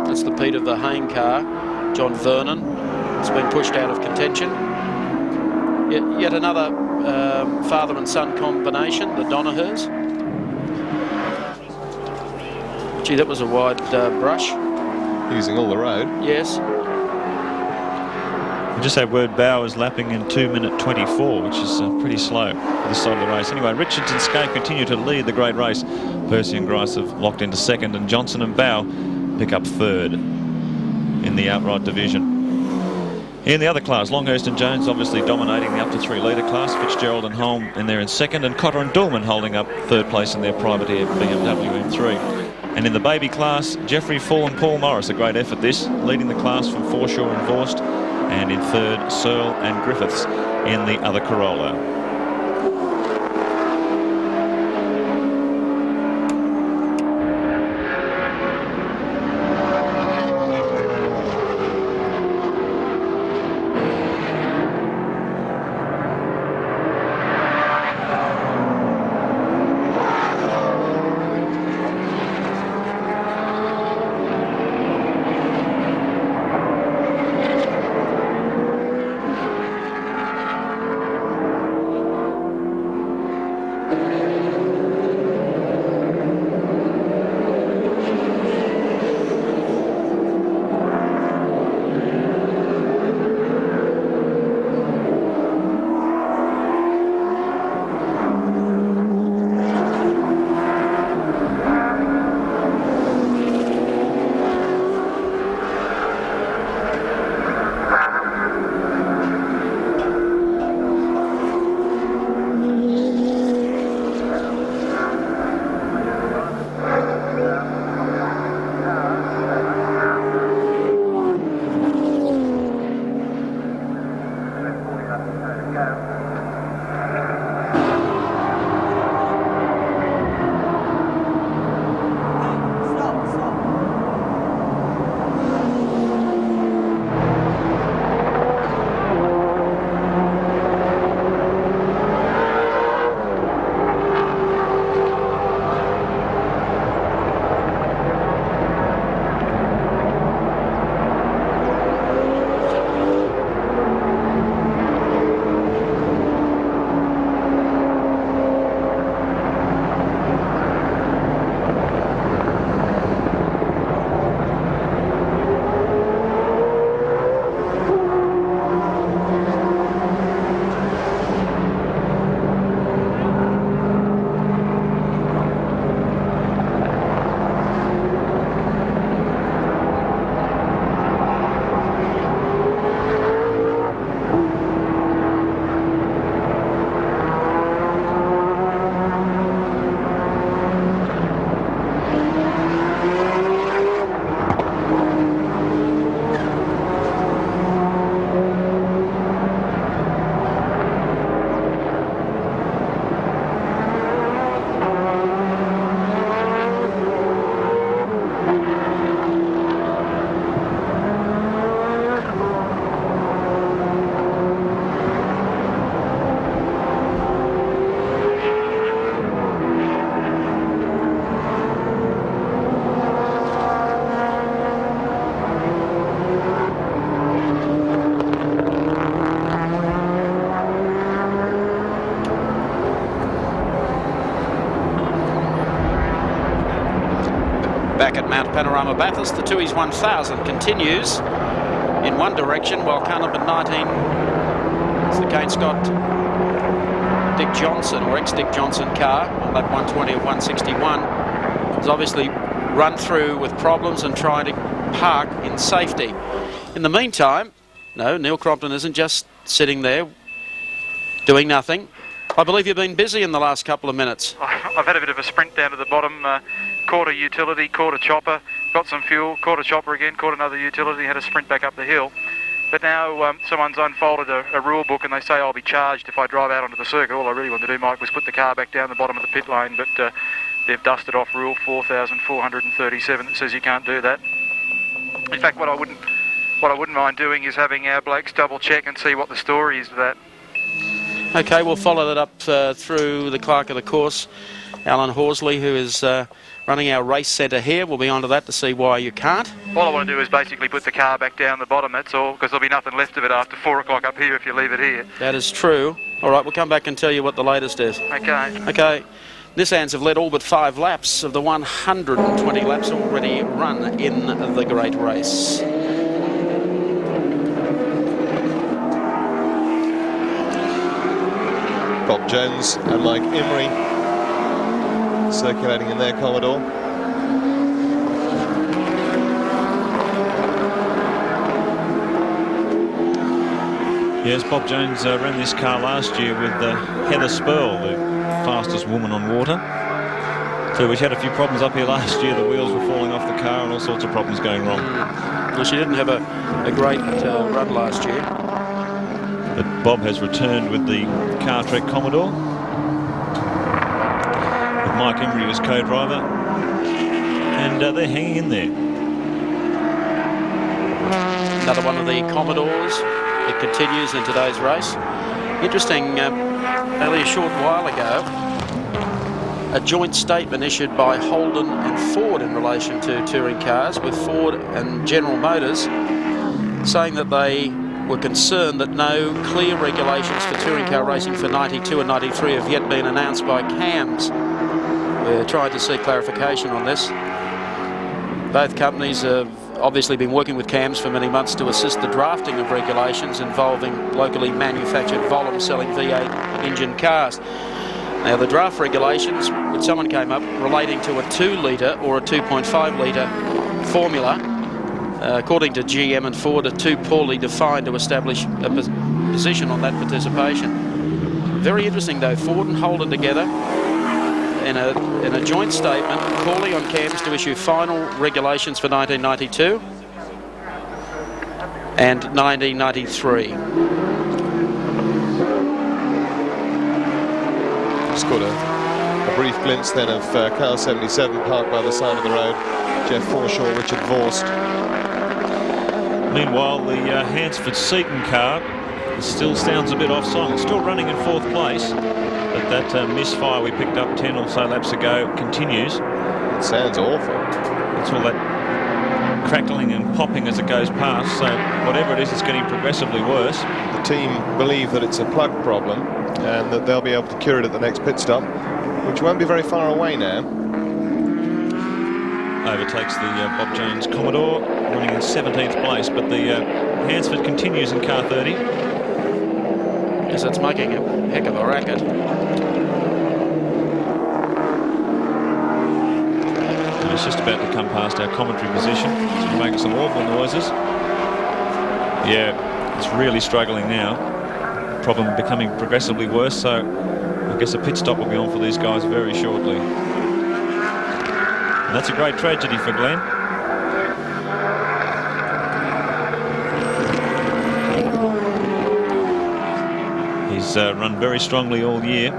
That's the Peter Verheyen car, John Vernon. It's been pushed out of contention. Yet another father and son combination, the Donahers. Gee, that was a wide brush. Using all the road. Yes. We just had word Bowers lapping in 2:24, which is pretty slow for this side of the race. Anyway, Richards and Skate continue to lead the great race. Percy and Grice have locked into second, and Johnson and Bow pick up third in the outright division. In the other class, Longhurst and Jones obviously dominating the up to 3 litre class. Fitzgerald and Holm in there in second, and Cotter and Dillman holding up third place in their private air BMW M3. And in the baby class, Jeffrey Full and Paul Morris, a great effort this, leading the class from Forshaw and Vorst, and in third, Searle and Griffiths in the other Corolla. Back at Mount Panorama Bathurst, the Tooheys 1000 continues in one direction, while car number 19 is the Kane Scott Dick Johnson, or ex-Dick Johnson car, on lap 120 of 161. Has obviously run through with problems and trying to park in safety. In the meantime, no, Neil Crompton isn't just sitting there doing nothing. I believe you've been busy in the last couple of minutes. I've had a bit of a sprint down to the bottom, caught a utility, caught a chopper, got some fuel, caught a chopper again, caught another utility, had a sprint back up the hill. But now someone's unfolded a rule book and they say I'll be charged if I drive out onto the circuit. All I really wanted to do, Mike, was put the car back down the bottom of the pit lane, but they've dusted off rule 4,437 that says you can't do that. In fact, what I wouldn't mind doing is having our blokes double check and see what the story is of that. Okay, we'll follow that up through the clerk of the course, Alan Horsley, who is running our race centre here. We'll be on to that to see why you can't. All I want to do is basically put the car back down the bottom, that's all, because there'll be nothing left of it after 4 o'clock up here if you leave it here. That is true. All right, we'll come back and tell you what the latest is. Okay. Okay. Nissans have led all but 5 laps of the 120 laps already run in the great race. Bob Jones and Mike Emery circulating in their Commodore. Yes, Bob Jones ran this car last year with Heather Spurl, the fastest woman on water. So we had a few problems up here last year. The wheels were falling off the car and all sorts of problems going wrong. Well, she didn't have a great run last year. But Bob has returned with the Car Trek Commodore, with Mike Emery as co-driver, and they're hanging in there. Another one of the Commodores. It continues in today's race. Interesting, only a short while ago, a joint statement issued by Holden and Ford in relation to touring cars, with Ford and General Motors saying that they were concerned that no clear regulations for touring car racing for 92 and 93 have yet been announced by CAMS. We're trying to seek clarification on this. Both companies have obviously been working with CAMS for many months to assist the drafting of regulations involving locally manufactured volume-selling V8 engine cars. Now, the draft regulations, which someone came up, relating to a 2-litre or a 2.5-litre formula, according to GM and Ford, are too poorly defined to establish a position on that participation. Very interesting, though. Ford and Holden together in a joint statement calling on CAMS to issue final regulations for 1992 and 1993. Just got a brief glimpse then of car 77 parked by the side of the road. Jeff Forshaw, Richard Vorst. Meanwhile, the Hansford Seaton car still sounds a bit off song. It's still running in 4th place, but that misfire we picked up 10 or so laps ago continues. It sounds awful. It's all that crackling and popping as it goes past, so whatever it is, it's getting progressively worse. The team believe that it's a plug problem and that they'll be able to cure it at the next pit stop, which won't be very far away now. Overtakes the Bob Jones Commodore, running in 17th place, but the Hansford continues in car 30. Yes, it's making a heck of a racket. And it's just about to come past our commentary position. It's making some awful noises. Yeah, it's really struggling now. Problem becoming progressively worse, so I guess a pit stop will be on for these guys very shortly. And that's a great tragedy for Glenn. He's run very strongly all year.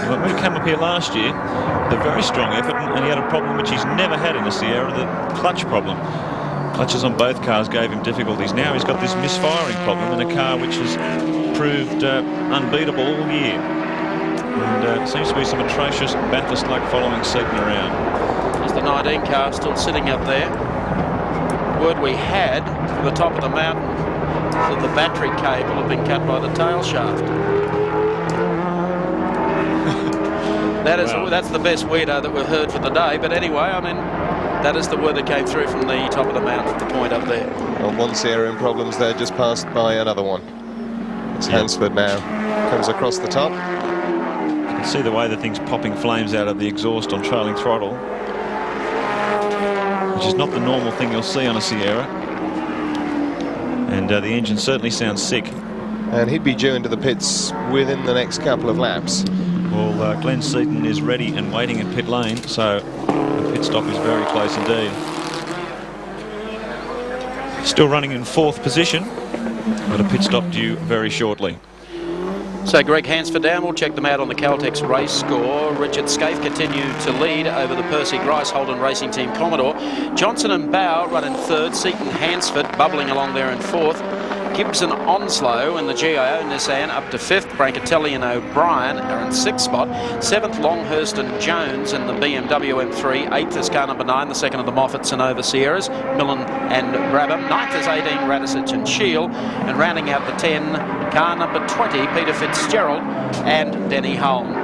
When we came up here last year, with a very strong effort, and he had a problem which he's never had in the Sierra, the clutch problem. Clutches on both cars gave him difficulties. Now he's got this misfiring problem in a car which has proved unbeatable all year. And seems to be some atrocious Bathurst luck following Seaton around. There's the 19 car still sitting up there. Word we had from the top of the mountain that the battery cable had been cut by the tail shaft. That's the best weirdo that we've heard for the day. But anyway, I mean, That is the word that came through from the top of the mountain, the point up there. Well, one Sierra in problems there, just passed by another one. It's Hansford now. Comes across the top. You can see the way the thing's popping flames out of the exhaust on trailing throttle, which is not the normal thing you'll see on a Sierra. And the engine certainly sounds sick. And he'd be due into the pits within the next couple of laps. Well, Glenn Seaton is ready and waiting at pit lane, so the pit stop is very close indeed. Still running in 4th position, but a pit stop due very shortly. So Greg Hansford down. We'll check them out on the Caltex race score. Richard Scaife continued to lead over the Percy Grice Holden Racing Team Commodore. Johnson and Bow run in 3rd. Seaton Hansford bubbling along there in 4th. Gibson Onslow and the GIO Nissan up to 5th. Brancatelli and O'Brien are in 6th spot. 7th Longhurst and Jones in the BMW M3. 8th is car number 9, the second of the Moffat Sonova Sierras, Millen and Brabham. 9th is 18 Radisich and Shield. And rounding out the 10, car number 20, Peter Fitzgerald and Denny Hulme.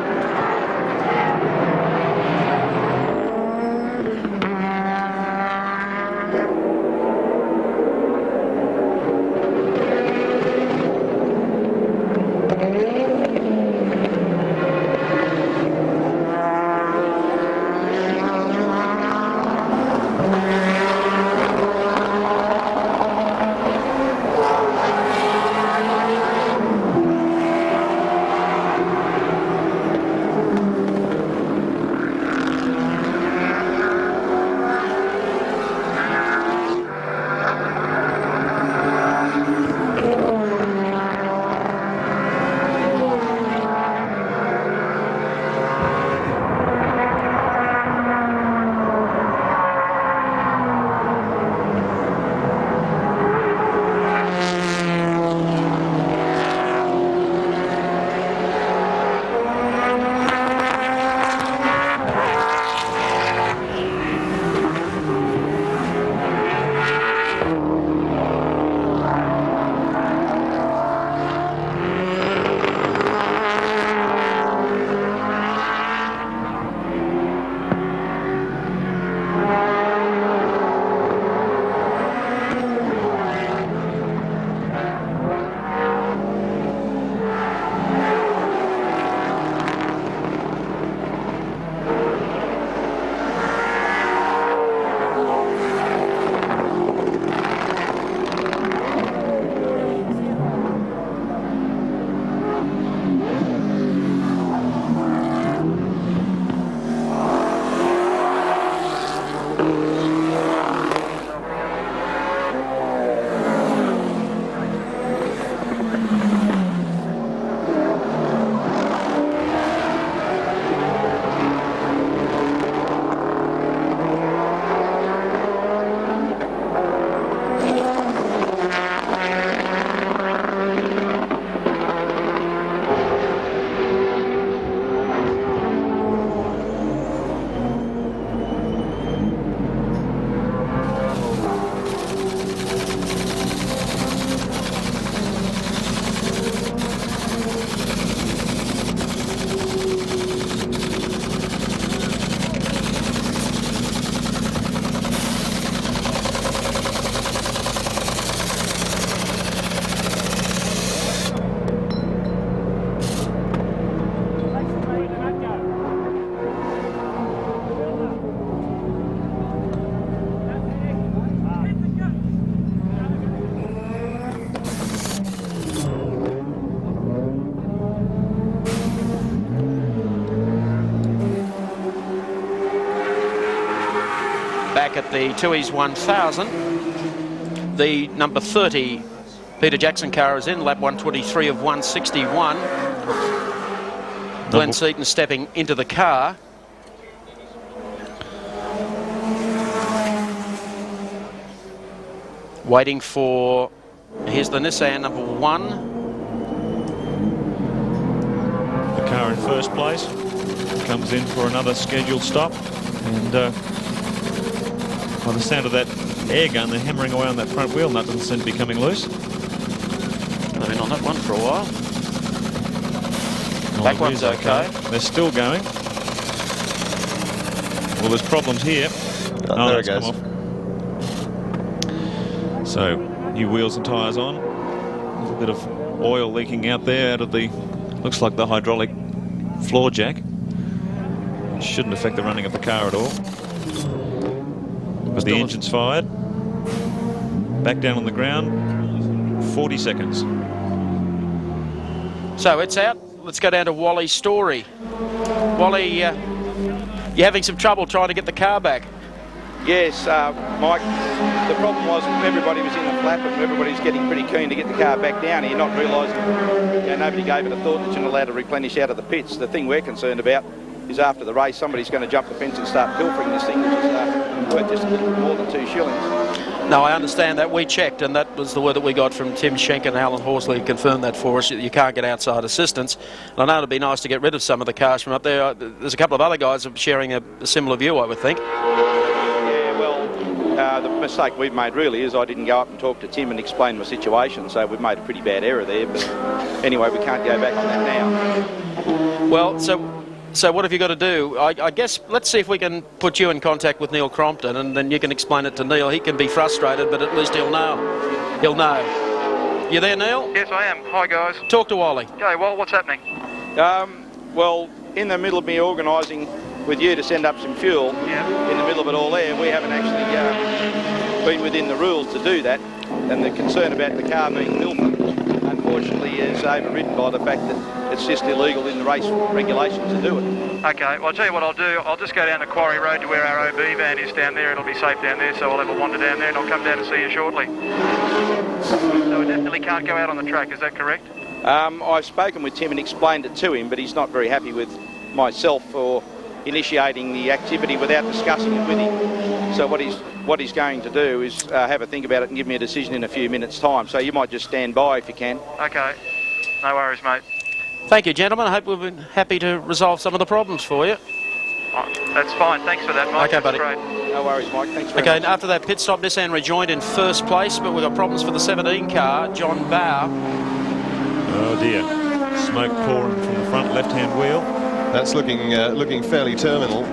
Back at the Tui's 1000, the number 30 Peter Jackson car is in, lap 123 of 161. Glenn Seaton stepping into the car. Waiting for, here's the Nissan number 1. The car in first place comes in for another scheduled stop, and by the sound of that air gun, they're hammering away on that front wheel nut, doesn't seem to be coming loose. I've been on that one for a while. Back one's okay. They're still going. Well, there's problems here. there it goes. Come off. So, new wheels and tyres on. A little bit of oil leaking out there out of the, looks like the hydraulic floor jack. Shouldn't affect the running of the car at all. But the engine's fired. Back down on the ground. 40 seconds. So it's out. Let's go down to Wally's story. Wally, you're having some trouble trying to get the car back. Yes, Mike, the problem was everybody was in the flap and everybody's getting pretty keen to get the car back down here, not realising, nobody gave it a thought that you're not allowed to replenish out of the pits. The thing we're concerned about is after the race, somebody's going to jump the fence and start pilfering this thing, which is worth just a little more than 2 shillings. No, I understand that. We checked, and that was the word that we got from Tim Schenk and Alan Horsley confirmed that for us. You can't get outside assistance. And I know it'd be nice to get rid of some of the cars from up there. There's a couple of other guys sharing a similar view, I would think. Yeah, well, the mistake we've made really is I didn't go up and talk to Tim and explain my situation, so we've made a pretty bad error there. But anyway, we can't go back on that now. Well, so what have you got to do? I guess let's see if we can put you in contact with Neil Crompton, and then you can explain it to Neil. He can be frustrated, but at least he'll know. He'll know. You there, Neil? Yes, I am. Hi, guys. Talk to Wally. Okay, well, what's happening? Well, in the middle of me organising with you to send up some fuel, in the middle of it all there, we haven't actually been within the rules to do that, and the concern about the car being milked, unfortunately, is overridden by the fact that it's just illegal in the race regulations to do it. Okay, well, I'll tell you what I'll do. I'll just go down to Quarry Road to where our OB van is down there. It'll be safe down there, so I'll have a wander down there and I'll come down and see you shortly. So we definitely can't go out on the track, is that correct? I've spoken with Tim and explained it to him, but he's not very happy with myself for initiating the activity without discussing it with him. So what he's going to do is have a think about it and give me a decision in a few minutes' time. So you might just stand by if you can. Okay, no worries, mate. Thank you, gentlemen. I hope we've been happy to resolve some of the problems for you. Oh, that's fine. Thanks for that, Mike. Okay, buddy. That's great. No worries, Mike. Thanks very Okay, much. after that pit stop, Nissan rejoined in first place, but we've got problems for the 17 car, John Bow. Oh dear. Smoke pouring from the front left-hand wheel. That's looking fairly terminal.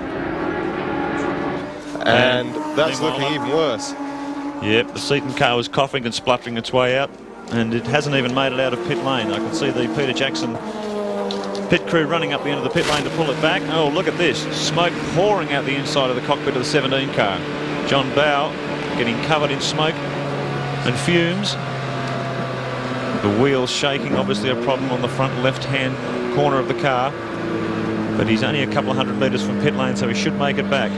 And that's looking even worse. Yep, the Seaton car was coughing and spluttering its way out, and it hasn't even made it out of pit lane. I can see the Peter Jackson pit crew running up the end of the pit lane to pull it back. Oh, look at this. Smoke pouring out the inside of the cockpit of the 17 car. John Bow getting covered in smoke and fumes. The wheels shaking, obviously a problem on the front left-hand corner of the car. But he's only a couple of 100 metres from pit lane, so he should make it back.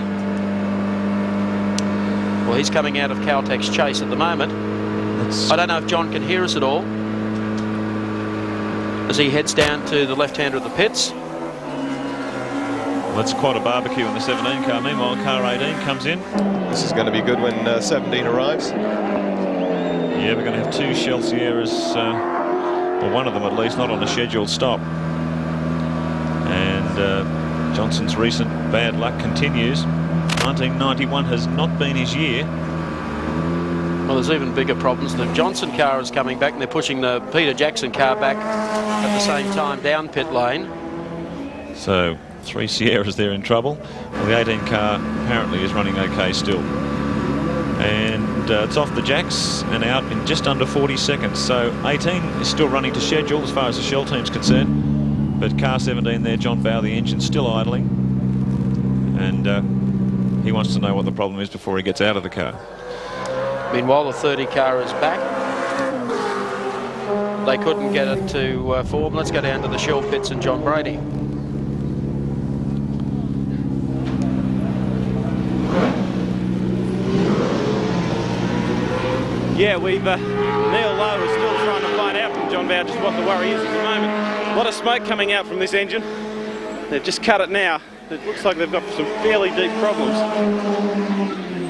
Well, he's coming out of Caltech's chase at the moment. I don't know if John can hear us at all as he heads down to the left-hander of the pits. Well, that's quite a barbecue in the 17 car. Meanwhile, car 18 comes in. This is going to be good when 17 arrives. Yeah, we're going to have 2 Shell Sierras, or one of them at least, not on a scheduled stop. And Johnson's recent bad luck continues. 1991 has not been his year. Well, there's even bigger problems. The Johnson car is coming back and they're pushing the Peter Jackson car back at the same time down pit lane. So 3 Sierras there in trouble. Well, the 18 car apparently is running okay still. And it's off the jacks and out in just under 40 seconds. So 18 is still running to schedule as far as the Shell team's concerned. But car 17 there, John Bow, the engine's still idling. And he wants to know what the problem is before he gets out of the car. Meanwhile, the 30 car is back. They couldn't get it to form. Let's go down to the Shell pits and John Brady. Yeah, we've Neil Lowe is still trying to find out from John Bow just what the worry is at the moment. A lot of smoke coming out from this engine. They've just cut it now. It looks like they've got some fairly deep problems.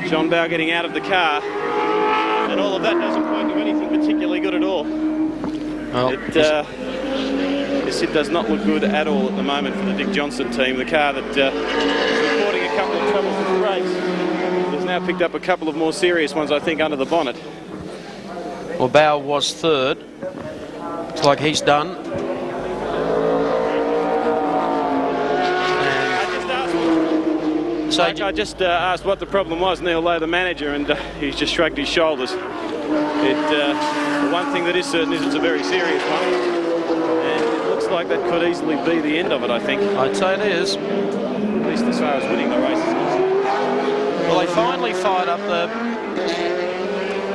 John Bow getting out of the car, and all of that doesn't point to anything particularly good at all. Well, it does not look good at all at the moment for the Dick Johnson team. The car that was reporting a couple of troubles in the race has now picked up a couple of more serious ones, I think, under the bonnet. Well, Bow was third. Looks like he's done. So I just asked what the problem was, Neil Lowe, the manager, and he's just shrugged his shoulders. The one thing that is certain is it's a very serious one, and it looks like that could easily be the end of it, I think. I'd say it is. At least as far as winning the race is concerned. Well, they finally fired up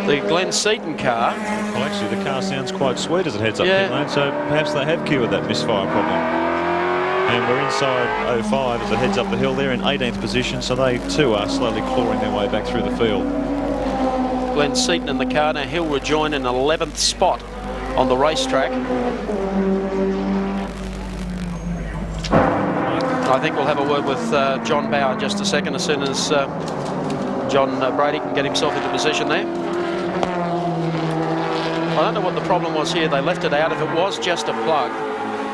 the Glenn Seaton car. Well, actually, the car sounds quite sweet as it heads up Yeah. pit lane, so perhaps they have cured that misfire problem. And we're inside 05 as it heads up the hill. They're in 18th position, so they too are slowly clawing their way back through the field. Glenn Seaton in the car. Now he'll rejoin in 11th spot on the racetrack. I think we'll have a word with John Bauer in just a second, as soon as John Brady can get himself into position there. I don't know what the problem was here. They left it out. If it was just a plug,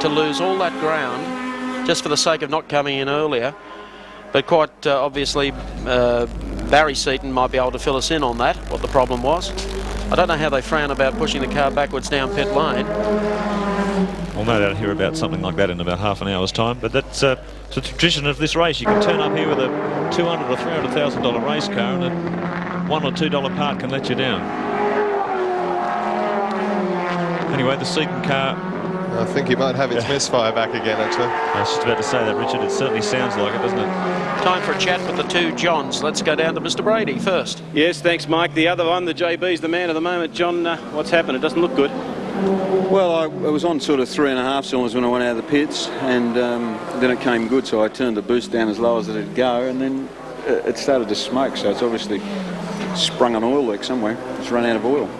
to lose all that ground just for the sake of not coming in earlier. But quite obviously, Barry Seaton might be able to fill us in on that, what the problem was. I don't know how they frown about pushing the car backwards down pit lane. We'll no doubt hear about something like that in about half an hour's time. But that's the tradition of this race. You can turn up here with a $200,000 or $300,000 race car, and a $1 or $2 part can let you down. Anyway, the Seaton car... I think he might have its misfire back again, actually. I was just about to say that, Richard. It certainly sounds like it, doesn't it? Time for a chat with the two Johns. Let's go down to Mr. Brady first. Yes, thanks, Mike. The other one, the JB's the man of the moment. John, what's happened? It doesn't look good. Well, I was on sort of 3.5 cylinders when I went out of the pits, and then it came good, so I turned the boost down as low as it'd go, and then it started to smoke, so it's obviously sprung an oil leak somewhere. It's run out of oil.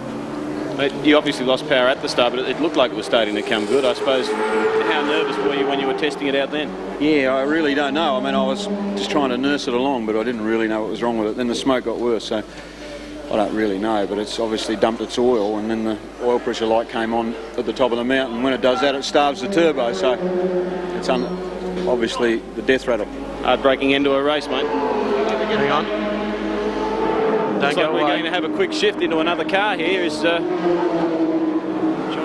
You obviously lost power at the start, but it looked like it was starting to come good. I suppose, how nervous were you when you were testing it out then? Yeah, I really don't know. I mean, I was just trying to nurse it along, but I didn't really know what was wrong with it. Then the smoke got worse, so I don't really know, but it's obviously dumped its oil, and then the oil pressure light came on at the top of the mountain. When it does that, it starves the turbo, so it's obviously the death rattle. Hard breaking into a race, mate. Hang on. Looks like we're going to have a quick shift into another car here. Is John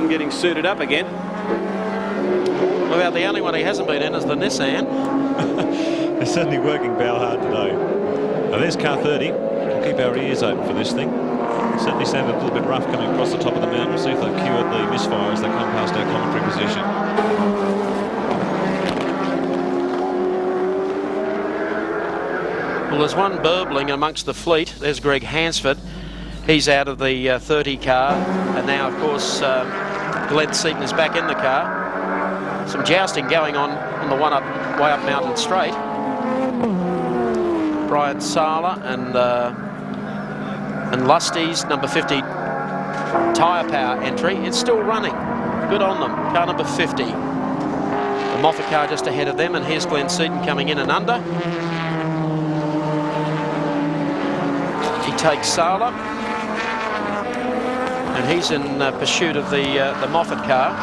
getting suited up again? Well, about the only one he hasn't been in is the Nissan. They're certainly working Bow hard today. Now there's car 30. We'll keep our ears open for this thing. It certainly sounded a little bit rough coming across the top of the mountain. We'll see if they've cured the misfire as they come past our commentary position. Well, there's one burbling amongst the fleet. There's Greg Hansford. He's out of the 30 car. And now, of course, Glenn Seaton is back in the car. Some jousting going on the way up Mountain Straight. Brian Sala and Lusty's number 50 tyre power entry. It's still running. Good on them. Car number 50. The Moffat car just ahead of them. And here's Glenn Seaton coming in and under. Takes Sala, and he's in pursuit of the Moffat car.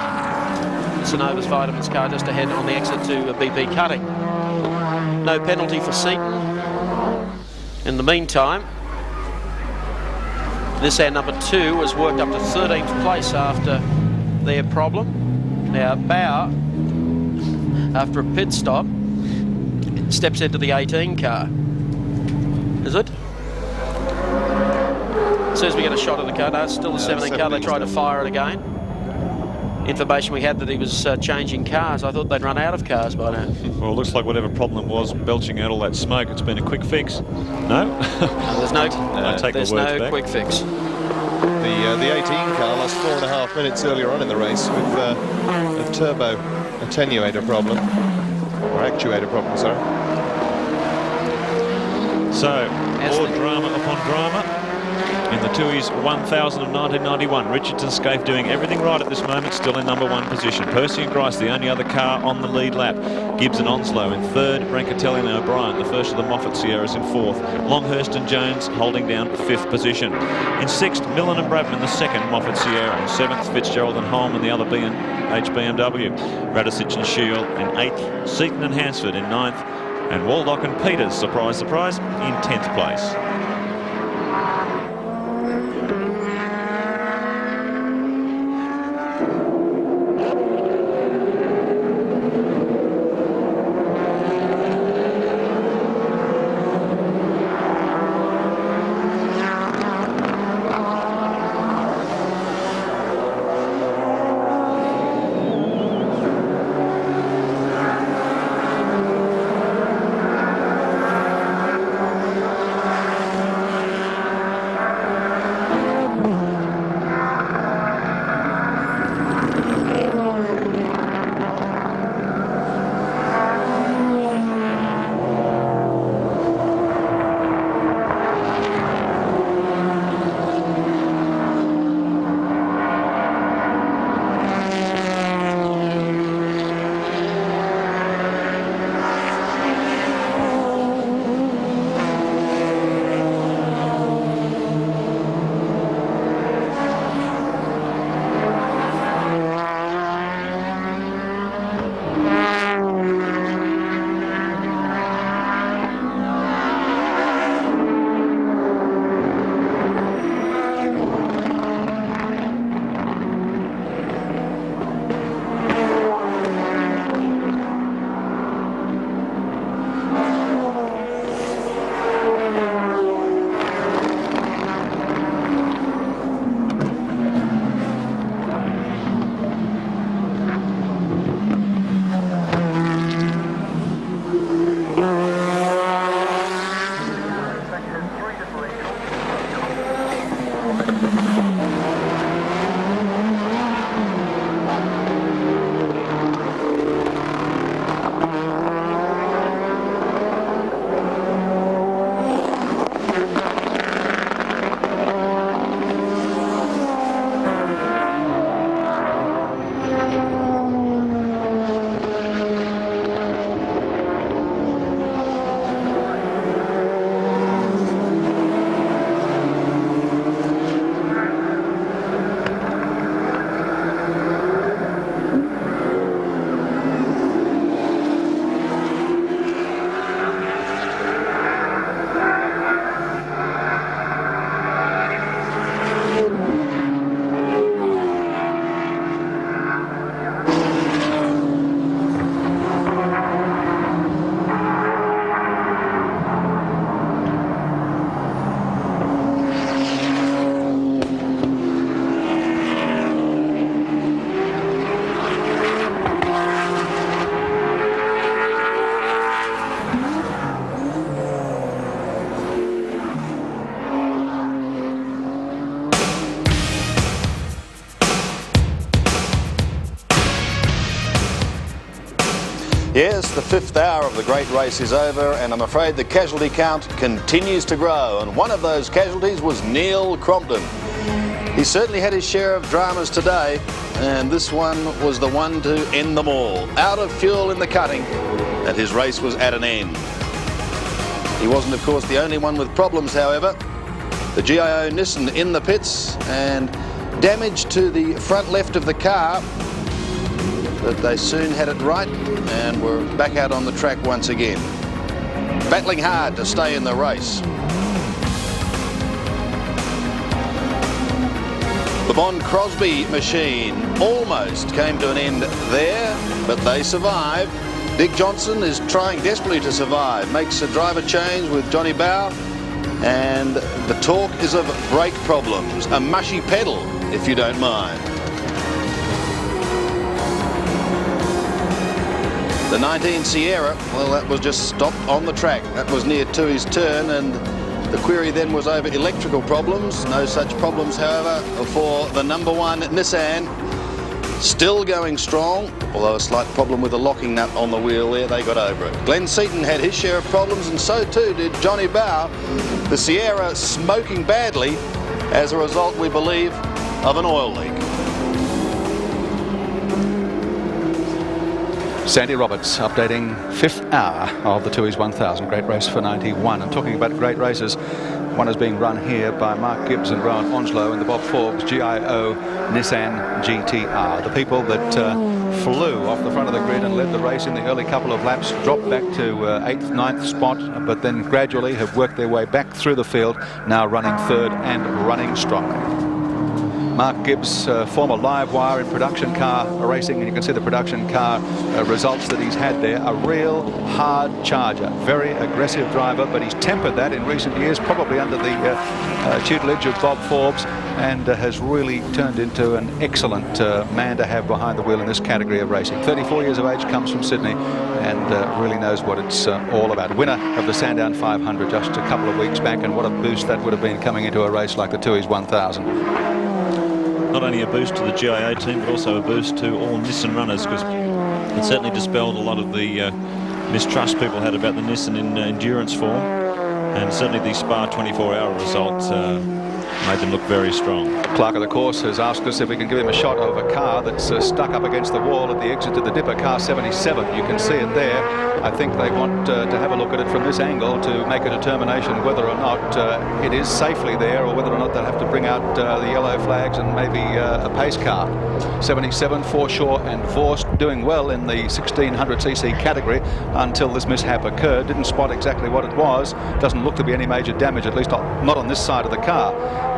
Synovus Vitamins car just ahead on the exit to BP Cutting. No penalty for Seaton. In the meantime, Nissan number 2 was worked up to 13th place after their problem. Now Bauer, after a pit stop, steps into the 18 car. Is it? As soon as we get a shot of the car, no, it's still the 17 car. They tried to fire it again. Information we had that he was changing cars. I thought they'd run out of cars by now. Well, it looks like whatever problem was belching out all that smoke, it's been a quick fix. No? There's no, quick fix. The 18 car lost 4.5 minutes earlier on in the race with a turbo attenuator problem, or actuator problem, sorry. So, more drama upon drama. In the Tui's 1000 of 1991, Richardson Scaife doing everything right at this moment, still in number 1 position. Percy and Grice, the only other car on the lead lap. Gibbs and Onslow in 3rd, Brancatelli and O'Brien, the first of the Moffat Sierras, in 4th. Longhurst and Jones holding down 5th position. In 6th, Millen and Bradman, the 2nd Moffat Sierra. In 7th, Fitzgerald and Holm and the other B&H BMW. Radicic and Shield in 8th, Seaton and Hansford in 9th, and Waldock and Peters, surprise, surprise, in 10th place. Yes, the 5th hour of the great race is over, and I'm afraid the casualty count continues to grow, and one of those casualties was Neil Crompton. He certainly had his share of dramas today, and this one was the one to end them all. Out of fuel in the cutting, and his race was at an end. He wasn't, of course, the only one with problems, however. The GIO Nissan in the pits, and damage to the front left of the car, but they soon had it right and were back out on the track once again, battling hard to stay in the race. The Bond Crosby machine almost came to an end there, but they survived. Dick Johnson is trying desperately to survive, makes a driver change with Johnny Bow, and the talk is of brake problems, a mushy pedal, if you don't mind. The 19 Sierra, well, that was just stopped on the track. That was near Tui's turn, and the query then was over electrical problems. No such problems, however, for the #1 Nissan. Still going strong, although a slight problem with the locking nut on the wheel there. They got over it. Glenn Seaton had his share of problems, and so too did Johnny Bow. The Sierra smoking badly as a result, we believe, of an oil leak. Sandy Roberts updating 5th hour of the Tui's 1000. Great race for 91. And talking about great races, one is being run here by Mark Gibbs and Rowan Onslow in the Bob Forbes GIO Nissan GTR. The people that flew off the front of the grid and led the race in the early couple of laps dropped back to 8th, 9th spot, but then gradually have worked their way back through the field, now running 3rd and running strongly. Mark Gibbs, former live wire in production car racing, and you can see the production car results that he's had there. A real hard charger, very aggressive driver, but he's tempered that in recent years, probably under the tutelage of Bob Forbes, and has really turned into an excellent man to have behind the wheel in this category of racing. 34 years of age, comes from Sydney, and really knows what it's all about. Winner of the Sandown 500 just a couple of weeks back, and what a boost that would have been coming into a race like the Tui's 1000. Not only a boost to the GIA team, but also a boost to all Nissan runners, because it certainly dispelled a lot of the mistrust people had about the Nissan in endurance form, and certainly the Spa 24-hour result made them look very strong. Clerk of the course has asked us if we can give him a shot of a car that's stuck up against the wall at the exit to the Dipper, car 77. You can see it there. I think they want to have a look at it from this angle to make a determination whether or not it is safely there, or whether or not they'll have to bring out the yellow flags and maybe a pace car. 77, Forshaw and Vorst doing well in the 1600cc category until this mishap occurred. Didn't spot exactly what it was. Doesn't look to be any major damage, at least not on this side of the car.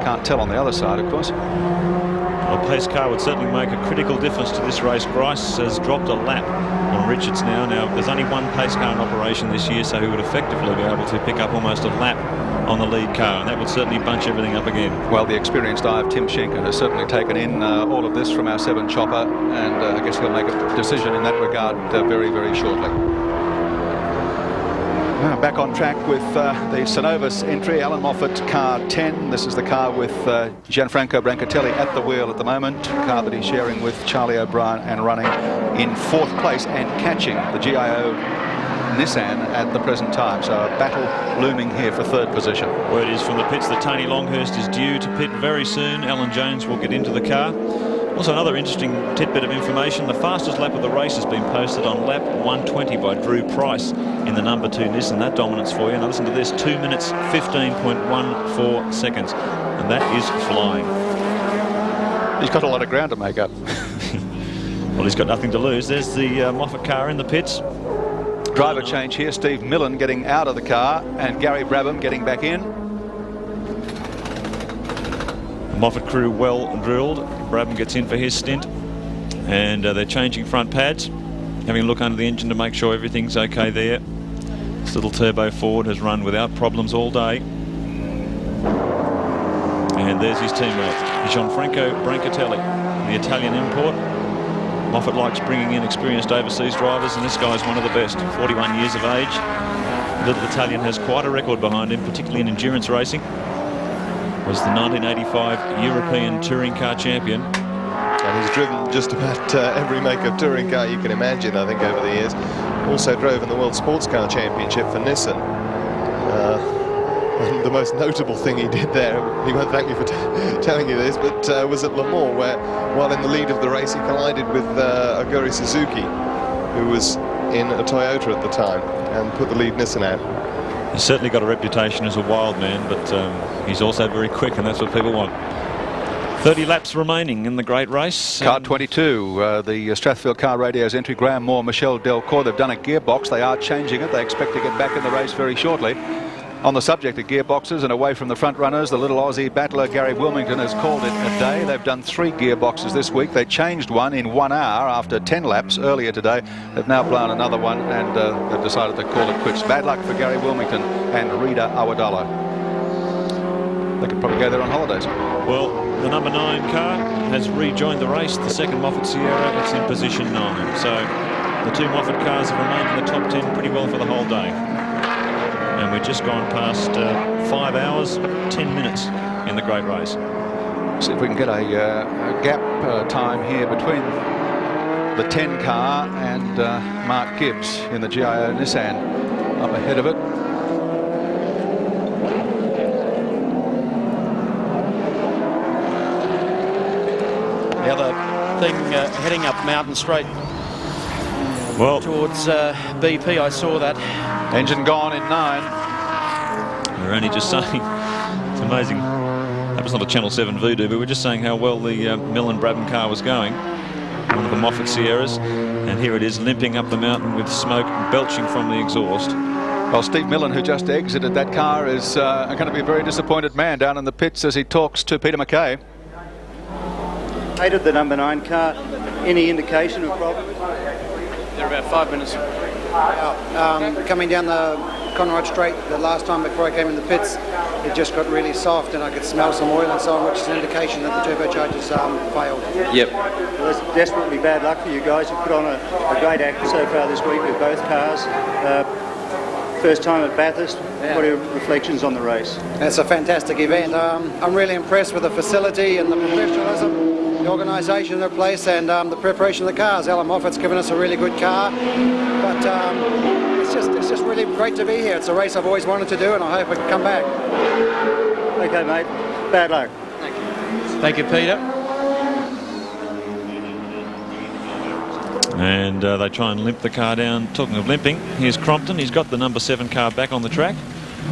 Can't tell on the other side, of course. Well, a pace car would certainly make a critical difference to this race. Grice has dropped a lap on Richards now. Now, there's only one pace car in operation this year, so he would effectively be able to pick up almost a lap on the lead car, and that would certainly bunch everything up again. Well, the experienced eye of Tim Schenken has certainly taken in all of this from our 7 chopper, and I guess he'll make a decision in that regard very, very shortly. Back on track with the Synovus entry, Alan Moffat, car 10. This is the car with Gianfranco Brancatelli at the wheel at the moment, car that he's sharing with Charlie O'Brien and running in 4th place and catching the GIO Nissan at the present time. So a battle looming here for 3rd position. Word is from the pits that Tony Longhurst is due to pit very soon. Alan Jones will get into the car. Also, another interesting tidbit of information, the fastest lap of the race has been posted on lap 120 by Drew Price in the #2 Nissan. That dominance for you. Now listen to this, 2 minutes 15.14 seconds, and that is flying. He's got a lot of ground to make up. Well, he's got nothing to lose. There's the Moffat car in the pits. Driver change here, Steve Millen getting out of the car and Gary Brabham getting back in. The Moffat crew well drilled. Brabham gets in for his stint, and they're changing front pads, having a look under the engine to make sure everything's okay there. This little turbo Ford has run without problems all day. And there's his teammate, Gianfranco Brancatelli, the Italian import. Moffat likes bringing in experienced overseas drivers, and this guy's one of the best, 41 years of age. The little Italian has quite a record behind him, particularly in endurance racing. Was the 1985 European touring car champion. And he's driven just about every make of touring car you can imagine, I think, over the years. also drove in the World Sports Car Championship for Nissan. And the most notable thing he did there, he won't thank me for telling you this, but was at Le Mans, where while in the lead of the race he collided with Aguri Suzuki, who was in a Toyota at the time, and put the lead Nissan out. He's certainly got a reputation as a wild man, but he's also very quick, and that's what people want. 30 laps remaining in the great race. Car 22, the Strathfield Car Radio's entry, Graham Moore, Michelle Delcourt. They've done a gearbox. They are changing it. They expect to get back in the race very shortly. On the subject of gearboxes and away from the front runners, the little Aussie battler Gary Wilmington has called it a day. They've done 3 gearboxes this week. They changed one in 1 hour after 10 laps earlier today. They've now blown another one, and they've decided to call it quits. Bad luck for Gary Wilmington and Rita Awadallo. They could probably go there on holidays. Well, the number 9 car has rejoined the race. The second Moffat Sierra, it's in position 9. So the 2 Moffat cars have remained in the top 10 pretty well for the whole day. And we've just gone past 5 hours, 10 minutes in the great race. See if we can get a gap time here between the 10 car and Mark Gibbs in the GIO Nissan up ahead of it. The other thing, heading up Mountain Straight towards BP, I saw that. Engine gone in 9. We're only just saying, it's amazing. That was not a Channel 7 voodoo, but we're just saying how well the Millen Brabham car was going. One of the Moffat Sierras. And here it is, limping up the mountain with smoke belching from the exhaust. Well, Steve Millen, who just exited that car, is going to be a very disappointed man down in the pits as he talks to Peter McKay. Hated the number 9 car. Any indication of problem? They're about 5 minutes. Coming down the Conrad Straight the last time before I came in the pits, it just got really soft and I could smell some oil and so on, which is an indication that the turbochargers failed. Yep. Well, that's desperately bad luck for you guys. You've put on a great act so far this week with both cars. First time at Bathurst. Yeah. What are your reflections on the race? It's a fantastic event. I'm really impressed with the facility and the professionalism, the organisation of the place, and the preparation of the cars. Alan Moffat's given us a really good car, but it's just really great to be here. It's a race I've always wanted to do, and I hope I can come back. Okay, mate. Bad luck. Thank you. Thank you, Peter. And they try and limp the car down. Talking of limping, here's Crompton. He's got the number 7 car back on the track.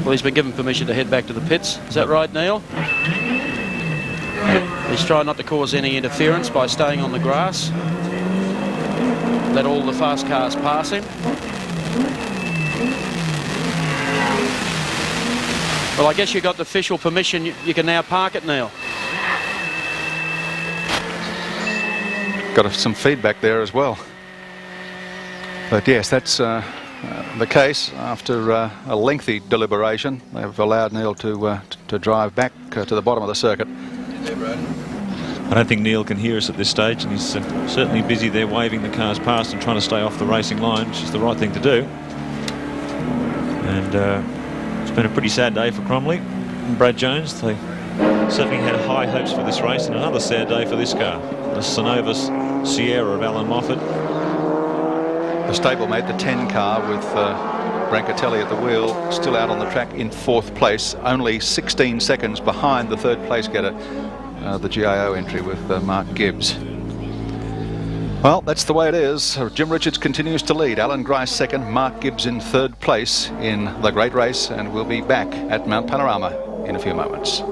Well, he's been given permission to head back to the pits. Is that right, Neil? He's trying not to cause any interference by staying on the grass. Let all the fast cars pass him. Well, I guess you got the official permission. You can now park it, Neil. Got some feedback there as well. But yes, that's the case. After a lengthy deliberation, they've allowed Neil to drive back to the bottom of the circuit. I don't think Neil can hear us at this stage, and he's certainly busy there waving the cars past and trying to stay off the racing line, which is the right thing to do. And it's been a pretty sad day for Cromley and Brad Jones. They certainly had high hopes for this race, and another sad day for this car, the Synovus Sierra of Alan Moffat. The stablemate, the 10 car with Brancatelli at the wheel, still out on the track in 4th place, only 16 seconds behind the 3rd place getter, the GIO entry with Mark Gibbs. Well, that's the way it is. Jim Richards continues to lead. Alan Grice 2nd, Mark Gibbs in 3rd place in the great race, and we'll be back at Mount Panorama in a few moments.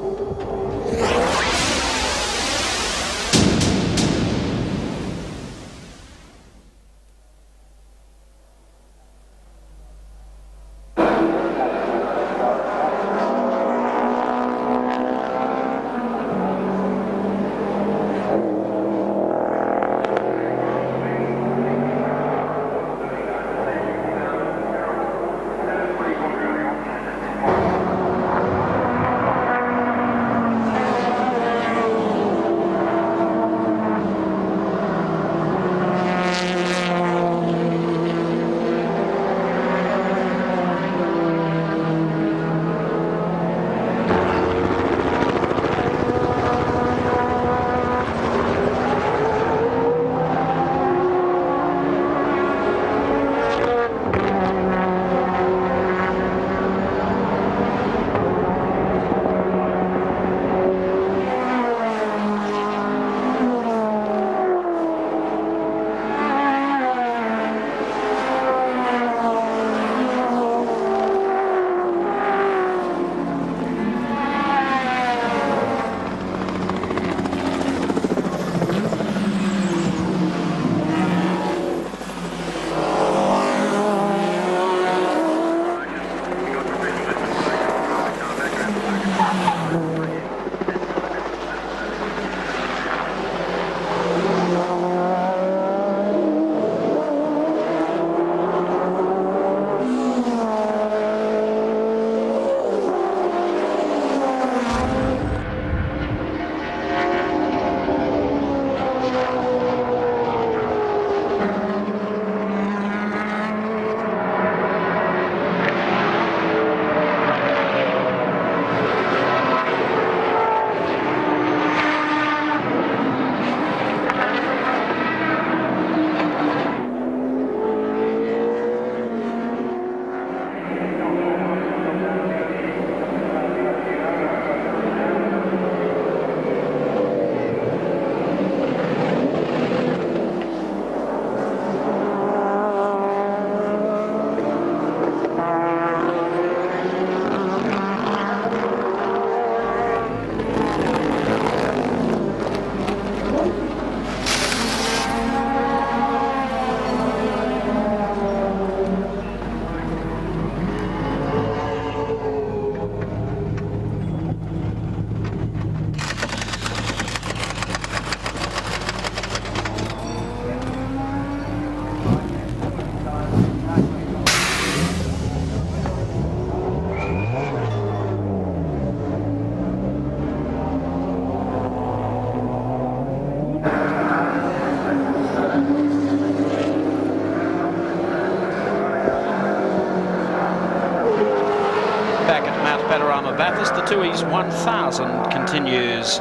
Indorama Bathurst. The Tui's 1000 continues.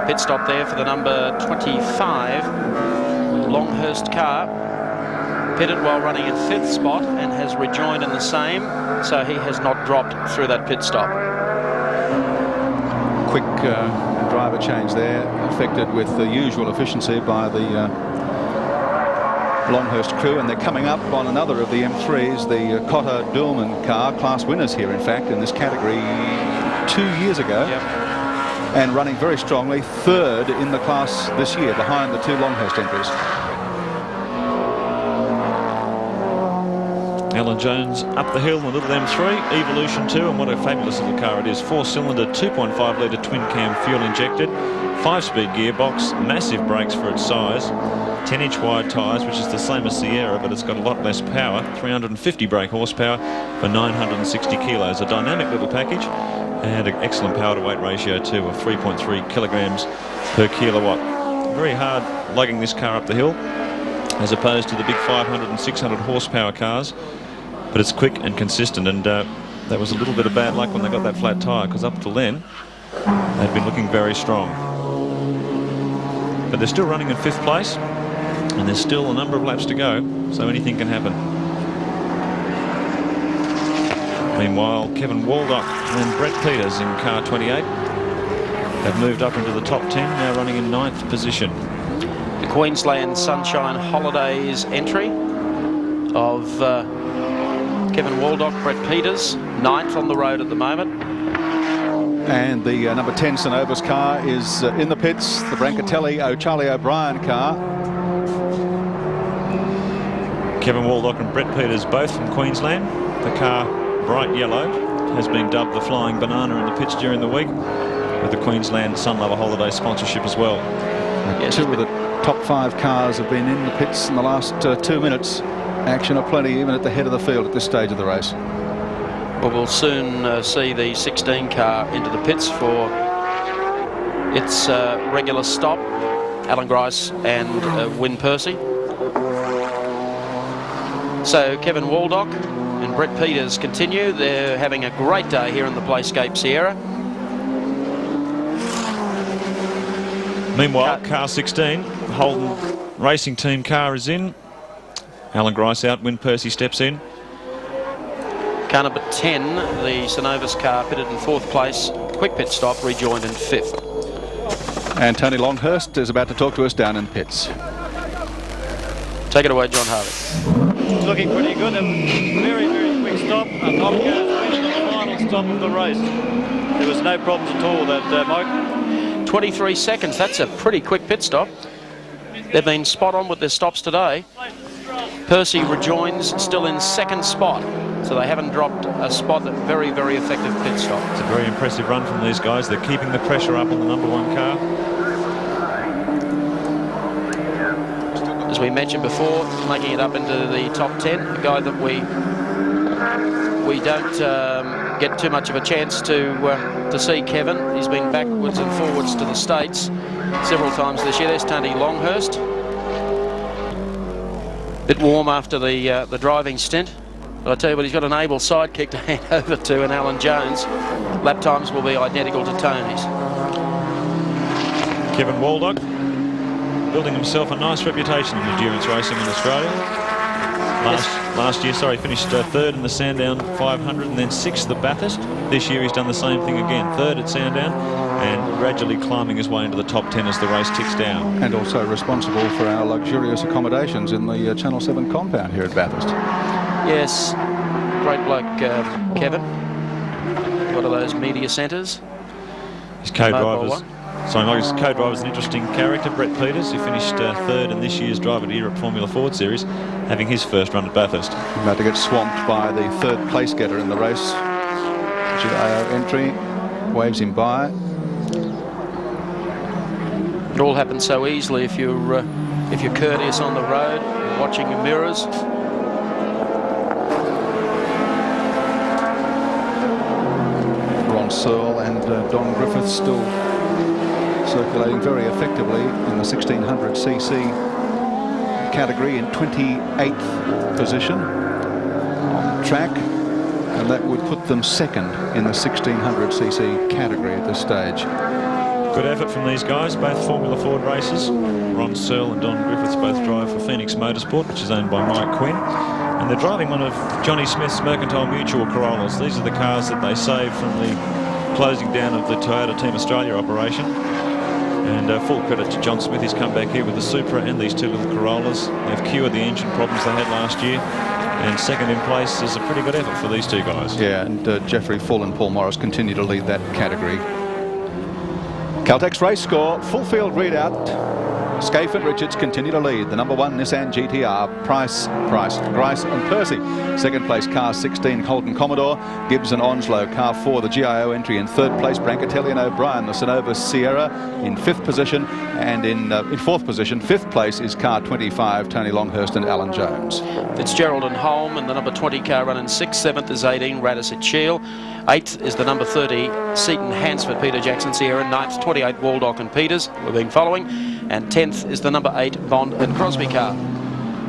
Pit stop there for the number 25 Longhurst car. Pitted while running in 5th spot and has rejoined in the same, so he has not dropped through that pit stop. Quick driver change there, effected with the usual efficiency by the Longhurst crew, and they're coming up on another of the M3s, the Cotter Dulman car, class winners here in fact in this category 2 years ago. Yep. And running very strongly, 3rd in the class this year behind the 2 Longhurst entries. Alan Jones up the hill in the little M3, Evolution 2, and what a fabulous little car it is. 4-cylinder, 2.5 litre twin cam fuel injected, 5-speed gearbox, massive brakes for its size, 10-inch wide tyres, which is the same as Sierra, but it's got a lot less power, 350 brake horsepower for 960 kilos. A dynamic little package, and an excellent power to weight ratio too of 3.3 kilograms per kilowatt. Very hard lugging this car up the hill, as opposed to the big 500 and 600 horsepower cars, but it's quick and consistent, and that was a little bit of bad luck when they got that flat tyre, because up till then they'd been looking very strong. But they're still running in 5th place, and there's still a number of laps to go, so anything can happen. Meanwhile, Kevin Waldock and Brett Peters in car 28 have moved up into the top 10, now running in 9th position. The Queensland Sunshine Holidays entry of Kevin Waldock, Brett Peters, 9th on the road at the moment. And the number 10 Synovus car is in the pits, the Brancatelli Charlie O'Brien car. Kevin Waldock and Brett Peters, both from Queensland. The car, bright yellow, has been dubbed the Flying Banana in the pits during the week, with the Queensland Sunlover Holiday sponsorship as well. Yes. 2 of the top 5 cars have been in the pits in the last 2 minutes. Action aplenty even at the head of the field at this stage of the race. Well, we'll soon see the 16 car into the pits for its regular stop. Alan Grice and Wynne Percy. So Kevin Waldock and Brett Peters continue. They're having a great day here in the Playscape Sierra. Meanwhile, car 16, the Holden Racing Team car is in. Alan Grice out, Wynne Percy steps in. Car number 10, the Synovus car, pitted in 4th place. Quick pit stop, rejoined in 5th. And Tony Longhurst is about to talk to us down in pits. Take it away, John Harvey. It's looking pretty good. A very, very quick stop. And off goes Wynne, the final stop of the race. There was no problems at all, that Mike. 23 seconds. That's a pretty quick pit stop. They've been spot on with their stops today. Percy rejoins, still in 2nd spot. So they haven't dropped a spot. Very, very effective pit stop. It's a very impressive run from these guys. They're keeping the pressure up on the number 1 car. As we mentioned before, making it up into the top 10, a guy that we don't get too much of a chance to see, Kevin. He's been backwards and forwards to the States several times this year. There's Tony Longhurst. Bit warm after the driving stint. But I tell you what, he's got an able sidekick to hand over to, and Alan Jones. Lap times will be identical to Tony's. Kevin Waldock building himself a nice reputation in endurance racing in Australia. Last year, finished 3rd in the Sandown 500 and then 6th at Bathurst. This year he's done the same thing again, 3rd at Sandown, and gradually climbing his way into the top 10 as the race ticks down. And also responsible for our luxurious accommodations in the Channel 7 compound here at Bathurst. Yes, great bloke, Kevin. One of those media centres. His co-drivers. His co-driver's an interesting character, Brett Peters, who finished 3rd in this year's Drive at Europe Formula Ford Series, having his first run at Bathurst. About to get swamped by the 3rd place getter in the race. GIO entry, waves him by. It all happens so easily if you're courteous on the road, watching your mirrors. Ron Searle and Don Griffith still circulating very effectively in the 1600cc category in 28th position on track. and that would put them second in the 1600cc category at this stage. Good effort from these guys, both Formula Ford races. Ron Searle and Don Griffiths both drive for Phoenix Motorsport, which is owned by Mike Quinn. And they're driving one of Johnny Smith's Mercantile Mutual Corollas. These are the cars that they saved from the closing down of the Toyota Team Australia operation. And full credit to John Smith. He's come back here with the Supra and these two little Corollas. They've cured the engine problems they had last year. And second in place is a pretty good effort for these two guys. Yeah, and Jeffrey Full and Paul Morris continue to lead that category. Caltex race score, full field readout. Scaife and Richards continue to lead. The number 1 Nissan GTR, Price, Grice and Percy. Second place, car 16, Holden Commodore. Gibbs and Onslow, car 4, the GIO entry. In third place, Brancatelli and O'Brien, the Sonova Sierra. In fifth position, and in fourth position, fifth place is car 25, Tony Longhurst and Alan Jones. Fitzgerald and Holm and the number 20 car running 6th. 7th is 18, Radisset Shield. 8th is the number 30, Seaton Hansford, Peter Jackson Sierra. 9th, 28, Waldock and Peters, we've been following. And 10th is the number 8, Bond and Crosby car.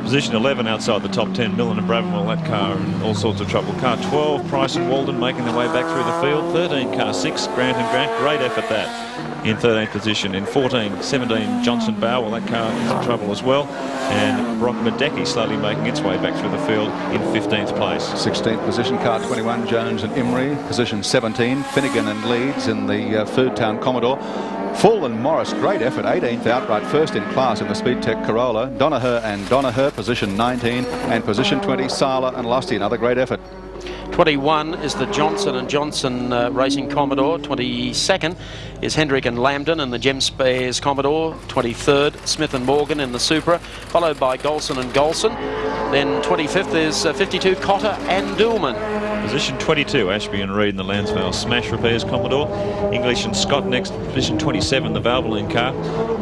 Position 11 outside the top 10, Millen and Bravenwell, that car in all sorts of trouble. Car 12, Price and Walden making their way back through the field. 13, car 6, Grant and Grant, great effort that in 13th position. In 14, 17, Johnson Bow, well that car is in trouble as well. And Brock Medecky slowly making its way back through the field in 15th place. 16th position, car 21, Jones and Imrie. Position 17, Finnegan and Leeds in the Foodtown Commodore. Full and Morris, great effort, 18th outright, first in class in the Speedtech Corolla. Donaher and Donaher, position 19, and position 20, Sala and Lusty, another great effort. 21 is the Johnson & Johnson Racing Commodore. 22nd is Hendrick and Lambden in the Gem Spares Commodore. 23rd, Smith and Morgan in the Supra, followed by Golson and Golson. Then 25th is 52, Cotter and Dillman. Position 22, Ashby and Reed in the Lansvale Smash Repairs Commodore. English and Scott next. Position 27, the Valvoline car.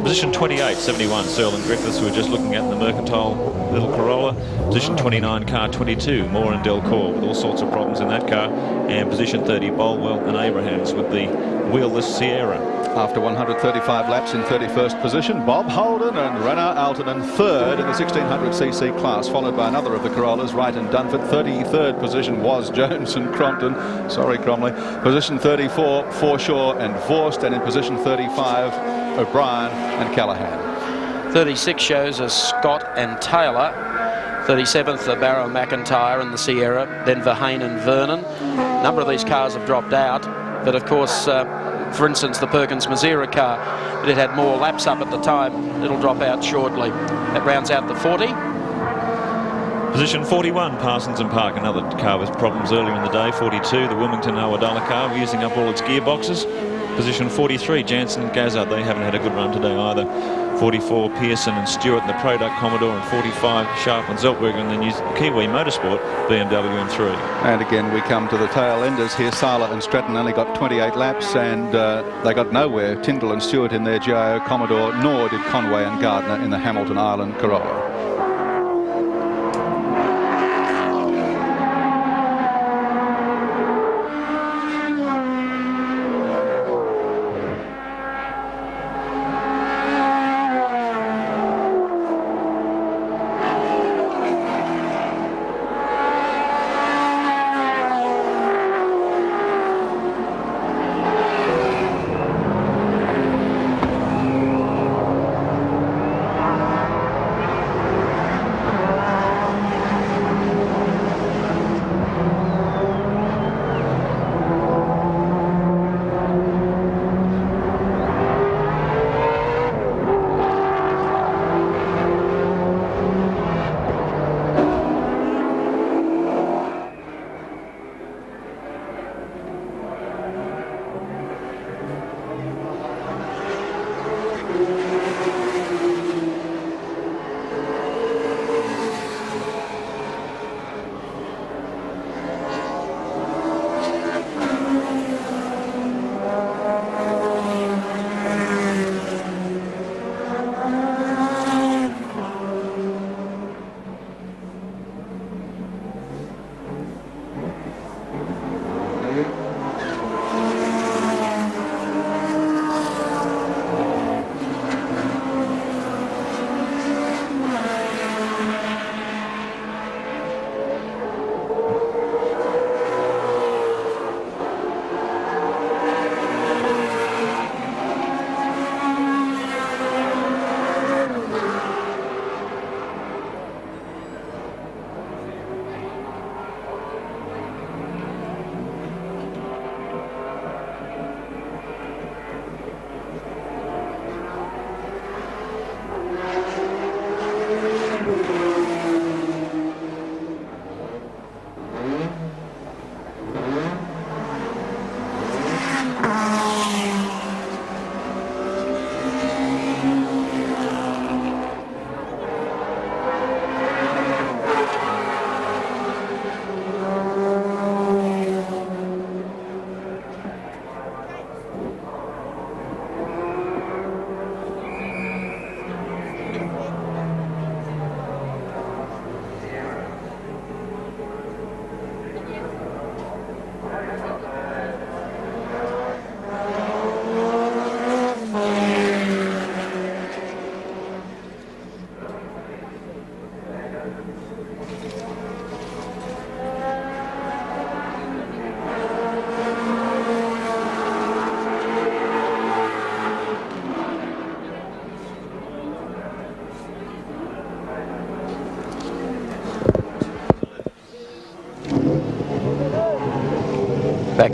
Position 28, 71, Searle and Griffiths, who were just looking at in the Mercantile little Corolla. Position 29, car 22, Moore and Delcourt, with all sorts of problems in that car. And position 30, Bolwell and Abrahams with the wheelless Sierra. After 135 laps in 31st position, Bob Holden and Renard Alton in third in the 1600cc class, followed by another of the Corollas, Wright and Dunford. 33rd position was Jones and Crompton. Sorry, Cromley. Position 34, Forshaw and Vorst, and in position 35, O'Brien and Callahan. 36 shows us Scott and Taylor. 37th, the Barrow McIntyre and the Sierra. Then Verheyen and Vernon. A number of these cars have dropped out, but of course, for instance, the Perkins Mazira car, it had more laps up at the time. It'll drop out shortly. That rounds out the 40. Position 41, Parsons and Park, another car with problems earlier in the day. 42, the Wilmington Awadala car, using up all its gearboxes. Position 43, Jansen and Gazzard, they haven't had a good run today either. 44, Pearson and Stewart in the Product Commodore, and 45, Sharp and Zeltberger in the Kiwi Motorsport BMW M3. And again, we come to the tail enders here. Sala and Stratton only got 28 laps, and they got nowhere. Tyndall and Stewart in their GIO Commodore, nor did Conway and Gardner in the Hamilton Island Corolla.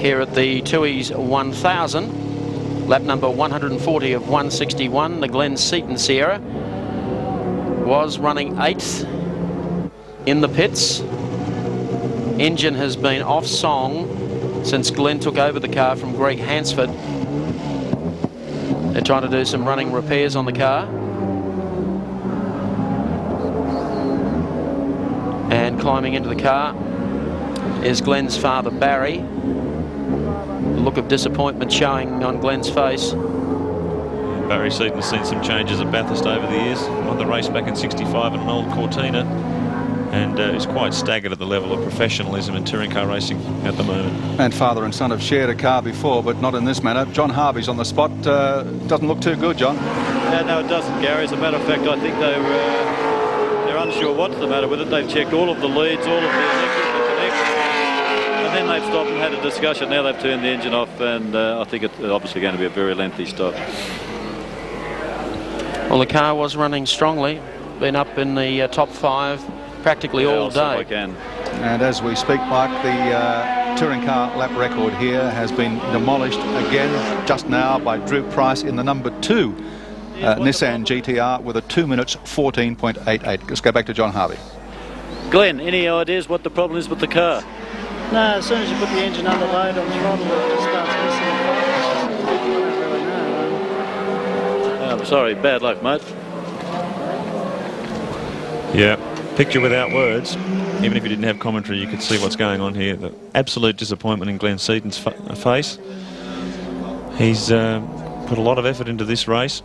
here at the Tui's 1000. Lap number 140 of 161. The Glen Seaton Sierra was running 8th in the pits. Engine has been off song since Glenn took over the car from Greg Hansford. They're trying to do some running repairs on the car. And climbing into the car is Glenn's father, Barry. The look of disappointment showing on Glenn's face. Barry Seaton's seen some changes at Bathurst over the years. Won the race back in '65 in an old Cortina, and is quite staggered at the level of professionalism in touring car racing at the moment. And father and son have shared a car before, but not in this manner. John Harvey's on the spot. Doesn't look too good, John. Yeah, no, it doesn't, Gary. As a matter of fact, I think they're unsure what's the matter with it. They've checked all of the leads, all of the electrical connections, and then they've stopped and had a discussion. Now they've turned the engine off, and I think it's obviously going to be a very lengthy stop. Well, the car was running strongly, been up in the top 5 practically all day. And as we speak, Mike, the touring car lap record here has been demolished again just now by Drew Price in the number 2 Nissan GTR with a 2 minutes 14.88. Let's go back to John Harvey. Glenn, any ideas what the problem is with the car? No, as soon as you put the engine under load on throttle, it just starts missing. I don't really know. I'm sorry, bad luck, mate. Yeah, picture without words. Even if you didn't have commentary, you could see what's going on here. The absolute disappointment in Glen Seaton's face. He's put a lot of effort into this race.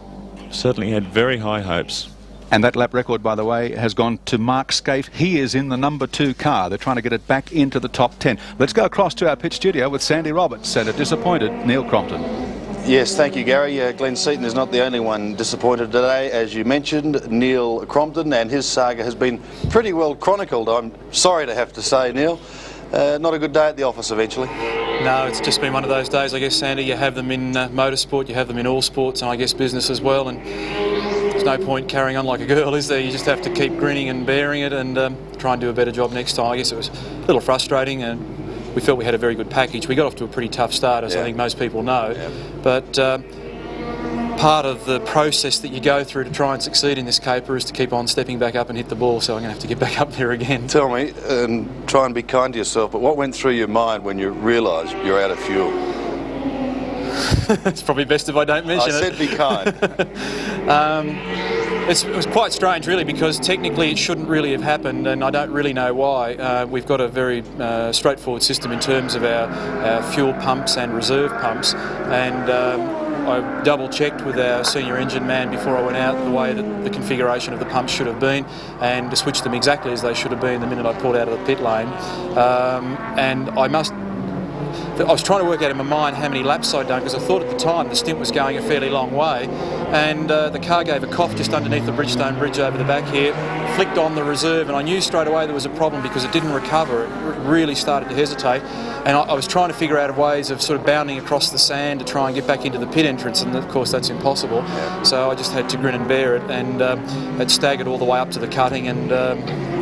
Certainly had very high hopes. And that lap record, by the way, has gone to Mark Scaife. He is in the number 2 car. They're trying to get it back into the top 10. Let's go across to our pit studio with Sandy Roberts and a disappointed Neil Crompton. Yes, thank you, Gary. Glen Seaton is not the only one disappointed today. As you mentioned, Neil Crompton, and his saga has been pretty well chronicled, I'm sorry to have to say, Neil. Not a good day at the office eventually. No, it's just been one of those days, I guess, Sandy. You have them in motorsport, you have them in all sports, and I guess business as well. And there's no point carrying on like a girl, is there? You just have to keep grinning and bearing it and try and do a better job next time. I guess it was a little frustrating, and we felt we had a very good package. We got off to a pretty tough start, as I think most people know. But part of the process that you go through to try and succeed in this caper is to keep on stepping back up and hit the ball, so I'm going to have to get back up there again. Tell me, and try and be kind to yourself, but what went through your mind when you realised you're out of fuel? It's probably best if I don't mention it. I said be kind. It was quite strange, really, because technically it shouldn't really have happened, and I don't really know why. We've got a very straightforward system in terms of our fuel pumps and reserve pumps, and I double-checked with our senior engine man before I went out the way that the configuration of the pumps should have been, and to switch them exactly as they should have been the minute I pulled out of the pit lane. And I was trying to work out in my mind how many laps I'd done, because I thought at the time the stint was going a fairly long way, and the car gave a cough just underneath the Bridgestone Bridge over the back here, flicked on the reserve, and I knew straight away there was a problem because it didn't recover. It really started to hesitate, and I was trying to figure out ways of sort of bounding across the sand to try and get back into the pit entrance, and of course that's impossible. So I just had to grin and bear it, and it staggered all the way up to the cutting, and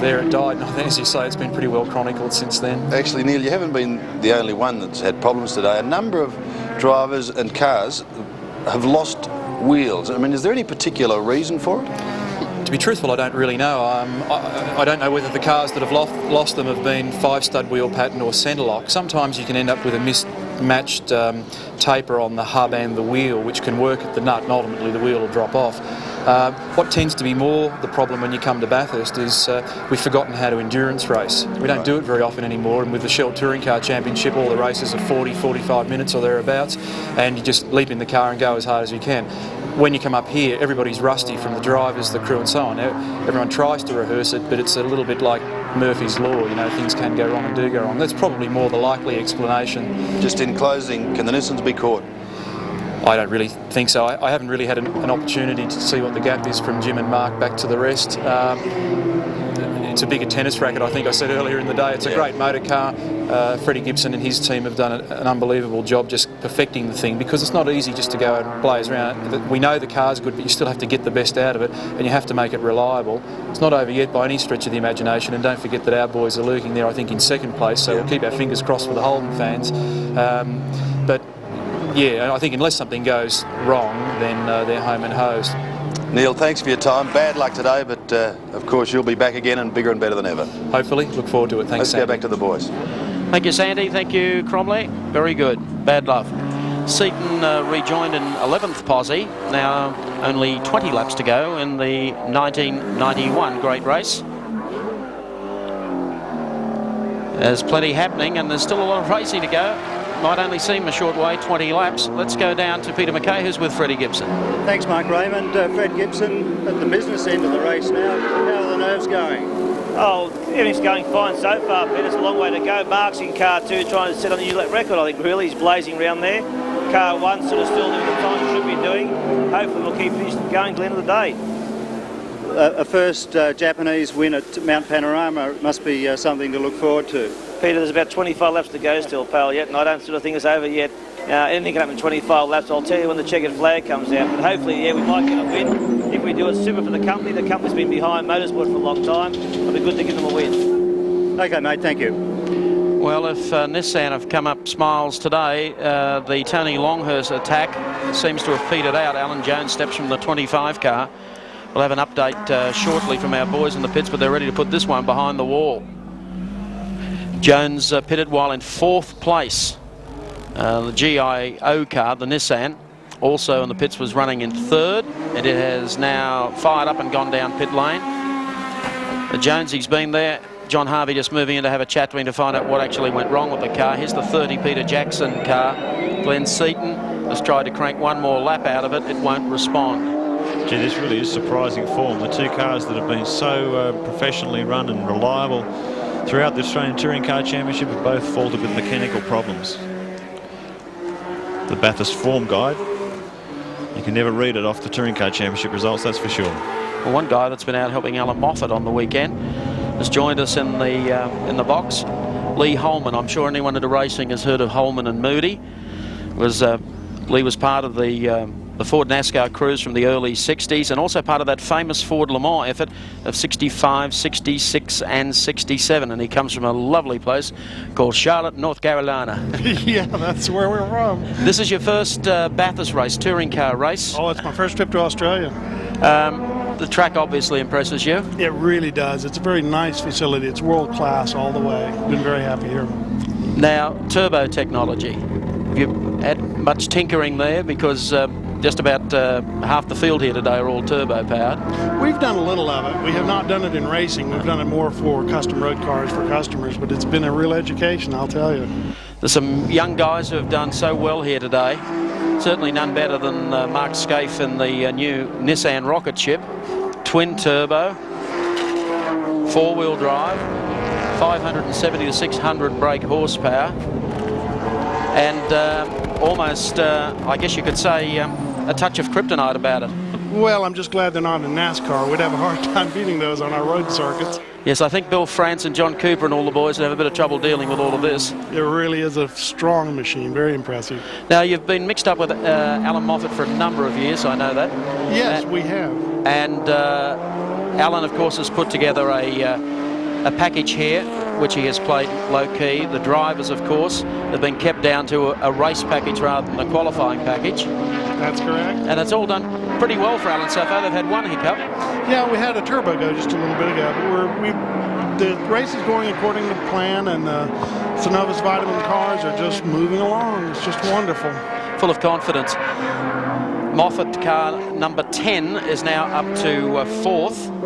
there it died. And I think, as you say, it's been pretty well chronicled since then. Actually, Neil, you haven't been the only one that's had problems today. A number of drivers and cars have lost wheels. I mean, is there any particular reason for it? To be truthful, I don't really know. I don't know whether the cars that have lost them have been 5-stud wheel pattern or centre lock. Sometimes you can end up with a mismatched taper on the hub and the wheel, which can work at the nut, and ultimately the wheel will drop off. What tends to be more the problem when you come to Bathurst is we've forgotten how to endurance race. We don't do it very often anymore, and with the Shell Touring Car Championship, all the races are 40, 45 minutes or thereabouts, and you just leap in the car and go as hard as you can. When you come up here, everybody's rusty, from the drivers, the crew and so on. Now, everyone tries to rehearse it, but it's a little bit like Murphy's Law, you know, things can go wrong and do go wrong. That's probably more the likely explanation. Just in closing, can the Nissans be caught? I don't really think so. I haven't really had an opportunity to see what the gap is from Jim and Mark back to the rest. it's a bigger tennis racket. I think I said earlier in the day. It's a great motor car. Freddie Gibson and his team have done an unbelievable job just perfecting the thing, because it's not easy just to go and blaze around. We know the car's good, but you still have to get the best out of it, and you have to make it reliable. It's not over yet by any stretch of the imagination, and don't forget that our boys are lurking there, I think, in second place, so we'll keep our fingers crossed for the Holden fans. But yeah, I think unless something goes wrong, then they're home and hosed. Neil, thanks for your time. Bad luck today, but of course you'll be back again and bigger and better than ever. Hopefully. Look forward to it. Thanks, Let's Sandy. go back to the boys. Thank you, Sandy. Thank you, Cromley. Very good. Bad luck. Seaton rejoined in 11th posse. Now only 20 laps to go in the 1991 Great Race. There's plenty happening, and there's still a lot of racing to go. Might only seem a short way, 20 laps. Let's go down to Peter McKay, who's with Freddie Gibson. Thanks, Mark Raymond. Fred Gibson at the business end of the race now. How are the nerves going? Oh, everything's going fine so far, Peter. It's a long way to go. Mark's in car 2 trying to set on the new lap record, I think, really. He's blazing around there. Car 1 sort of still doing the time he should be doing. Hopefully we'll keep going to the end of the day. A first Japanese win at Mount Panorama must be something to look forward to. Peter, there's about 25 laps to go still, pal, yet, and I don't sort of think it's over yet. Anything can happen in 25 laps. I'll tell you when the checkered flag comes out. But hopefully, yeah, we might get a win. If we do, it's super for the company. The company's been behind motorsport for a long time. It'll be good to give them a win. OK, mate, thank you. Well, if Nissan have come up smiles today, the Tony Longhurst attack seems to have petered out. Alan Jones steps from the 25 car. We'll have an update shortly from our boys in the pits, but they're ready to put this one behind the wall. Jones pitted while in 4th place. The GIO car, the Nissan, also in the pits, was running in 3rd, and it has now fired up and gone down pit lane. Jonesy's been there. John Harvey just moving in to have a chat to him to find out what actually went wrong with the car. Here's the 30 Peter Jackson car. Glenn Seaton has tried to crank one more lap out of it. It won't respond. Gee, this really is surprising form. The two cars that have been so professionally run and reliable throughout the Australian Touring Car Championship have both faltered with mechanical problems. The Bathurst form guide, you can never read it off the Touring Car Championship results, that's for sure. Well, one guy that's been out helping Alan Moffat on the weekend has joined us in the box. Lee Holman. I'm sure anyone into racing has heard of Holman and Moody. Lee was part of the Ford NASCAR crews from the early 60s, and also part of that famous Ford Le Mans effort of 65, 66 and 67, and he comes from a lovely place called Charlotte, North Carolina. Yeah, that's where we're from. This is your first Bathurst race, touring car race. Oh, it's my first trip to Australia. The track obviously impresses you. It really does. It's a very nice facility. It's world class all the way. Been very happy here. Now, turbo technology. Have you had much tinkering there? Because just about half the field here today are all turbo powered. We've done a little of it. We have not done it in racing. We've done it more for custom road cars for customers, but it's been a real education, I'll tell you. There's some young guys who have done so well here today. Certainly none better than Mark Scaife in the new Nissan rocket ship. Twin turbo, 4-wheel drive, 570 to 600 brake horsepower, and almost, I guess you could say, a touch of kryptonite about it. Well, I'm just glad they're not in NASCAR. We'd have a hard time beating those on our road circuits. Yes, I think Bill France and John Cooper and all the boys would have a bit of trouble dealing with all of this. It really is a strong machine, very impressive. Now, you've been mixed up with Alan Moffat for a number of years, I know that. Yes, we have. And Alan, of course, has put together a package here, which he has played low-key. The drivers, of course, have been kept down to a race package rather than a qualifying package. That's correct. And it's all done pretty well for Alan so far. They've had one hiccup. Yeah, we had a turbo go just a little bit ago, but the race is going according to plan, and the Synovus Vitamin cars are just moving along. It's just wonderful. Full of confidence. Moffat car number 10 is now up to 4th.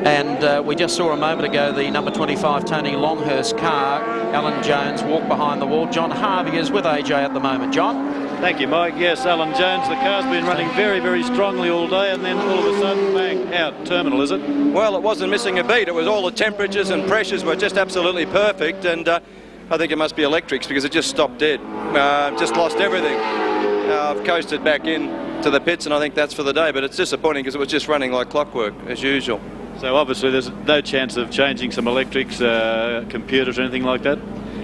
And we just saw a moment ago the number 25 Tony Longhurst car, Alan Jones, walk behind the wall. John Harvey is with AJ at the moment. John? Thank you, Mike. Yes, Alan Jones, the car's been running very, very strongly all day, and then all of a sudden, bang, out. Terminal, is it? Well, it wasn't missing a beat. It was all the temperatures and pressures were just absolutely perfect, and I think it must be electrics because it just stopped dead. Just lost everything. I've coasted back in to the pits, and I think that's for the day, but it's disappointing because it was just running like clockwork, as usual. So obviously there's no chance of changing some electrics, computers or anything like that?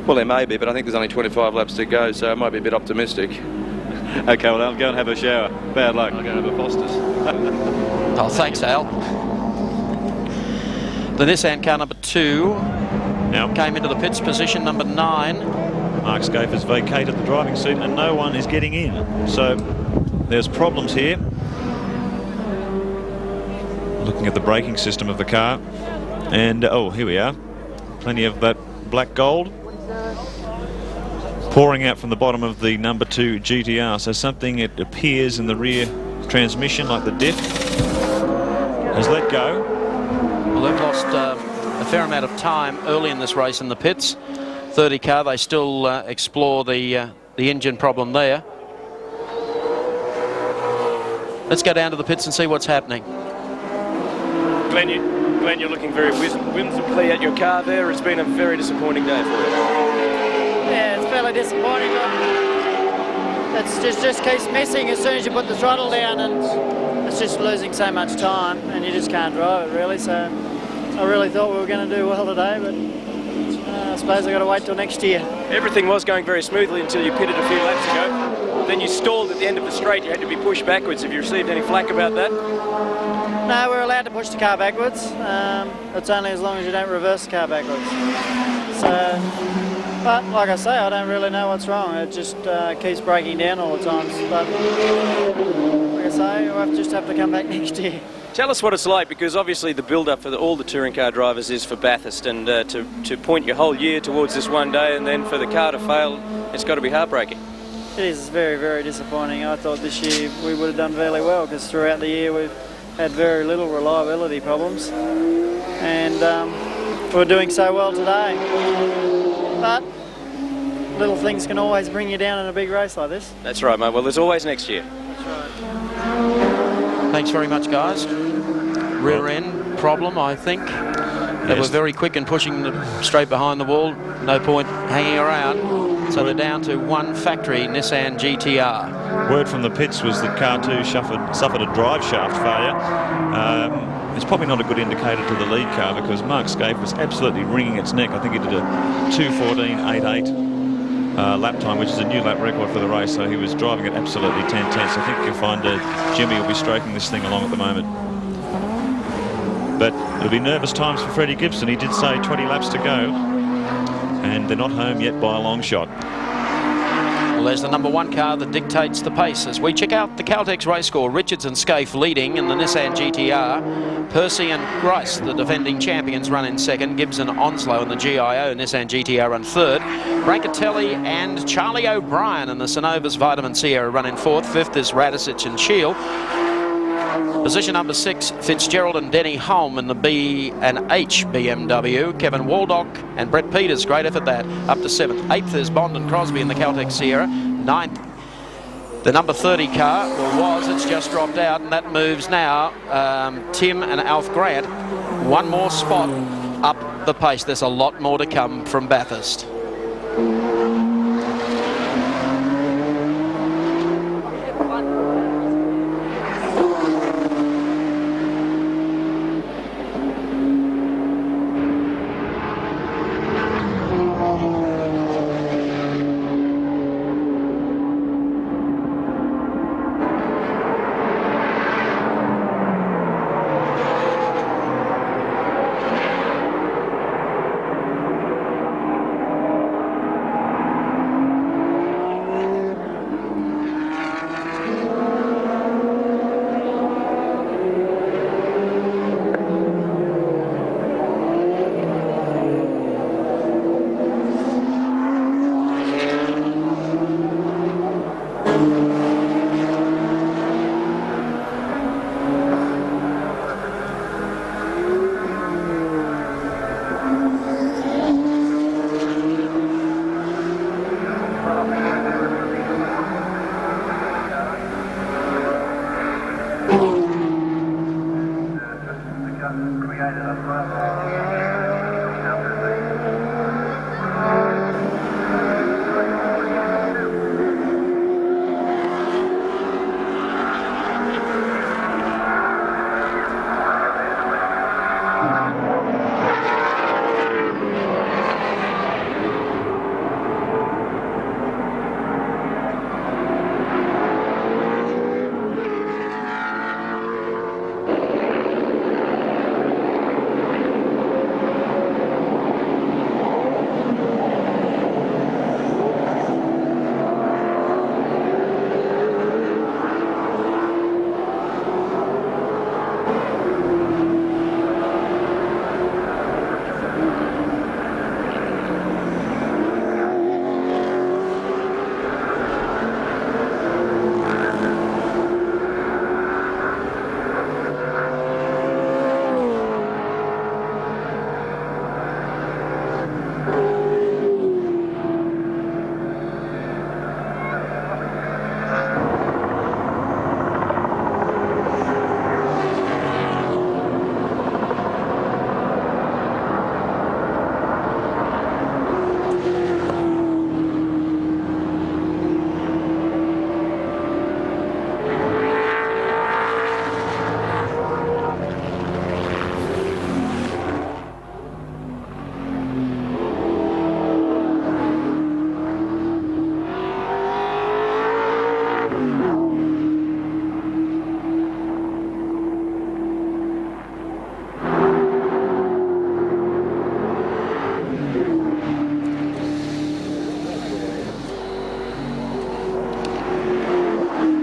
Well, there may be, but I think there's only 25 laps to go, so it might be a bit optimistic. Okay, well, I'll go and have a shower. Bad luck. I'll go and have a Foster's. Oh, thanks, Al. The Nissan car number 2 came into the pits, position number 9. Mark Scaife has vacated the driving seat and no one is getting in. So there's problems here. Looking at the braking system of the car. And, oh, here we are. Plenty of that black gold pouring out from the bottom of the number 2 GTR. So something, it appears in the rear transmission, like the diff, has let go. Well, they've lost a fair amount of time early in this race in the pits. 30 car, they still explore the engine problem there. Let's go down to the pits and see what's happening. Glenn, you're looking very whimsically at your car there. It's been a very disappointing day for you. Yeah, it's fairly disappointing, but it just keeps missing as soon as you put the throttle down, and it's just losing so much time, and you just can't drive it really. So I really thought we were going to do well today, but I suppose I've got to wait till next year. Everything was going very smoothly until you pitted a few laps ago. Then you stalled at the end of the straight. You had to be pushed backwards. Have you received any flack about that? No, we're allowed to push the car backwards. It's only as long as you don't reverse the car backwards. So. But like I say, I don't really know what's wrong. It just keeps breaking down all the time. But like I say, we'll just have to come back next year. Tell us what it's like, because obviously the build-up for all the touring car drivers is for Bathurst, and to point your whole year towards this one day and then for the car to fail, it's got to be heartbreaking. It is very, very disappointing. I thought this year we would have done fairly well, because throughout the year we've had very little reliability problems, and we're doing so well today. But little things can always bring you down in a big race like this. That's right, mate. Well, there's always next year. That's right. Thanks very much, guys. Rear end problem, I think. They were very quick in pushing straight behind the wall. No point hanging around. So they're down to one factory Nissan GTR. Word from the pits was that car 2 suffered a drive shaft failure. It's probably not a good indicator to the lead car, because Mark Scaife was absolutely wringing its neck. I think he did a 2:14.88 lap time, which is a new lap record for the race. So he was driving it absolutely 10 tenths. I think you'll find Jimmy will be stroking this thing along at the moment. But it'll be nervous times for Freddie Gibson. He did say 20 laps to go, and they're not home yet by a long shot. Well, there's the number 1 car that dictates the pace. As we check out the Caltex race score, Richards and Scaife leading in the Nissan GTR. Percy and Grice, the defending champions, run in second. Gibson, Onslow and the GIO Nissan GTR run third. Brancatelli and Charlie O'Brien and the Synovus Vitamin Sierra run in fourth. Fifth is Radicic and Shield. Position number 6, Fitzgerald and Denny Holm in the B&H BMW. Kevin Waldock and Brett Peters, great effort that, up to 7th. 8th is Bond and Crosby in the Caltex Sierra. 9th, the number 30 car, it's just dropped out, and that moves now Tim and Alf Grant. One more spot up the pace. There's a lot more to come from Bathurst.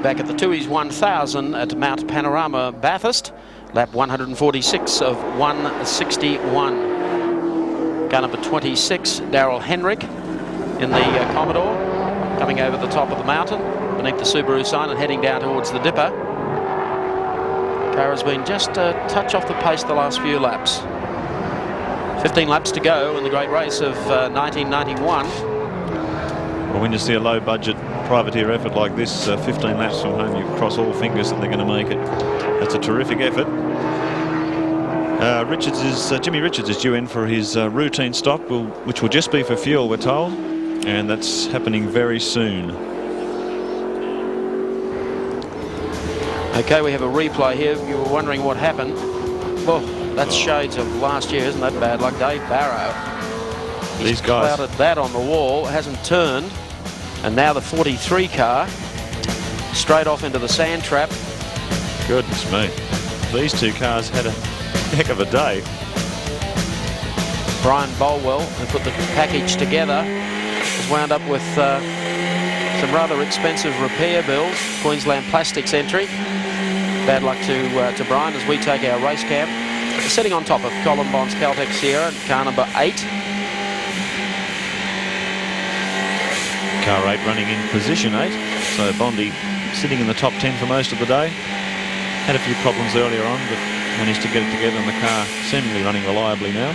back at the Tooheys 1000 at Mount Panorama, Bathurst. Lap 146 of 161. Car number 26, Darrell Henrik in the Commodore, coming over the top of the mountain beneath the Subaru sign and heading down towards the Dipper. Car has been just a touch off the pace the last few laps. 15 laps to go in the great race of 1991. Well, when you see a low-budget privateer effort like this, 15 laps from home, you cross all fingers that they're going to make it. That's a terrific effort. Jimmy Richards is due in for his routine stop, which will just be for fuel, we're told, and that's happening very soon. Okay, we have a replay here. If you were wondering what happened, well, that's shades of last year, isn't that bad? Like Dave Barrow. These guys clouded that on the wall, hasn't turned, and now the 43 car straight off into the sand trap. Goodness me, these two cars had a heck of a day. Brian Bolwell, who put the package together, has wound up with some rather expensive repair bills. Queensland Plastics entry. Bad luck to Brian as we take our race cam. Sitting on top of Colin Bond's Caltech Sierra, car number 8. Car 8 running in position 8, so Bondi sitting in the top 10 for most of the day. Had a few problems earlier on, but managed to get it together, and the car seemingly running reliably now.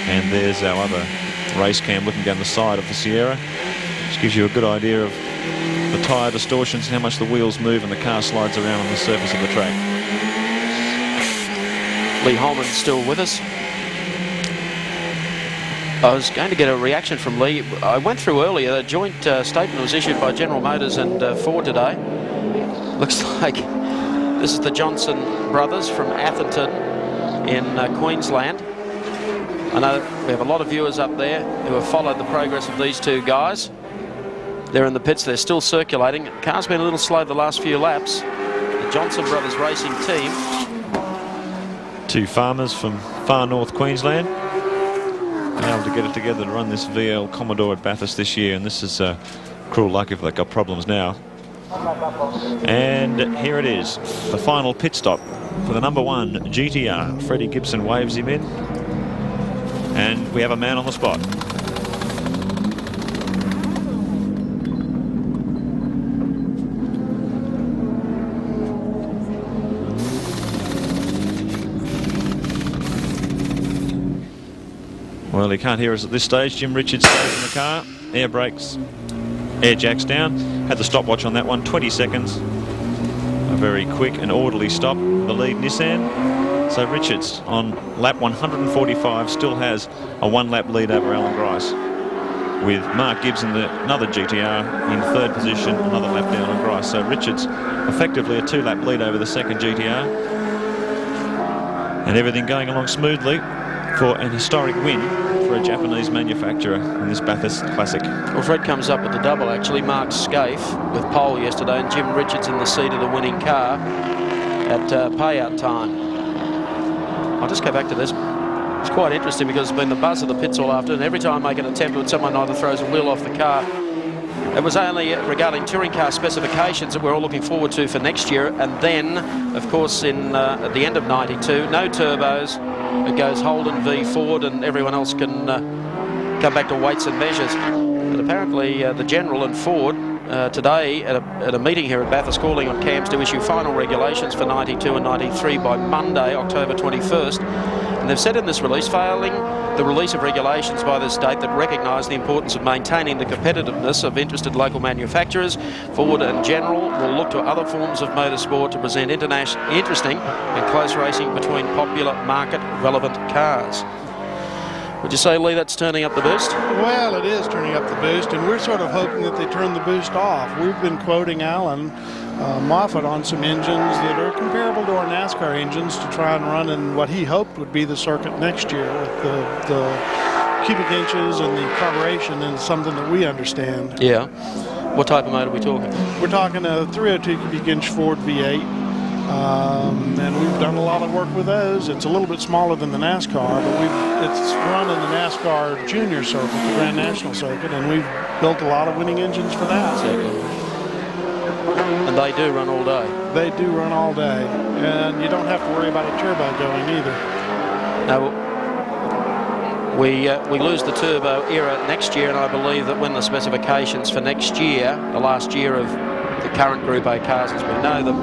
And there's our other race cam looking down the side of the Sierra, which gives you a good idea of the tyre distortions and how much the wheels move and the car slides around on the surface of the track. Lee Holman's still with us. I was going to get a reaction from Lee. I went through earlier, a joint statement was issued by General Motors and Ford today. Looks like this is the Johnson brothers from Atherton in Queensland. I know we have a lot of viewers up there who have followed the progress of these two guys. They're in the pits, they're still circulating. The car's been a little slow the last few laps. The Johnson brothers racing team. Two farmers from far north Queensland. Able to get it together to run this VL Commodore at Bathurst this year, and this is cruel luck if they've got problems now. And here it is, the final pit stop for the number 1 GTR. Freddie Gibson waves him in, and we have a man on the spot. Well, he can't hear us at this stage. Jim Richards stays in the car. Air brakes, air jacks down. Had the stopwatch on that one, 20 seconds. A very quick and orderly stop. The lead Nissan. So Richards on lap 145 still has a 1-lap lead over Alan Grice, with Mark Gibbs in another GTR in 3rd position, another lap down on Grice. So Richards effectively a 2-lap lead over the 2nd GTR. And everything going along smoothly for an historic win for a Japanese manufacturer in this Bathurst Classic. Well, Fred comes up with the double actually. Mark Scaife with pole yesterday and Jim Richards in the seat of the winning car at payout time. I'll just go back to this. It's quite interesting because it's been the buzz of the pits all afternoon. Every time I make an attempt with someone either throws a wheel off the car. It was only regarding touring car specifications that we're all looking forward to for next year. And then, of course, at the end of 92, no turbos. It goes Holden v Ford, and everyone else can come back to weights and measures. But apparently the General and Ford today at a meeting here at Bathurst calling on CAMS to issue final regulations for 92 and 93 by Monday, October 21st. And they've said in this release, failing the release of regulations by this date that recognise the importance of maintaining the competitiveness of interested local manufacturers, Ford and General will look to other forms of motorsport to present interesting and close racing between popular market-relevant cars. Would you say, Lee, that's turning up the boost? Well, it is turning up the boost, and we're sort of hoping that they turn the boost off. We've been quoting Alan Moffat on some engines that are comparable to our NASCAR engines to try and run in what he hoped would be the circuit next year with the cubic inches and the carburation and something that we understand. Yeah. What type of motor are we talking? We're talking a 302 cubic inch Ford V8. And we've done a lot of work with those. It's a little bit smaller than the NASCAR, but it's run in the NASCAR Junior Circuit, the Grand National Circuit, and we've built a lot of winning engines for that. And And they do run all day. They do run all day, and you don't have to worry about a turbo going either. Now, we lose the turbo era next year, and I believe that when the specifications for next year, the last year of the current Group A cars as we know them,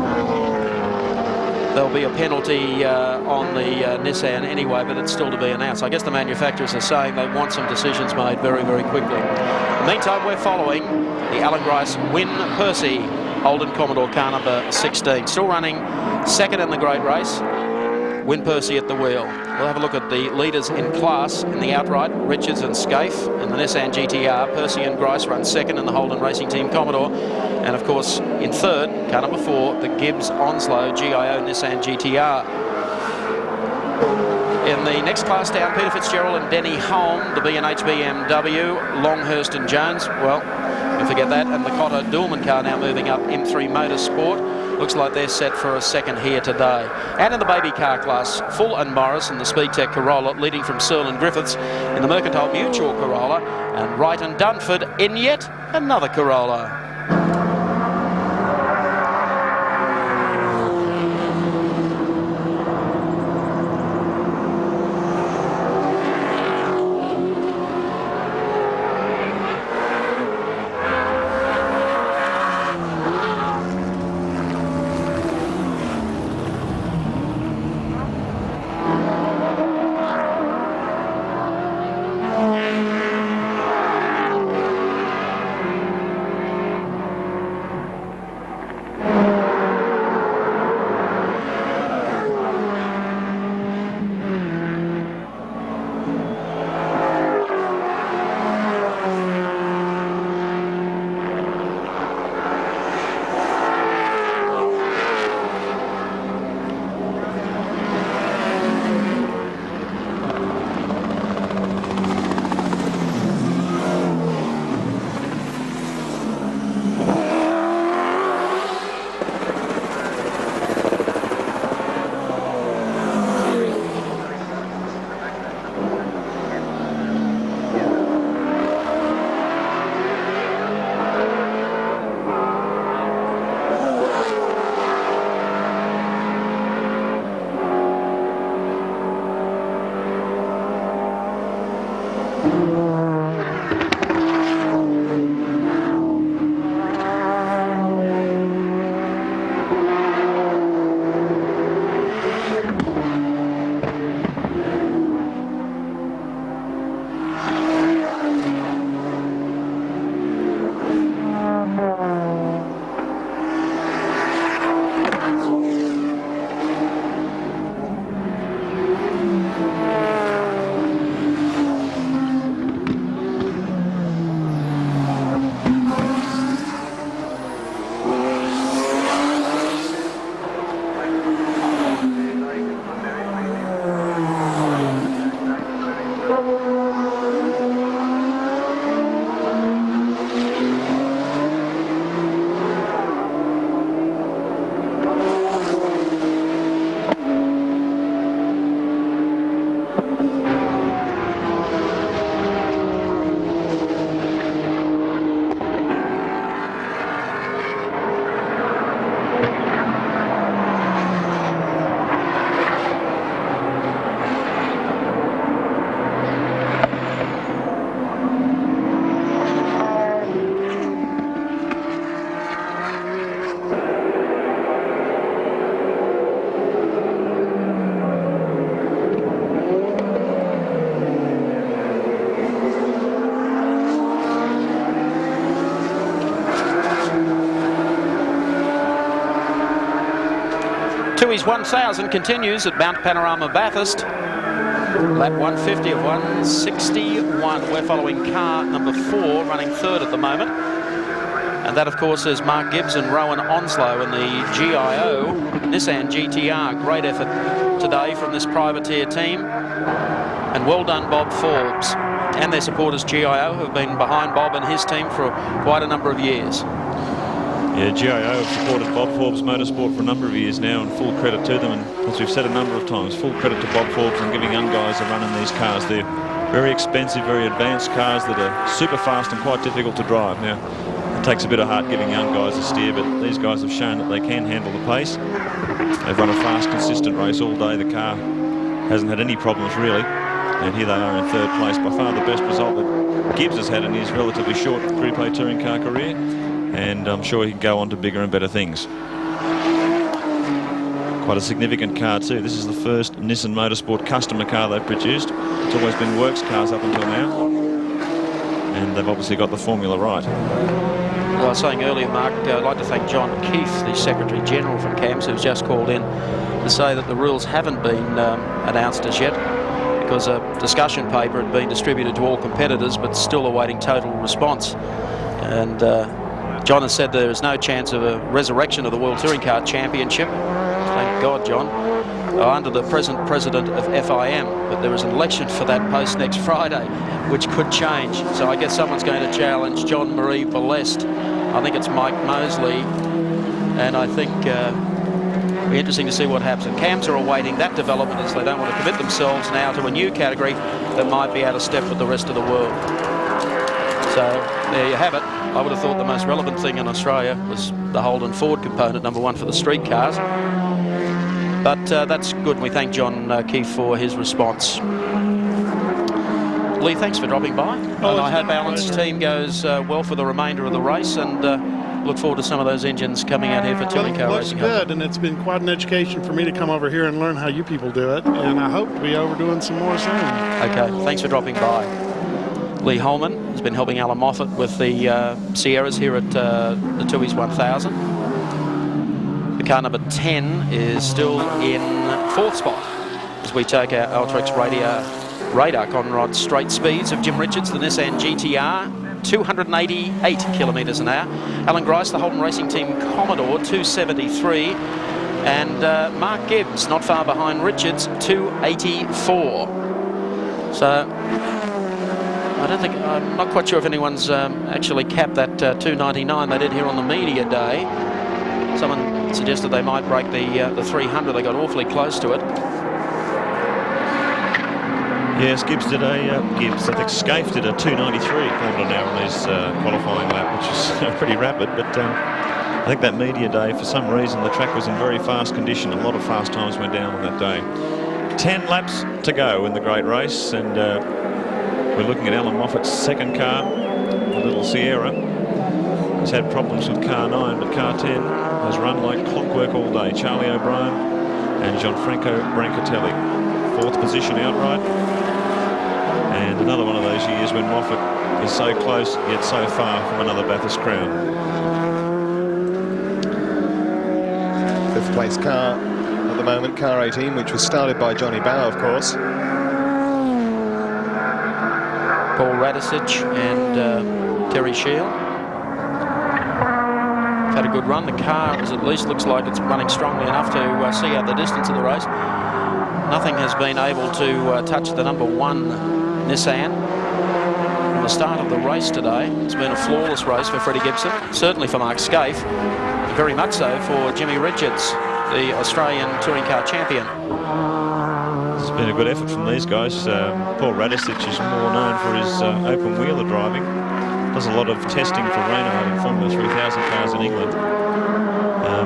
there'll be a penalty on the Nissan anyway, but it's still to be announced. I guess the manufacturers are saying they want some decisions made very, very quickly. In the meantime, we're following the Alan Grice Win Percy Holden Commodore car number 16. Still running second in the great race. Win Percy at the wheel. We'll have a look at the leaders in class in the outright. Richards and Scaife in the Nissan GTR. Percy and Grice run second in the Holden Racing Team Commodore. And of course, in third, car number 4, the Gibbs Onslow GIO Nissan GTR. In the next class down, Peter Fitzgerald and Denny Holm, the B&H BMW, Longhurst and Jones. Well, you forget that. And the Cotter Dulman car now moving up, M3 Motorsport. Looks like they're set for a second here today. And in the baby car class, Full and Morris in the Speedtech Corolla, leading from Searle and Griffiths in the Mercantile Mutual Corolla, and Wright and Dunford in yet another Corolla. Tooheys 1000 continues at Mount Panorama Bathurst. Lap 150 of 161. We're following car number 4, running third at the moment. And that, of course, is Mark Gibbs and Rowan Onslow in the GIO Nissan GTR. Great effort today from this privateer team. And well done, Bob Forbes. And their supporters, GIO, who have been behind Bob and his team for quite a number of years. Yeah, GIO have supported Bob Forbes Motorsport for a number of years now, and full credit to them. And as we've said a number of times, full credit to Bob Forbes and giving young guys a run in these cars. They're very expensive, very advanced cars that are super fast and quite difficult to drive. Now, It takes a bit of heart giving young guys a steer, but these guys have shown that they can handle the pace. They've run a fast, consistent race all day. The car hasn't had any problems really, and here they are in third place. By far the best result that Gibbs has had in his relatively short Group A touring car career, and I'm sure he can go on to bigger and better things. Quite a significant car too. This is the first Nissan Motorsport customer car they've produced. It's always been works cars up until now, and they've obviously got the formula right. Well, I was saying earlier, Mark, I'd like to thank John Keefe, the Secretary General from CAMS, who's just called in to say that the rules haven't been announced as yet, because a discussion paper had been distributed to all competitors, but still awaiting total response. And John has said there is no chance of a resurrection of the World Touring Car Championship. Thank God, John. Under the present president of FIM, but there is an election for that post next Friday, which could change. So I guess someone's going to challenge John Marie Belest. I think it's Mike Mosley, and I think it'll be interesting to see what happens. And CAMS are awaiting that development, as they don't want to commit themselves now to a new category that might be out of step with the rest of the world. So there you have it. I would have thought the most relevant thing in Australia was the Holden Ford component, number one for the street cars. But that's good. We thank John Keefe for his response. Lee, thanks for dropping by. And I hope Alan's team goes well for the remainder of the race, and look forward to some of those engines coming out here for touring car racing. Looks good, and it's been quite an education for me to come over here and learn how you people do it, and I hope to be over doing some more soon. Okay, thanks for dropping by. Lee Holman has been helping Alan Moffat with the Sierras here at the Tui's 1000. The car number 10 is still in fourth spot as we take our Ultrex radar Conrod straight speeds of Jim Richards, the Nissan GTR, 288 kilometres an hour. Alan Grice, the Holden Racing Team Commodore, 273. And Mark Gibbs, not far behind Richards, 284. So I'm not quite sure if anyone's actually capped that 299 they did here on the media day. Someone suggested they might break the 300. They got awfully close to it. Yes, Gibbs did I think Scaife did a 293 kilometre an hour on his qualifying lap, which is pretty rapid, but I think that media day, for some reason, the track was in very fast condition. A lot of fast times went down on that day. 10 laps to go in the great race, and we're looking at Alan Moffat's second car, the little Sierra. He's had problems with car 9, but car 10 has run like clockwork all day. Charlie O'Brien and Gianfranco Brancatelli. Fourth position outright. And another one of those years when Moffat is so close yet so far from another Bathurst crown. Fifth place car at the moment, car 18, which was started by Johnny Bow, of course. Paul Radicic and Terry Shield. Had a good run. The car at least looks like it's running strongly enough to see out the distance of the race. Nothing has been able to touch the number one Nissan. From the start of the race today, it's been a flawless race for Freddie Gibson, certainly for Mark Scaife, very much so for Jimmy Richards, the Australian touring car champion. It's been a good effort from these guys. Paul Radicic is more known for his open wheeler driving. Does a lot of testing for Renault and Formula 3000 cars in England.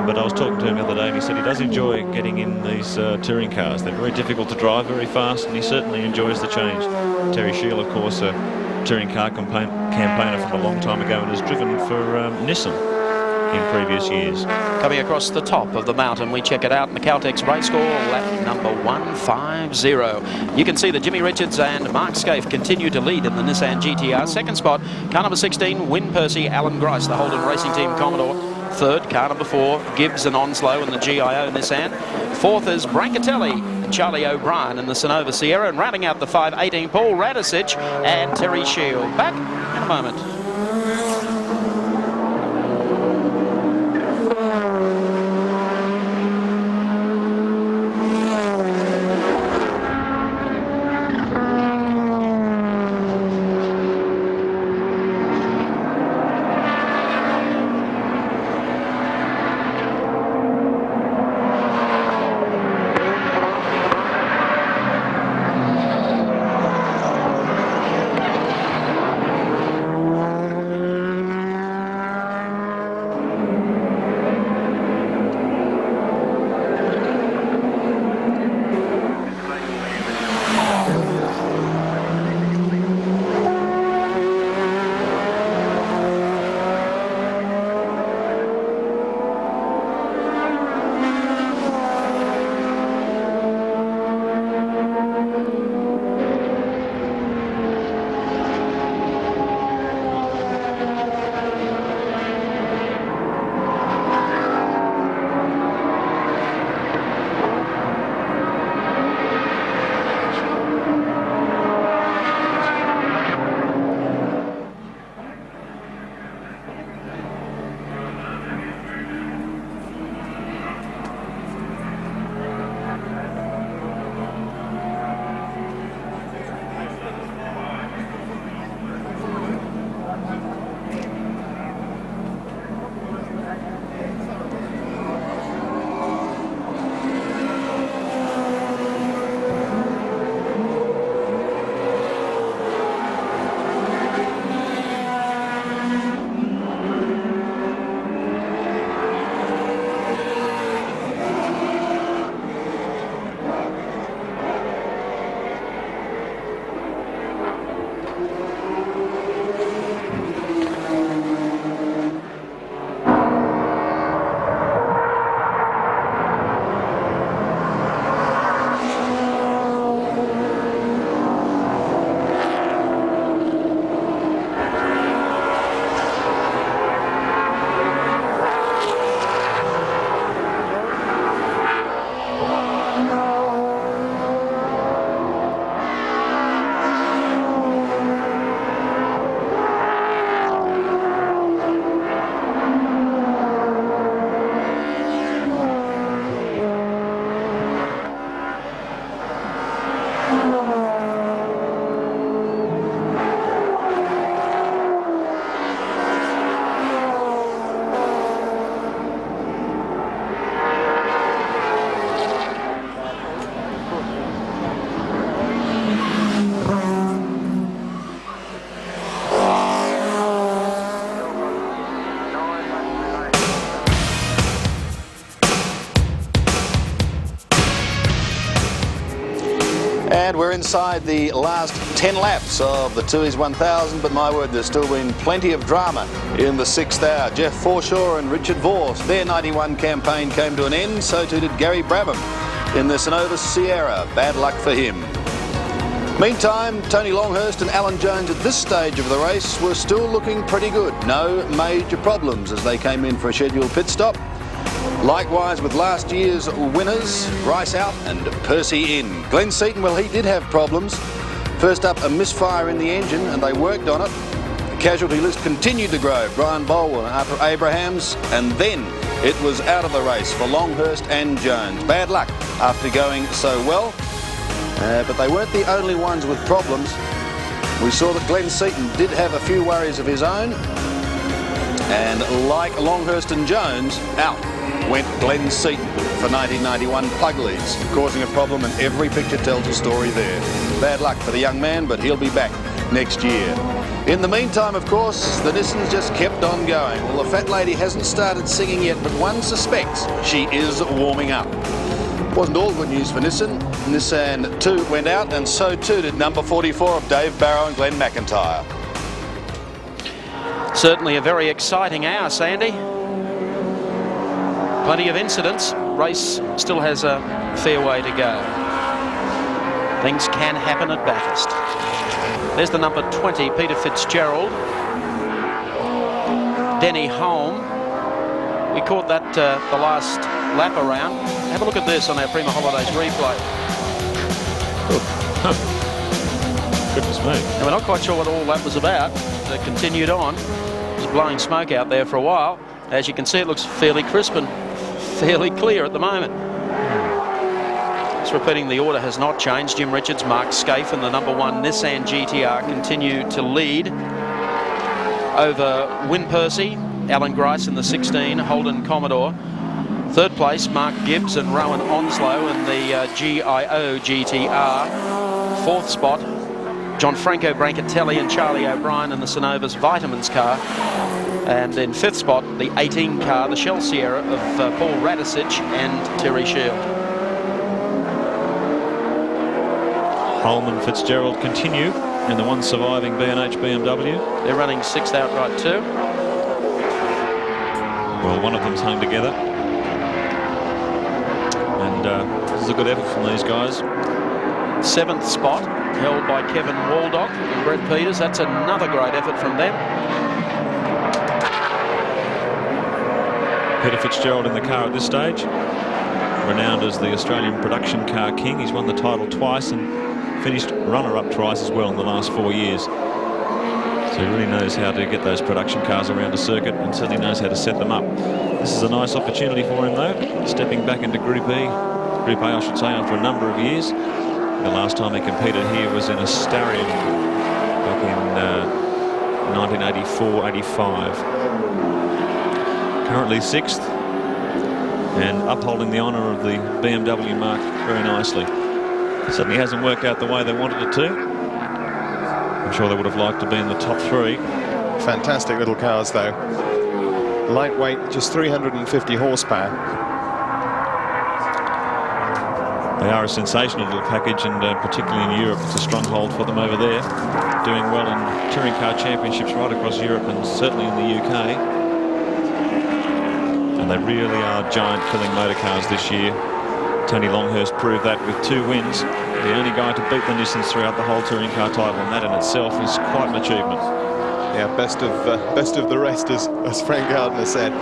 But I was talking to him the other day and he said he does enjoy getting in these touring cars. They're very difficult to drive, very fast, and he certainly enjoys the change. Terry Shield, of course, a touring car campaigner from a long time ago and has driven for Nissan in previous years. Coming across the top of the mountain, we check it out in the Caltex race score, lap number 150. You can see that Jimmy Richards and Mark Scaife continue to lead in the Nissan GTR. Second spot, car number 16, Win Percy, Alan Grice, the Holden Racing Team Commodore. Third, car number 4, Gibbs and Onslow in the GIO Nissan. Fourth is Brancatelli and Charlie O'Brien in the Sonova Sierra. And rounding out the 518, Paul Radicic and Terry Shield. Back in a moment. And we're inside the last 10 laps of the Tooheys 1000, but my word, there's still been plenty of drama in the 6th hour. Jeff Forshaw and Richard Vorst, their 91 campaign came to an end, so too did Gary Brabham in the Synovus Sierra. Bad luck for him. Meantime, Tony Longhurst and Alan Jones at this stage of the race were still looking pretty good. No major problems as they came in for a scheduled pit stop. Likewise with last year's winners, Rice out and Percy in. Glenn Seaton, well, he did have problems. First up, a misfire in the engine, and they worked on it. The casualty list continued to grow. Brian Bolwell after Abrahams, and then it was out of the race for Longhurst and Jones. Bad luck after going so well, but they weren't the only ones with problems. We saw that Glenn Seaton did have a few worries of his own, and like Longhurst and Jones, out went Glenn Seaton for 1991 plug leads, causing a problem, and every picture tells a story there. Bad luck for the young man, but he'll be back next year. In the meantime, of course, the Nissans just kept on going. Well, the fat lady hasn't started singing yet, but one suspects she is warming up. Wasn't all good news for Nissan. Nissan 2 went out, and so too did number 44 of Dave Barrow and Glenn McIntyre. Certainly a very exciting hour, Sandy. Plenty of incidents. Race still has a fair way to go. Things can happen at Bathurst. There's the number 20, Peter Fitzgerald. Denny Holm. We caught that the last lap around. Have a look at this on our Prima Holidays replay. Goodness me. And we're not quite sure what all that was about. It continued on. It was blowing smoke out there for a while. As you can see, it looks fairly crisp and fairly clear at the moment. Just repeating, the order has not changed. Jim Richards, Mark Scaife and the number 1 Nissan GTR continue to lead over Win Percy, Alan Grice in the 16, Holden Commodore. Third place, Mark Gibbs and Rowan Onslow in the GIO GTR. Fourth spot, John Franco Brancatelli and Charlie O'Brien in the Synovus Vitamins car. And in 5th spot, the 18 car, the Shell Sierra of Paul Radicic and Terry Shield. Holman Fitzgerald continue in the one surviving B&H BMW. They're running 6th outright too. Well, one of them's hung together. And this is a good effort from these guys. 7th spot, held by Kevin Waldock and Brett Peters. That's another great effort from them. Peter Fitzgerald in the car at this stage, renowned as the Australian production car king. He's won the title twice and finished runner-up twice as well in the last 4 years. So he really knows how to get those production cars around a circuit and certainly knows how to set them up. This is a nice opportunity for him though, stepping back into Group A I should say, after a number of years. The last time he competed here was in a Starion back in 1984-85. Currently 6th and upholding the honour of the BMW mark very nicely. Certainly hasn't worked out the way they wanted it to. I'm sure they would have liked to be in the top 3. Fantastic little cars though. Lightweight, just 350 horsepower. They are a sensational little package, and particularly in Europe, it's a stronghold for them over there. Doing well in touring car championships right across Europe and certainly in the UK. And they really are giant killing motor cars this year. Tony Longhurst proved that with 2 wins. The only guy to beat the Nissans throughout the whole touring car title, and that in itself is quite an achievement. Yeah, best of the rest, as Frank Gardner said.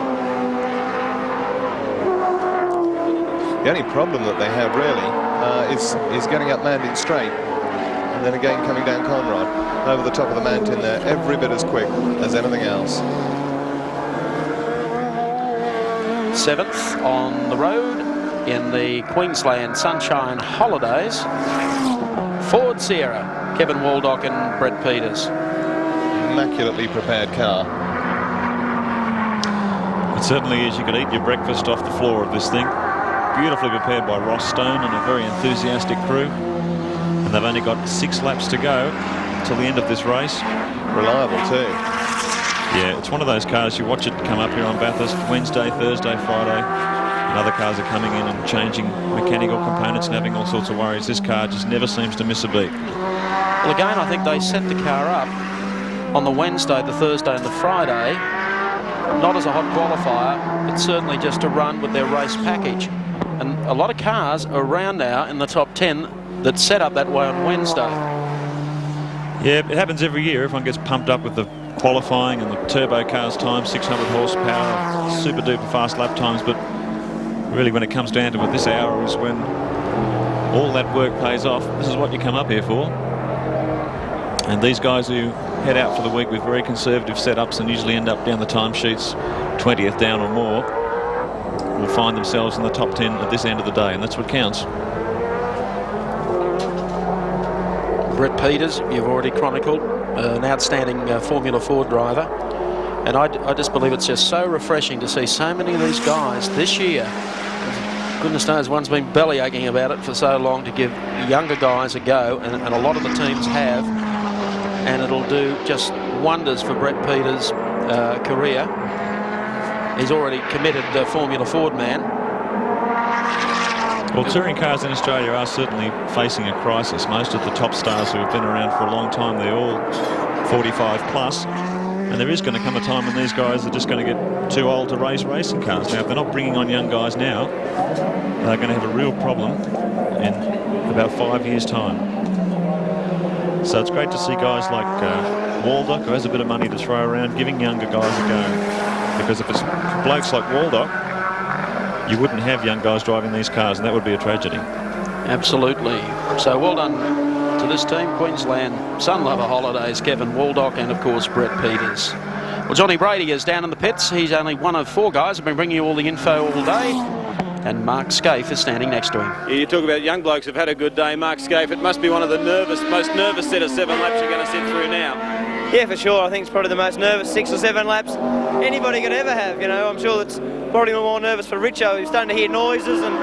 The only problem that they have really is getting up landing straight, and then again coming down Conrod over the top of the mountain. They're every bit as quick as anything else. 7th on the road in the Queensland Sunshine Holidays. Ford Sierra, Kevin Waldock and Brett Peters. Immaculately prepared car. It certainly is. You could eat your breakfast off the floor of this thing. Beautifully prepared by Ross Stone and a very enthusiastic crew. And they've only got 6 laps to go till the end of this race. Reliable too. Yeah, it's one of those cars, you watch it come up here on Bathurst Wednesday, Thursday, Friday. And other cars are coming in and changing mechanical components and having all sorts of worries. This car just never seems to miss a beat. Well, again, I think they set the car up on the Wednesday, the Thursday and the Friday, not as a hot qualifier, but certainly just to run with their race package. And a lot of cars are around now in the top 10 that set up that way on Wednesday. Yeah, it happens every year. Everyone gets pumped up with the qualifying and the turbo cars times, 600 horsepower, super duper fast lap times, but really when it comes down to it, this hour is when all that work pays off. This is what you come up here for. And these guys who head out for the week with very conservative setups and usually end up down the timesheets 20th down or more will find themselves in the top 10 at this end of the day, and that's what counts. Brett Peters, you've already chronicled, an outstanding Formula 4 driver. And I just believe it's just so refreshing to see so many of these guys this year. Goodness knows one's been bellyaching about it for so long to give younger guys a go, and a lot of the teams have. And it'll do just wonders for Brett Peters' career. He's already committed Formula Ford man. Well, touring cars in Australia are certainly facing a crisis. Most of the top stars who have been around for a long time, they're all 45 plus. And there is going to come a time when these guys are just going to get too old to race racing cars. Now, if they're not bringing on young guys now, they're going to have a real problem in about 5 years' time. So it's great to see guys like Waldock, who has a bit of money to throw around, giving younger guys a go. Because if it's blokes like Waldock, you wouldn't have young guys driving these cars, and that would be a tragedy. Absolutely. So well done to this team, Queensland Sun Lover Holidays, Kevin Waldock, and of course Brett Peters. Well, Johnny Brady is down in the pits. He's only one of 4 guys. I've been bringing you all the info all day, and Mark Scaife is standing next to him. Yeah, you talk about young blokes who've had a good day. Mark Scaife, it must be one of the most nervous set of 7 laps you're going to sit through now. Yeah, for sure. I think it's probably the most nervous 6 or 7 laps anybody could ever have. You know, I'm sure it's probably more nervous for Richo. He's starting to hear noises and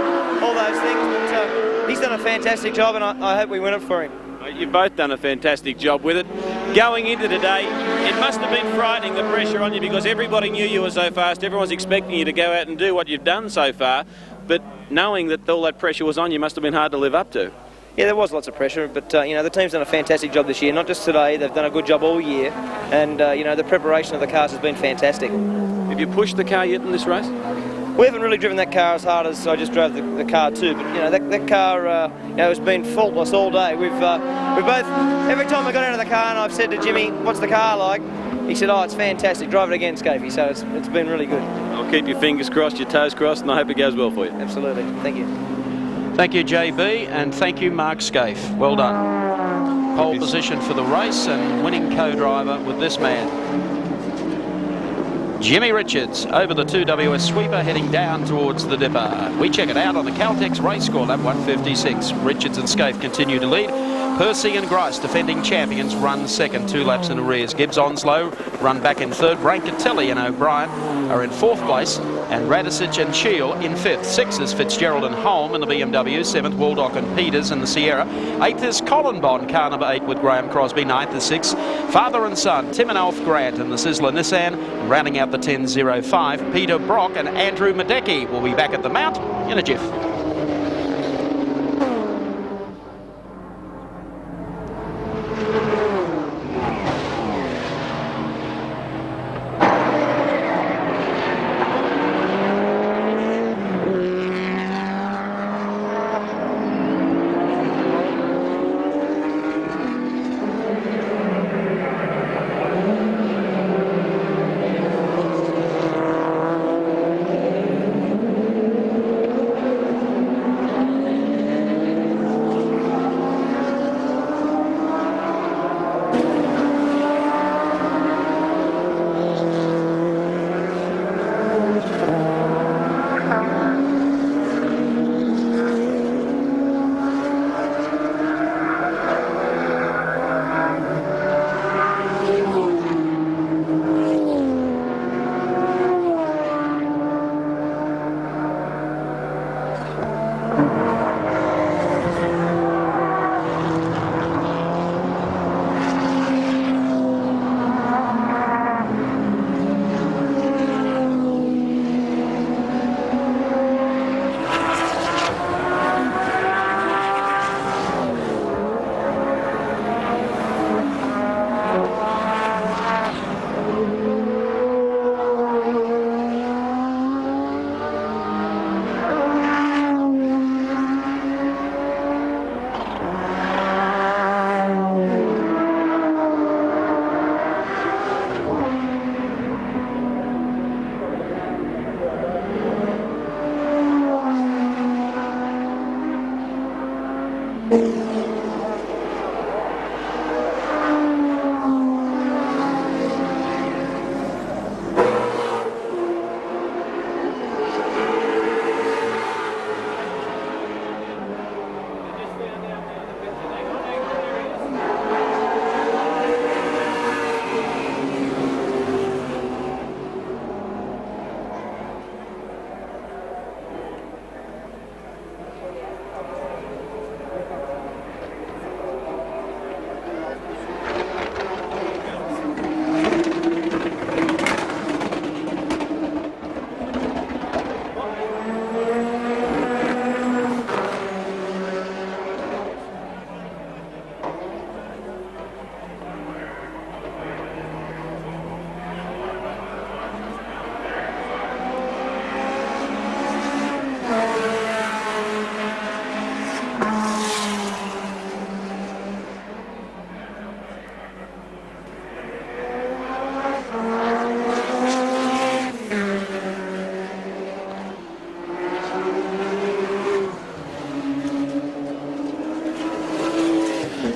all those things. But he's done a fantastic job, and I hope we win it for him. You've both done a fantastic job with it. Going into today, it must have been frightening, the pressure on you, because everybody knew you were so fast. Everyone's expecting you to go out and do what you've done so far. But knowing that all that pressure was on you must have been hard to live up to. Yeah, there was lots of pressure, but you know, the team's done a fantastic job this year. Not just today, they've done a good job all year, and you know, the preparation of the cars has been fantastic. Have you pushed the car yet in this race? We haven't really driven that car as hard as I just drove the car too, but you know, that car you know, has been faultless all day. We both, every time I got out of the car and I've said to Jimmy, "What's the car like?" He said, "Oh, it's fantastic. Drive it again, Scaife." So it's been really good. I'll keep your fingers crossed, your toes crossed, and I hope it goes well for you. Absolutely. Thank you. Thank you, JB, and thank you, Mark Scaife. Well done. Pole position for the race and winning co-driver with this man. Jimmy Richards over the 2WS sweeper, heading down towards the dipper. We check it out on the Caltex race score, lap 156. Richards and Scaife continue to lead. Percy and Grice, defending champions, run second, 2 laps in arrears. Gibbs Onslow run back in third. Brancatelli and O'Brien are in 4th place, and Radicic and Shield in 5th. 6th is Fitzgerald and Holm in the BMW. 7th, Waldock and Peters in the Sierra. 8th is Colin Bond, car number 8 with Graham Crosby. 9th is 6. Father and son, Tim and Alf Grant in the Sizzler Nissan. And rounding out the 10.05, Peter Brock and Andrew Madecki will be back at the Mount in a jiff.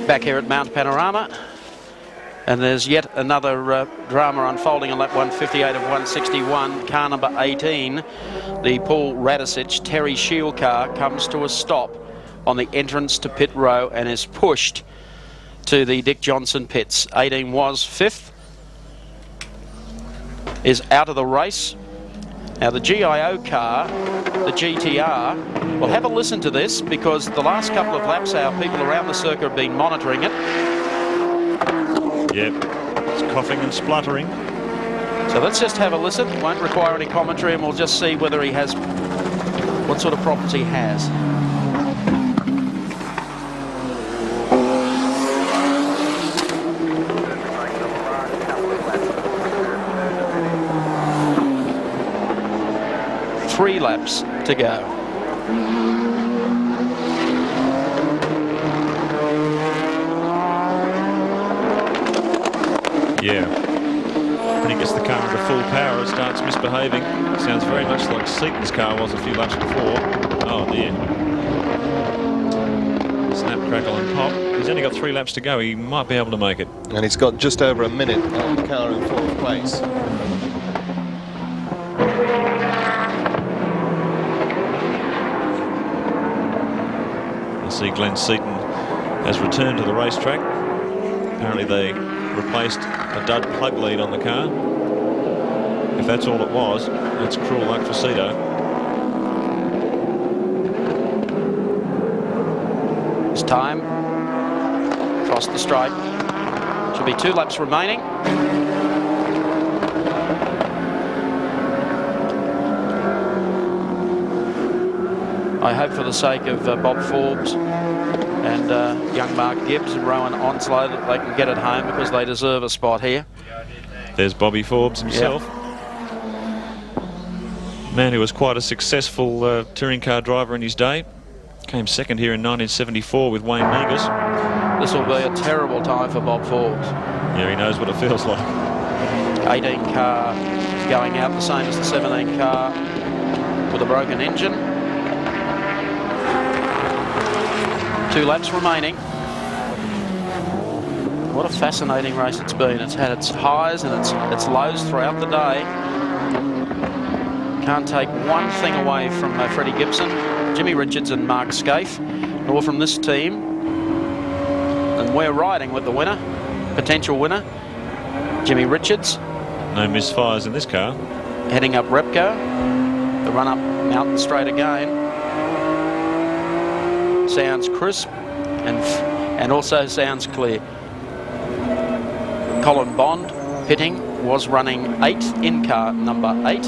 back here at Mount Panorama. And there's yet another drama unfolding on lap 158 of 161. Car number 18, the Paul Radisich Terry Shield car, comes to a stop on the entrance to pit row and is pushed to the Dick Johnson pits. 18 was 5th, is out of the race. Now the GIO car, the GTR, we'll have a listen to this because the last couple of laps our people around the circuit have been monitoring it. Yep, it's coughing and spluttering. So let's just have a listen. Won't require any commentary, and we'll just see whether he has, what sort of problems he has. Three laps to go. Yeah. When he gets the car into full power, it starts misbehaving. Sounds very much like Seaton's car was a few laps before. Oh dear. Snap, crackle and pop. He's only got 3 laps to go. He might be able to make it. And he's got just over a minute on the car in 4th place. You see Glenn Seaton has returned to the racetrack. Apparently they replaced a dud plug lead on the car. If that's all it was, it's cruel luck for Cito. It's time. Cross the straight. Should be 2 laps remaining. I hope for the sake of Bob Forbes and young Mark Gibbs and Rowan Onslow that they can get it home because they deserve a spot here. There's Bobby Forbes himself. Yep. Man who was quite a successful touring car driver in his day. Came 2nd here in 1974 with Wayne Negus. This will be a terrible time for Bob Forbes. Yeah, he knows what it feels like. 18 car is going out the same as the 17 car with a broken engine. 2 laps remaining. What a fascinating race it's been. It's had its highs and its lows throughout the day. Can't take one thing away from Freddie Gibson, Jimmy Richards and Mark Scaife, nor from this team. And we're riding with the winner, potential winner, Jimmy Richards. No misfires in this car. Heading up Repco, the run up Mountain Straight again. Sounds crisp and also sounds clear. Colin Bond, pitting, was running 8th in car number 8.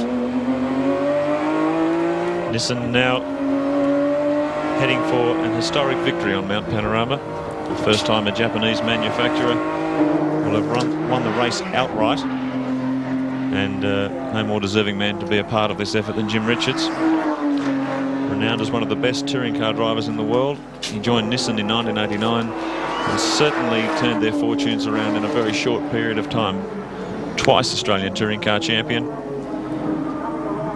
Nissan now heading for an historic victory on Mount Panorama. The first time a Japanese manufacturer will have won the race outright. And no more deserving man to be a part of this effort than Jim Richards. Renowned as one of the best touring car drivers in the world. He joined Nissan in 1989 and certainly turned their fortunes around in a very short period of time. Twice Australian touring car champion.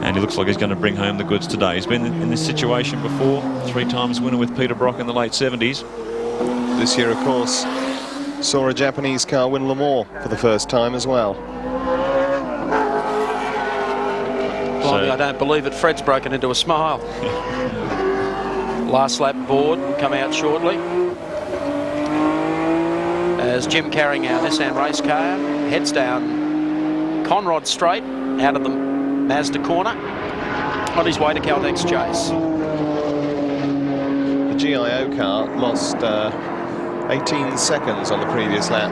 And he looks like he's going to bring home the goods today. He's been in this situation before, 3 times winner with Peter Brock in the late 70s. This year, of course, saw a Japanese car win Le Mans for the first time as well. Blimey, I don't believe it. Fred's broken into a smile. Last lap board come out shortly. As Jim carrying our Nissan race car heads down Conrod Straight out of the Mazda corner on his way to Caltex Chase. The GIO car lost 18 seconds on the previous lap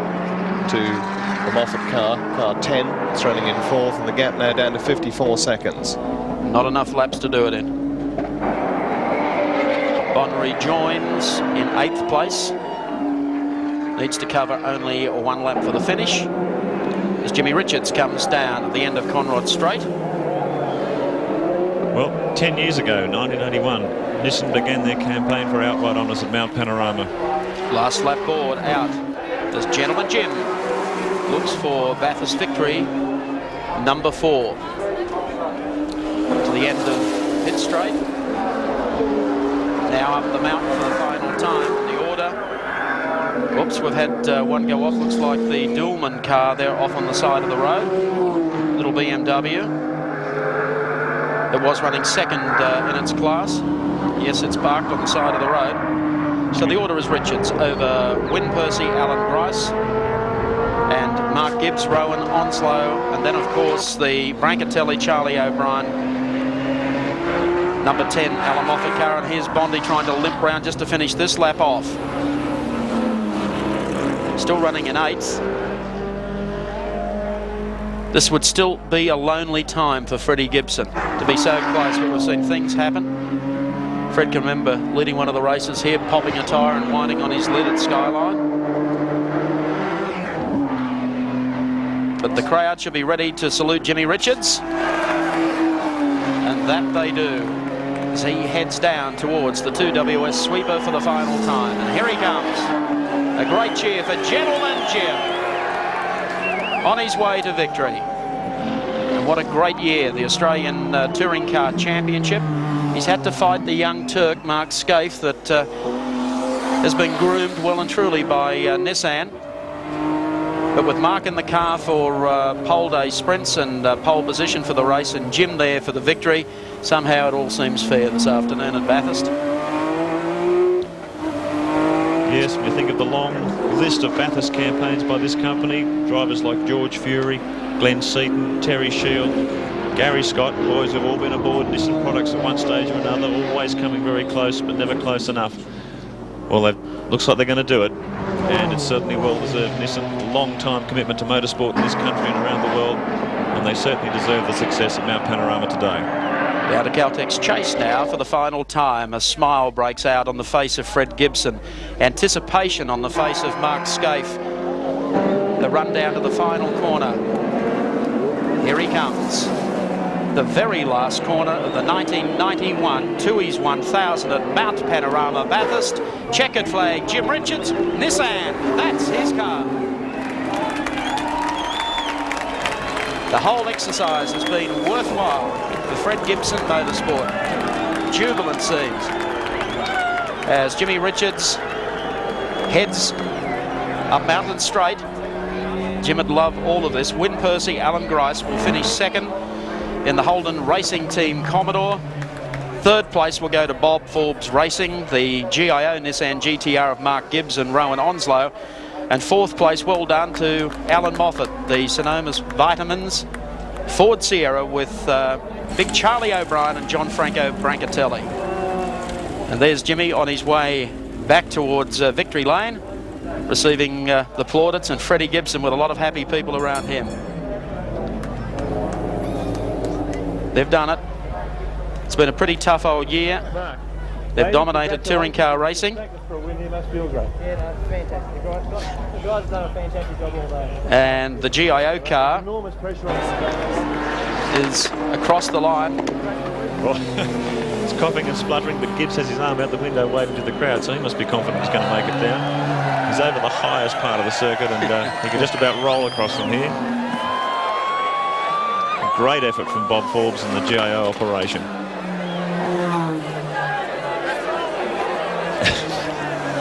to the Moffat car, car 10. It's running in 4th, and the gap now down to 54 seconds. Not enough laps to do it in. Bond rejoins in 8th place. Needs to cover only 1 lap for the finish. As Jimmy Richards comes down at the end of Conrod Straight. Well, 10 years ago, 1981, Nissan began their campaign for outright honours at Mount Panorama. Last lap board out. Does Gentleman Jim looks for Bathurst victory, number 4. To the end of pit straight. Now up the mountain for the final time. The order Oops, we've had one go off. Looks like the Dulman car there off on the side of the road. Little BMW. It was running second in its class. Yes, it's parked on the side of the road. So the order is Richards over Win Percy, Alan Grice, and Mark Gibbs, Rowan, Onslow, and then of course the Brancatelli, Charlie O'Brien, number 10, Alan Moffat car, and here's Bondi trying to limp round just to finish this lap off. Still running in 8th. This would still be a lonely time for Freddie Gibson to be so close, but we've seen things happen. Fred can remember leading one of the races here, popping a tyre and winding on his lid at Skyline. But the crowd should be ready to salute Jimmy Richards. And that they do, as he heads down towards the 2WS sweeper for the final time. And here he comes. A great cheer for Gentleman Jim on his way to victory. And what a great year, the Australian Touring Car Championship. He's had to fight the young Turk, Mark Scaife, that has been groomed well and truly by Nissan. But with Mark in the car for pole day sprints and pole position for the race, and Jim there for the victory, somehow it all seems fair this afternoon at Bathurst. Yes, when you think of the long list of Bathurst campaigns by this company, drivers like George Fury, Glenn Seaton, Terry Shield, Gary Scott, boys have all been aboard Nissan products at one stage or another, always coming very close, but never close enough. Well, looks like they're going to do it, and it's certainly well-deserved. Nissan, long-time commitment to motorsport in this country and around the world, and they certainly deserve the success at Mount Panorama today. Down to Caltech's chase now for the final time. A smile breaks out on the face of Fred Gibson. Anticipation on the face of Mark Scaife. The run down to the final corner. Here he comes. The very last corner of the 1991 Tooheys 1000 at Mount Panorama, Bathurst. Checkered flag, Jim Richards, Nissan. That's his car. The whole exercise has been worthwhile for Fred Gibson Motorsport. Jubilant scenes as Jimmy Richards heads up Mountain Straight. Jim would love all of this. Win Percy, Alan Grice will finish second in the Holden Racing Team Commodore. Third place will go to Bob Forbes Racing, the GIO Nissan GTR of Mark Gibbs and Rowan Onslow. And fourth place, well done to Alan Moffat, the Sonoma's Vitamins Ford Sierra with big Charlie O'Brien and John Franco Brancatelli. And there's Jimmy on his way back towards Victory Lane, receiving the plaudits, and Freddie Gibson with a lot of happy people around him. They've done it. It's been a pretty tough old year. They've dominated touring car racing. And the GIO car is across the line. It's coughing and spluttering, but Gibbs has his arm out the window waving to the crowd, so he must be confident he's going to make it down. He's over the highest part of the circuit, and he can just about roll across from here. A great effort from Bob Forbes and the GIO operation.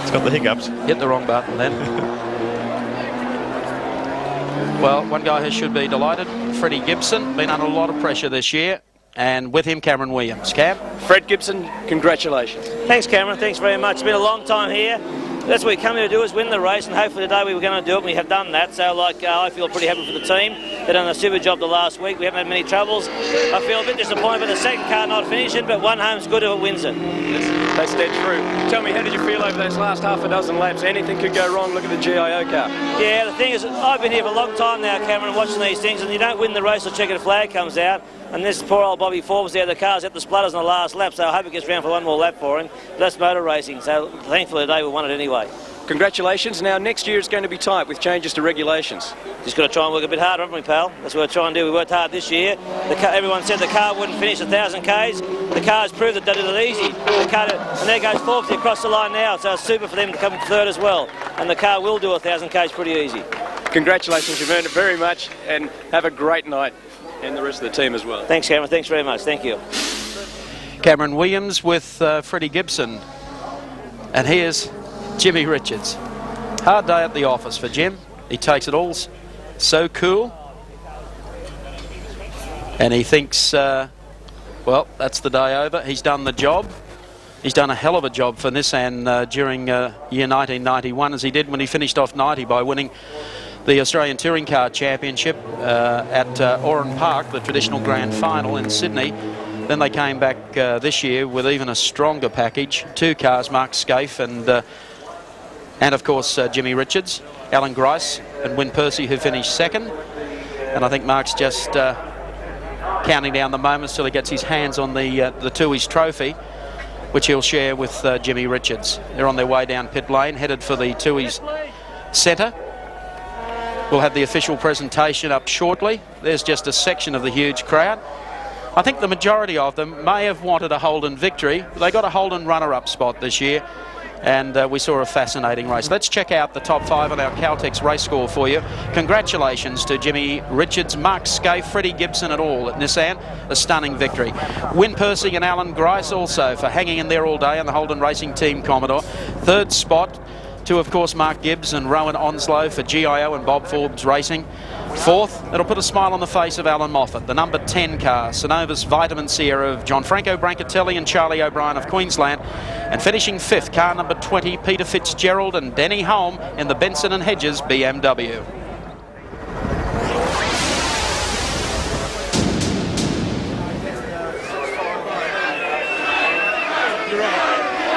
It's got the hiccups. Hit the wrong button then. Well, one guy who should be delighted, Freddie Gibson, been under a lot of pressure this year, and with him Cameron Williams. Cam? Fred Gibson, congratulations. Thanks, Cameron. Thanks very much. It's been a long time here. That's what we come here to do, is win the race, and hopefully today we were going to do it, and we have done that. So, I feel pretty happy for the team. They've done a super job the last week. We haven't had many troubles. I feel a bit disappointed with the second car not finishing, but one home's good if it wins it. That's dead true. Tell me, how did you feel over those last half a dozen laps? Anything could go wrong. Look at the GIO car. Yeah, the thing is, I've been here for a long time now, Cameron, watching these things, and you don't win the race till checkered flag comes out. And this poor old Bobby Forbes there, the car's at the splutters on the last lap, so I hope it gets round for one more lap for him. But that's motor racing, so thankfully today we won it anyway. Congratulations. Now, next year it's going to be tight with changes to regulations. Just got to try and work a bit harder, haven't we, pal? That's what we're trying to do. We worked hard this year. Everyone said the car wouldn't finish 1,000 Ks. The car's proved that they did it easy. And there goes Forbes across the line now, so it's super for them to come third as well. And the car will do 1,000 Ks pretty easy. Congratulations. You've earned it very much, and have a great night. And the rest of the team as well. Thanks, Cameron. Thanks very much. Thank you. Cameron Williams with Freddie Gibson. And here's Jimmy Richards, Hard day at the office for Jim. He takes it all so cool. And he thinks, well, that's the day over. He's done the job. He's done a hell of a job for Nissan during year 1991, as he did when he finished off 90 by winning the Australian Touring Car Championship at Oran Park, the traditional grand final in Sydney. Then they came back this year with even a stronger package. 2 cars, Mark Scaife and of course Jimmy Richards, Alan Grice and Wyn Percy, who finished second. And I think Mark's just counting down the moments till he gets his hands on the Tooheys trophy, which he'll share with Jimmy Richards. They're on their way down pit lane, headed for the Tooheys Centre. We'll have the official presentation up shortly. There's just a section of the huge crowd. I think the majority of them may have wanted a Holden victory. They got a Holden runner-up spot this year, and we saw a fascinating race. Let's check out the top 5 on our Caltex race score for you. Congratulations to Jimmy Richards, Mark Scaife, Freddie Gibson and all at Nissan. A stunning victory. Wyn Percy and Alan Grice also for hanging in there all day on the Holden Racing Team Commodore. 3rd spot to, of course, Mark Gibbs and Rowan Onslow for GIO and Bob Forbes Racing. 4th, it'll put a smile on the face of Alan Moffat. The number 10 car, Synovus Vitamin Sierra of John Franco Brancatelli and Charlie O'Brien of Queensland. And finishing 5th, car number 20, Peter Fitzgerald and Denny Holm in the Benson and Hedges BMW.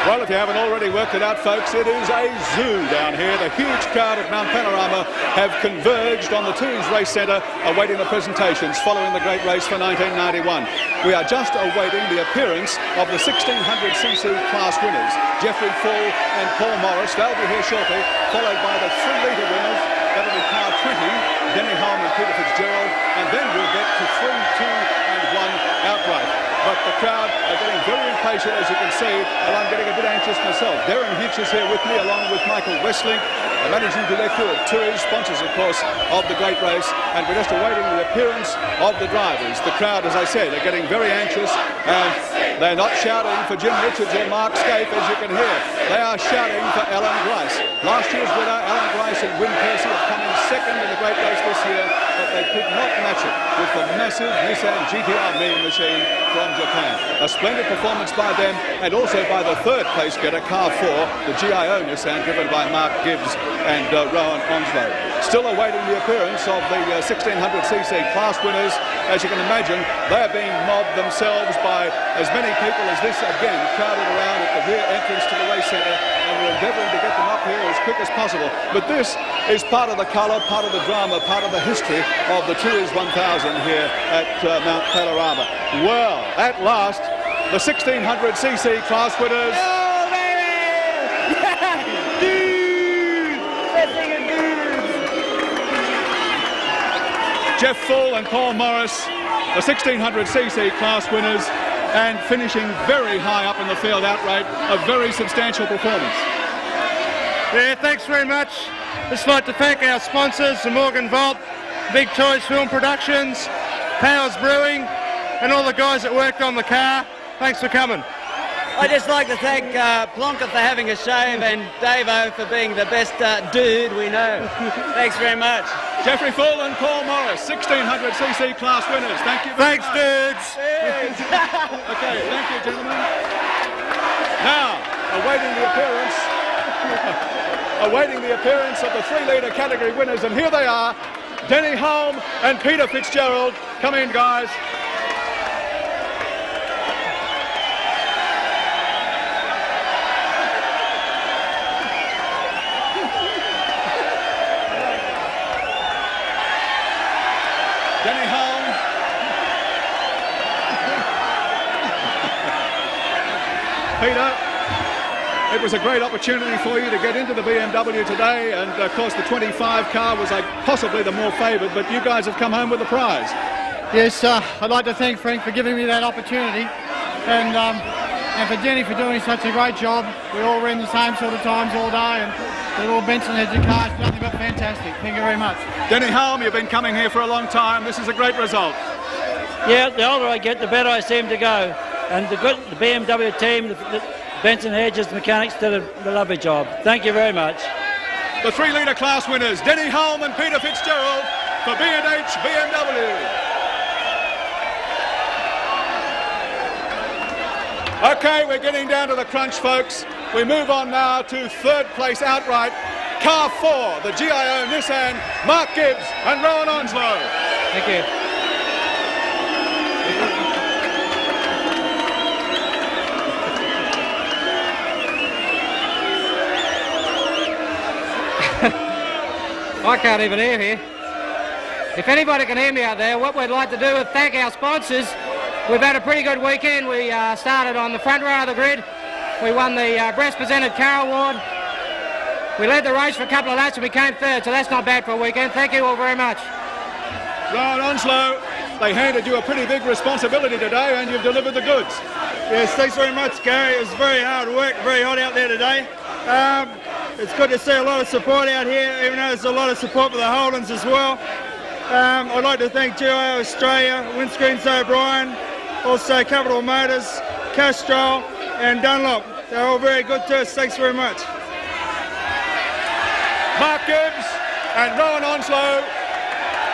Well, if you haven't already worked it out, folks, it is a zoo down here. The huge crowd at Mount Panorama have converged on the Tooheys Race Centre, awaiting the presentations following the great race for 1991. We are just awaiting the appearance of the 1600cc class winners, Jeffrey Full and Paul Morris. They'll be here shortly, followed by the 3-litre winners. That'll be car 20, Denny Holm and Peter Fitzgerald, and then we'll get to 3, 2 and 1 outright. But the crowd are getting very impatient, as you can see, and I'm getting a bit anxious myself. Darren Hitch is here with me, along with Michael Westlink, the managing director of Tooheys, sponsors, of course, of the great race, and we're just awaiting the appearance of the drivers. The crowd, as I said, are getting very anxious, and they're not shouting for Jim Richards or Mark Scaife, as you can hear. They are shouting for Alan Grice. Last year's winner, Alan Grice and Wyn Percy, have come in second in the great race this year, but they could not match it with the massive Nissan GTR Mean Machine from Japan. A splendid performance by them, and also by the 3rd place getter, car 4, the GIO Nissan, driven by Mark Gibbs and Rowan Onslow. Still awaiting the appearance of the 1600cc class winners. As you can imagine, they are being mobbed themselves by as many people as this, again, crowded around at the rear entrance to the race centre, and we're endeavouring to get them up here as quick as possible. But this is part of the colour, part of the drama, part of the history of the Tooheys 1000 here at Mount Panorama. Well, at last, the 1600cc class winners. Oh, baby! Yeah! Dude! That thing is dude! Jeff Full and Paul Morris, the 1600cc class winners, and finishing very high up in the field outright. A very substantial performance. Yeah, thanks very much. Just like to thank our sponsors, the Morgan Vault, Big Toys Film Productions, Powers Brewing, and all the guys that worked on the car. Thanks for coming. I'd just like to thank Plonker for having a shave and Davo for being the best dude we know. Thanks very much. Jeffrey Full and Paul Morris, 1600cc class winners. Thank you very much. Dudes. Okay, thank you, gentlemen. Now, awaiting the appearance of the 3-litre category winners, and here they are, Denny Holm and Peter Fitzgerald. Come in, guys. Denny Holm. Peter, it was a great opportunity for you to get into the BMW today, and of course the 25 car was possibly the more favoured, but you guys have come home with the prize. Yes, I'd like to thank Frank for giving me that opportunity, and for Denny for doing such a great job. We all ran the same sort of times all day, and the little Benson Hedger cars, nothing but fantastic. Thank you very much. Denny Holm, you've been coming here for a long time. This is a great result. Yeah, the older I get, the better I seem to go. And the BMW team, the Benson Hedges mechanics did a lovely job. Thank you very much. the 3 litre class winners, Denny Hulme and Peter Fitzgerald for B&H BMW. Okay, we're getting down to the crunch, folks. We move on now to 3rd place outright. Car 4, the GIO Nissan, Mark Gibbs and Rowan Onslow. Thank you. I can't even hear here. If anybody can hear me out there, what we'd like to do is thank our sponsors. We've had a pretty good weekend. We started on the front row of the grid. We won the Breast Presented Car Award. We led the race for a couple of laps and we came 3rd, so that's not bad for a weekend. Thank you all very much. Rowan Onslow, they handed you a pretty big responsibility today and you've delivered the goods. Yes, thanks very much, Gary. It was very hard work, very hot out there today. It's good to see a lot of support out here, even though there's a lot of support for the Holdens as well. I'd like to thank GIO Australia, Windscreens O'Brien, also Capital Motors, Castrol and Dunlop. They're all very good to us. Thanks very much. Mark Gibbs and Rowan Onslow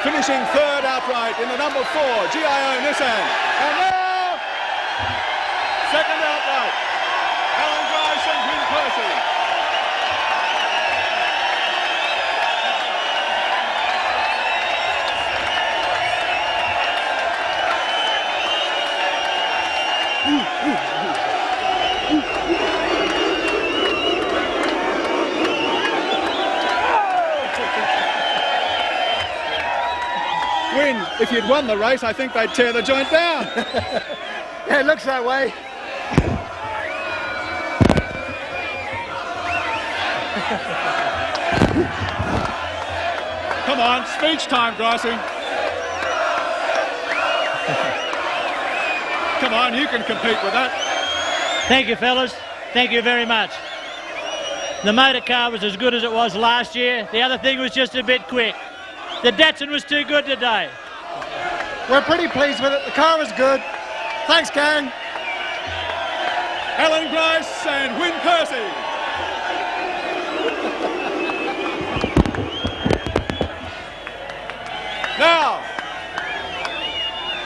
finishing 3rd outright in the number 4 GIO Nissan. And now, 2nd outright, Alan Grice and Win Percy. Win, if you'd won the race, I think they'd tear the joint down. Yeah, it looks that way. Come on, speech time, Gricey. Come on, you can compete with that. Thank you, fellas. Thank you very much. The motor car was as good as it was last year. The other thing was just a bit quick. The Datsun was too good today. We're pretty pleased with it. The car was good. Thanks, gang. Alan Grice and Win Percy. Now,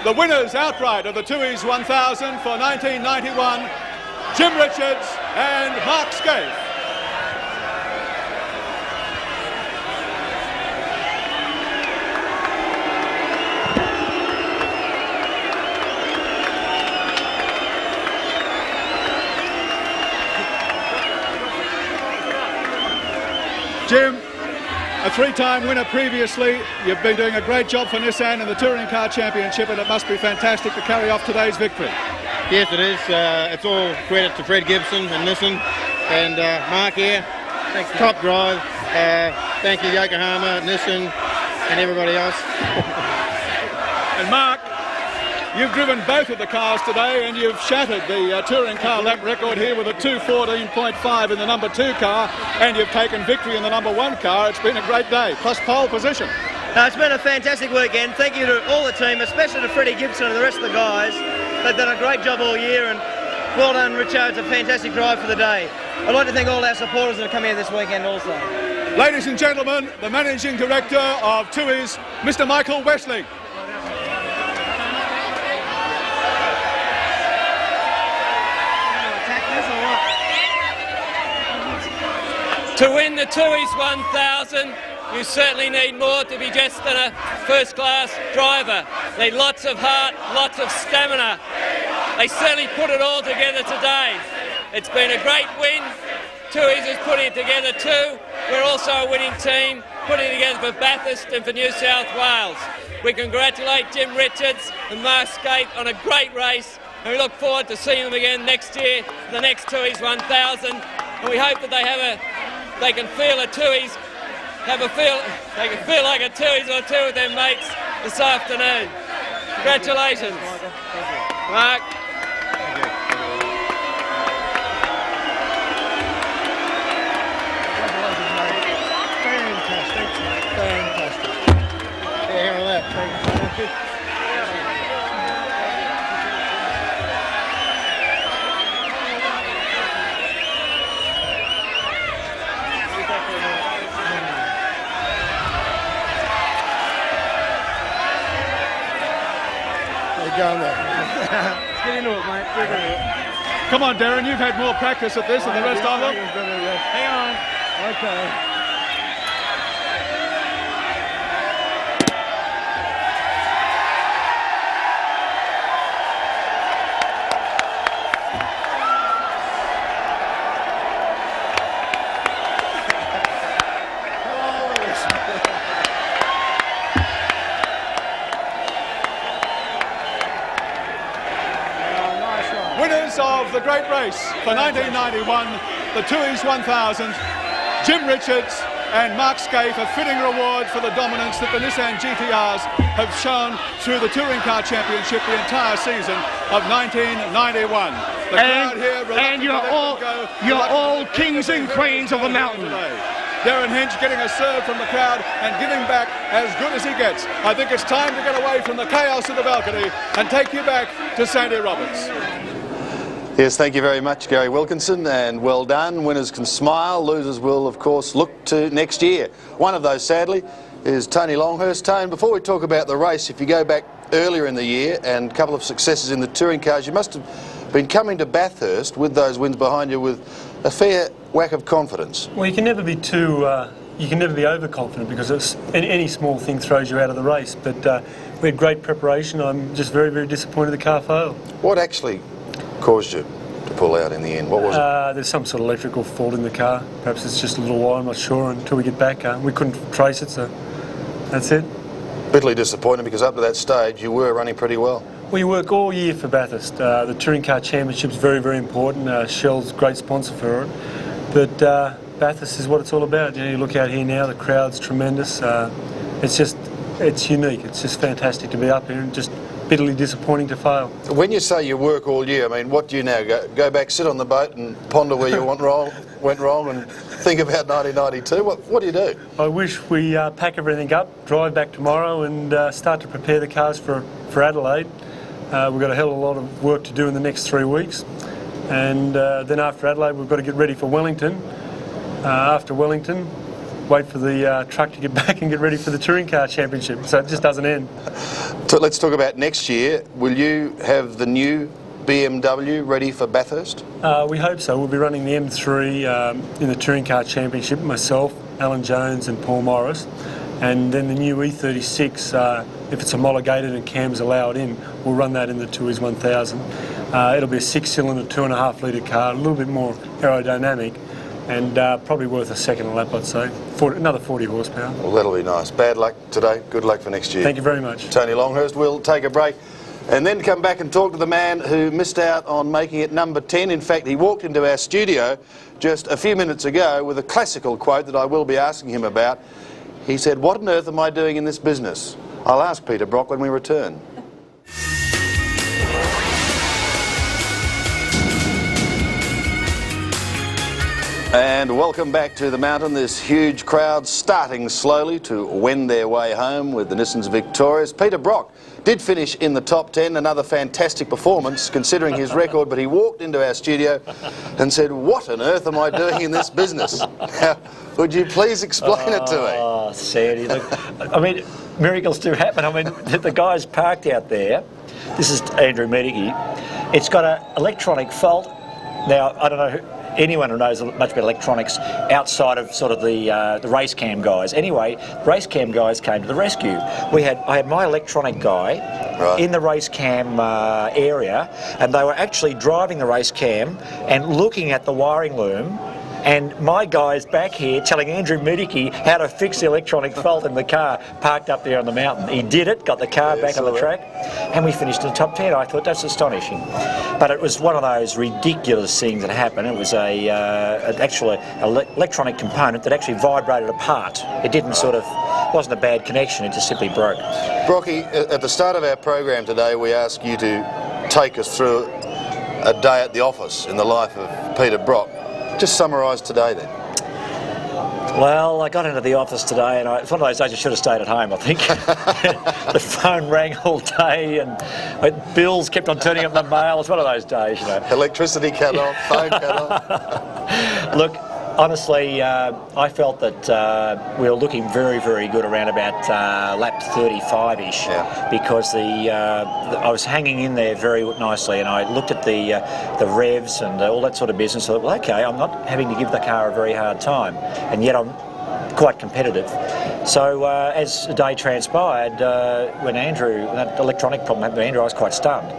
the winners outright of the Tooheys 1000 for 1991, Jim Richards and Mark Scaife. Jim, a 3-time winner previously. You've been doing a great job for Nissan in the Touring Car Championship, and it must be fantastic to carry off today's victory. Yes, it is. It's all credit to Fred Gibson and Nissan and Mark here. Thanks, top drive. Thank you, Yokohama, Nissan, and everybody else. And Mark, you've driven both of the cars today and you've shattered the touring car lap record here with a 2:14.5 in the number 2 car, and you've taken victory in the number 1 car. It's been a great day, plus pole position. It's been a fantastic weekend. Thank you to all the team, especially to Freddie Gibson and the rest of the guys. They've done a great job all year, and well done, Richard. It's a fantastic drive for the day. I'd like to thank all our supporters that have come here this weekend also. Ladies and gentlemen, the Managing Director of Tooheys, Mr. Michael Westling. To win the Tooheys 1000, you certainly need more to be just a first-class driver. Need lots of heart, lots of stamina. They certainly put it all together today. It's been a great win. Tooheys is putting it together too. We're also a winning team, putting it together for Bathurst and for New South Wales. We congratulate Jim Richards and Mark Scaife on a great race, and we look forward to seeing them again next year, the next Tooheys 1000. And we hope that they can feel a Tooheys, they can feel like a Tooheys or two with their mates this afternoon. Congratulations, Mark. Come on, Darren, you've had more practice at this than the rest of them. Hang on. Okay. Winners of the great race for 1991, the Tooheys 1000, Jim Richards and Mark Scaife, a fitting reward for the dominance that the Nissan GTRs have shown through the Touring Car Championship the entire season of 1991. The crowd here, and you're all kings and queens of the mountain. Darren Hinch getting a serve from the crowd and giving back as good as he gets. I think it's time to get away from the chaos of the balcony and take you back to Sandy Roberts. Yes, thank you very much, Gary Wilkinson, and well done. Winners can smile, losers will, of course, look to next year. One of those, sadly, is Tony Longhurst. Tone, before we talk about the race, if you go back earlier in the year and a couple of successes in the touring cars, you must have been coming to Bathurst with those wins behind you with a fair whack of confidence. Well, you can never be overconfident because any small thing throws you out of the race. But we had great preparation. I'm just very, very disappointed the car failed. What actually caused you to pull out in the end? What was it? There's some sort of electrical fault in the car. Perhaps it's just a little while, I'm not sure, until we get back. We couldn't trace it, so that's it. Bitterly disappointed because up to that stage you were running pretty well. We work all year for Bathurst. The Touring Car Championship's very, very important. Shell's a great sponsor for it. But Bathurst is what it's all about. You know, you look out here now, the crowd's tremendous. It's unique. It's just fantastic to be up here and just bitterly disappointing to fail. When you say you work all year, I mean, what do you now go back, sit on the boat and ponder where you went wrong and think about 1992? What do you do? I wish we pack everything up, drive back tomorrow and start to prepare the cars for Adelaide. We've got a hell of a lot of work to do in the next 3 weeks. And then after Adelaide, we've got to get ready for Wellington. After Wellington, wait for the truck to get back and get ready for the Touring Car Championship. So it just doesn't end. Let's talk about next year. Will you have the new BMW ready for Bathurst? We hope so. We'll be running the M3 in the Touring Car Championship, myself, Alan Jones and Paul Morris. And then the new E36, if it's homologated and cams allow it in, we'll run that in the Tooheys 1000. It'll be a 6-cylinder, 2.5 litre car, a little bit more aerodynamic, and probably worth a second lap, I'd say. Another 40 horsepower. Well, that'll be nice. Bad luck today, good luck for next year. Thank you very much. Tony Longhurst. We'll take a break and then come back and talk to the man who missed out on making it number 10. In fact, he walked into our studio just a few minutes ago with a classical quote that I will be asking him about. He said, "What on earth am I doing in this business?" I'll ask Peter Brock when we return. And welcome back to the mountain. This huge crowd starting slowly to wend their way home with the Nissans victorious. Peter Brock did finish in the top 10, another fantastic performance considering his record, but he walked into our studio and said, "What on earth am I doing in this business?" Now, would you please explain it to me? Oh, Sandy, look, I mean, miracles do happen. I mean, the guy's parked out there. This is Andrew Medicki. It's got an electronic fault. Now, I don't know anyone who knows much about electronics outside of sort of the race cam guys. Anyway, race cam guys came to the rescue. I had my electronic guy in the race cam area, and they were actually driving the race cam and looking at the wiring loom. And my guy's back here telling Andrew Medicki how to fix the electronic fault in the car parked up there on the mountain. He did it, got the car back on the track, and we finished in the top 10. I thought, that's astonishing. But it was one of those ridiculous things that happened. It was an actual electronic component that actually vibrated apart. It didn't wasn't a bad connection, it just simply broke. Brocky, at the start of our program today, we asked you to take us through a day at the office in the life of Peter Brock. Just summarise today then. Well, I got into the office today and it's one of those days I should have stayed at home, I think. The phone rang all day and bills kept on turning up in the mail. It's one of those days, you know. Electricity cut off, phone cut off. Look, honestly, I felt that we were looking very, very good around about lap 35-ish, because I was hanging in there very nicely, and I looked at the revs and all that sort of business. I thought, well, okay, I'm not having to give the car a very hard time, and yet I'm quite competitive. So as the day transpired, when that electronic problem happened to Andrew, I was quite stunned.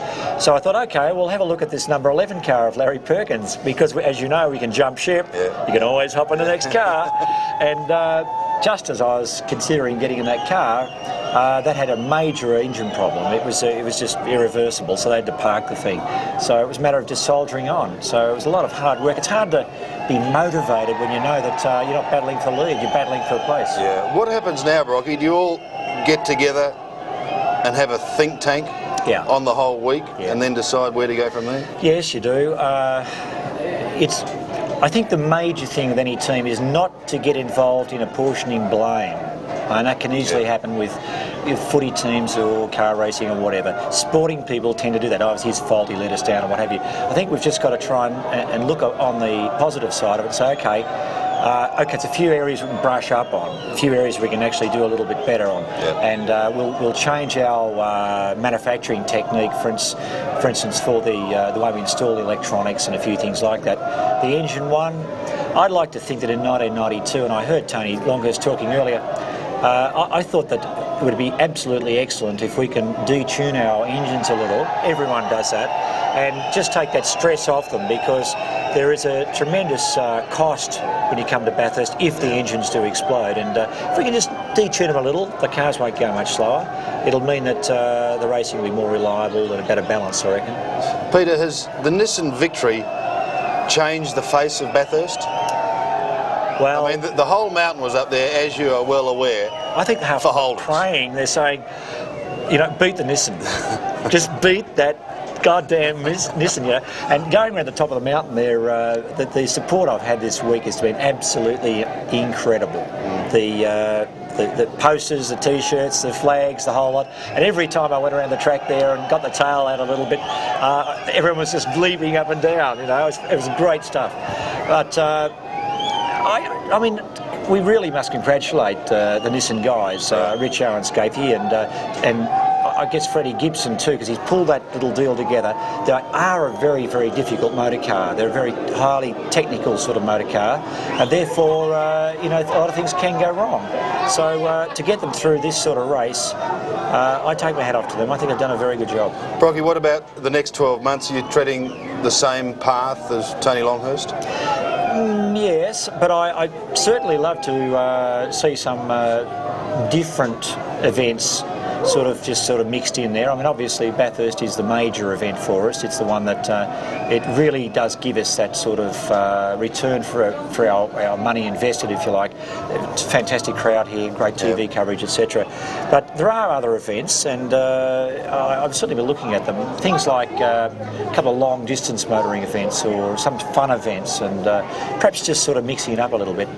So I thought, okay, we'll have a look at this number 11 car of Larry Perkins, because as you know, we can jump ship. You can always hop in the next car. And just as I was considering getting in that car, that had a major engine problem. It was just irreversible, so they had to park the thing. So it was a matter of just soldiering on. So it was a lot of hard work. It's hard to be motivated when you know that you're not battling for lead, you're battling for a place. Yeah. What happens now, Brocky? Do you all get together and have a think tank on the whole week and then decide where to go from there? Yes, you do. I think the major thing with any team is not to get involved in apportioning blame. And that can easily happen with footy teams or car racing or whatever. Sporting people tend to do that. Oh, it's his fault, he let us down or what have you. I think we've just got to try and look on the positive side of it and say, okay, it's a few areas we can brush up on, a few areas we can actually do a little bit better on, and we'll change our manufacturing technique, for instance, for the way we install the electronics and a few things like that. The engine one, I'd like to think that in 1992, and I heard Tony Longhurst talking earlier, I thought that it would be absolutely excellent if we can detune our engines a little. Everyone does that, and just take that stress off them, because there is a tremendous cost when you come to Bathurst if the engines do explode. And if we can just detune them a little, the cars won't go much slower. It'll mean that the racing will be more reliable and a better balance, I reckon. Peter, has the Nissan victory changed the face of Bathurst? Well, I mean, the whole mountain was up there, as you are well aware. I think they're praying. They're saying, beat the Nissan. Just beat that goddamn Nissan, And going around the top of the mountain there, the support I've had this week has been absolutely incredible. The posters, the T-shirts, the flags, the whole lot. And every time I went around the track there and got the tail out a little bit, everyone was just leaping up and down. It was great stuff. But I mean, we really must congratulate the Nissan guys, Rich Owens-Scapey and I guess Freddie Gibson too, because he's pulled that little deal together. They are a very, very difficult motor car. They're a very highly technical sort of motor car, and therefore, a lot of things can go wrong. So to get them through this sort of race, I take my hat off to them. I think they've done a very good job. Brocky, what about the next 12 months? Are you treading the same path as Tony Longhurst? Yes, but I certainly love to see some different events sort of mixed in there. I mean, obviously Bathurst is the major event for us. It's the one that it really does give us that sort of return for our money invested, if you like. It's a fantastic crowd here, great TV coverage, etc. But there are other events, and I've certainly been looking at them. Things like a couple of long distance motoring events or some fun events, and perhaps just sort of mixing it up a little bit.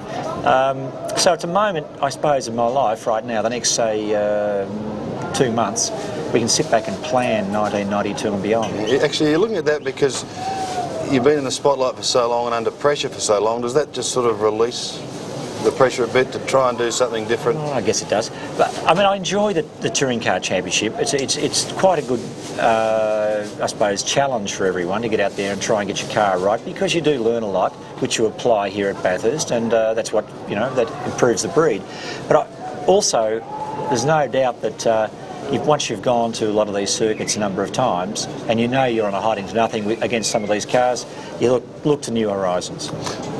So it's a moment, I suppose, in my life right now, the next, say, 2 months, we can sit back and plan 1992 and beyond. Actually, you're looking at that because you've been in the spotlight for so long and under pressure for so long. Does that just sort of release the pressure a bit to try and do something different? Oh, I guess it does. But I mean, I enjoy the Touring Car Championship. It's quite a good, I suppose, challenge for everyone to get out there and try and get your car right, because you do learn a lot, which you apply here at Bathurst, and that's what that improves the breed. But also, there's no doubt that once you've gone to a lot of these circuits a number of times, and you're on a hiding to nothing against some of these cars, you look to new horizons.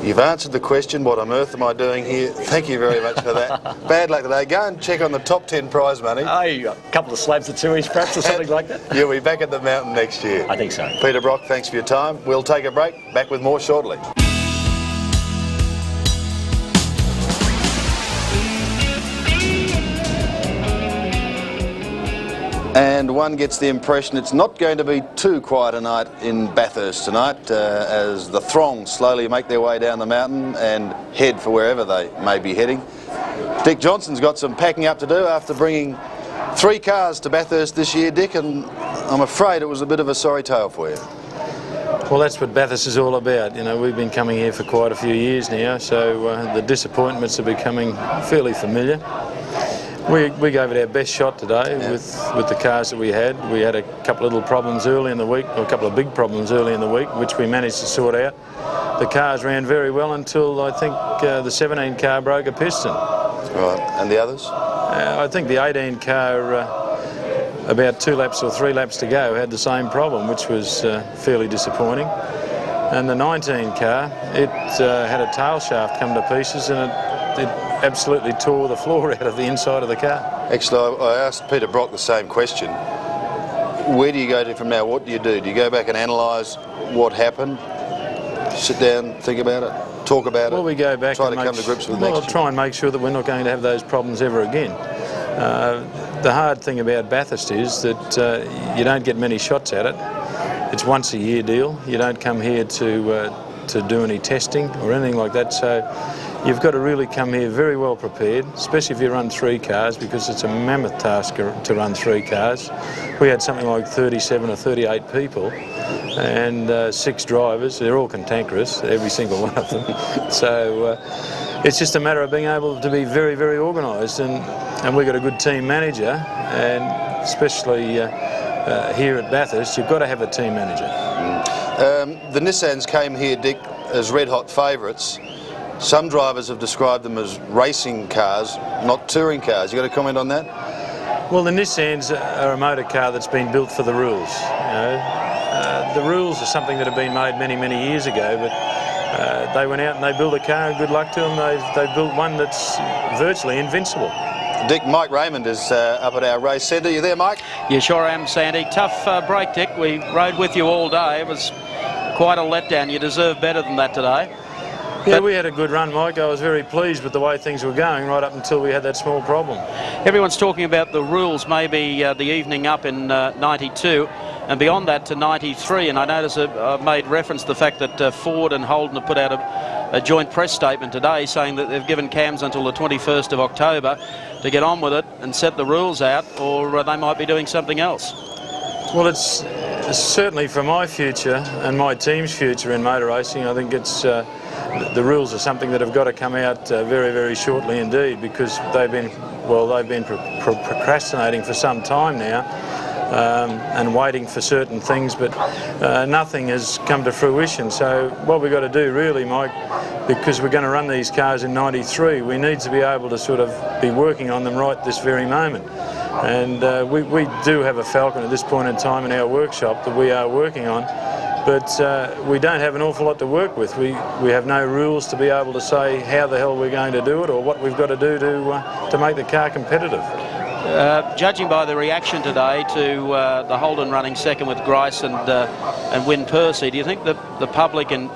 You've answered the question, what on earth am I doing here? Thank you very much for that. Bad luck today. Go and check on the top 10 prize money. A couple of slabs of Tui's perhaps, or something like that. You'll be back at the mountain next year. I think so. Peter Brock, thanks for your time. We'll take a break. Back with more shortly. And one gets the impression it's not going to be too quiet a night in Bathurst tonight as the throng slowly make their way down the mountain and head for wherever they may be heading. Dick Johnson's got some packing up to do after bringing 3 cars to Bathurst this year, Dick, and I'm afraid it was a bit of a sorry tale for you. Well, that's what Bathurst is all about. You know, we've been coming here for quite a few years now, so the disappointments are becoming fairly familiar. We gave it our best shot today with the cars that we had. We had a couple of little problems early in the week, or a couple of big problems early in the week, which we managed to sort out. The cars ran very well until I think the 17 car broke a piston. Right, and the others? I think the 18 car, about 2 laps or 3 laps to go, had the same problem, which was fairly disappointing. And the 19 car, it had a tail shaft come to pieces, and it absolutely tore the floor out of the inside of the car. Actually, I asked Peter Brock the same question. Where do you go to from now? What do you do? Do you go back and analyse what happened? Sit down, think about it, talk about it? Well, we go back try and to come to grips with well, next year. try and make sure that we're not going to have those problems ever again. The hard thing about Bathurst is that you don't get many shots at it. It's once a year deal. You don't come here to do any testing or anything like that. So you've got to really come here very well prepared, especially if you run 3 cars, because it's a mammoth task to run 3 cars. We had something like 37 or 38 people and 6 drivers. They're all cantankerous, every single one of them. So it's just a matter of being able to be very, very organised, and we've got a good team manager, and especially here at Bathurst, you've got to have a team manager. The Nissans came here, Dick, as red-hot favourites. Some drivers have described them as racing cars, not touring cars. You got a comment on that? Well, the Nissans are a motor car that's been built for the rules. You know, the rules are something that have been made many, many years ago, but they went out and they built a car, and good luck to them. They've built one that's virtually invincible. Dick, Mike Raymond is up at our race centre. You there, Mike? Yeah, sure am, Sandy. Tough break, Dick. We rode with you all day. It was quite a letdown. You deserve better than that today. Yeah, we had a good run, Mike. I was very pleased with the way things were going right up until we had that small problem. Everyone's talking about the rules, maybe the evening up in 92 and beyond that to 93, and I notice I've made reference to the fact that Ford and Holden have put out a joint press statement today saying that they've given CAMS until the 21st of October to get on with it and set the rules out, or they might be doing something else. Well, it's certainly for my future and my team's future in motor racing, I think it's the rules are something that have got to come out very, very shortly indeed, because they've been procrastinating for some time now and waiting for certain things, but nothing has come to fruition. So what we've got to do really, Mike, because we're going to run these cars in 93, we need to be able to sort of be working on them right this very moment. And we do have a Falcon at this point in time in our workshop that we are working on, but we don't have an awful lot to work with. We have no rules to be able to say how the hell we're going to do it or what we've got to do to make the car competitive. Judging by the reaction today to the Holden running second with Grice and Win Percy, do you think that the public in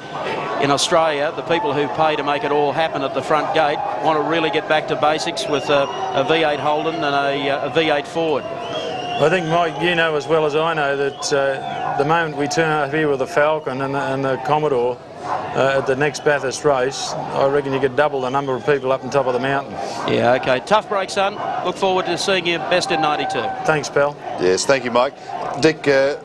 Australia, the people who pay to make it all happen at the front gate, want to really get back to basics with a V8 Holden and a V8 Ford? I think, Mike, you know as well as I know that the moment we turn up here with the Falcon and the Commodore at the next Bathurst race, I reckon you could double the number of people up on top of the mountain. Yeah, okay. Tough break, son. Look forward to seeing you best in 92. Thanks, pal. Yes, thank you, Mike. Dick,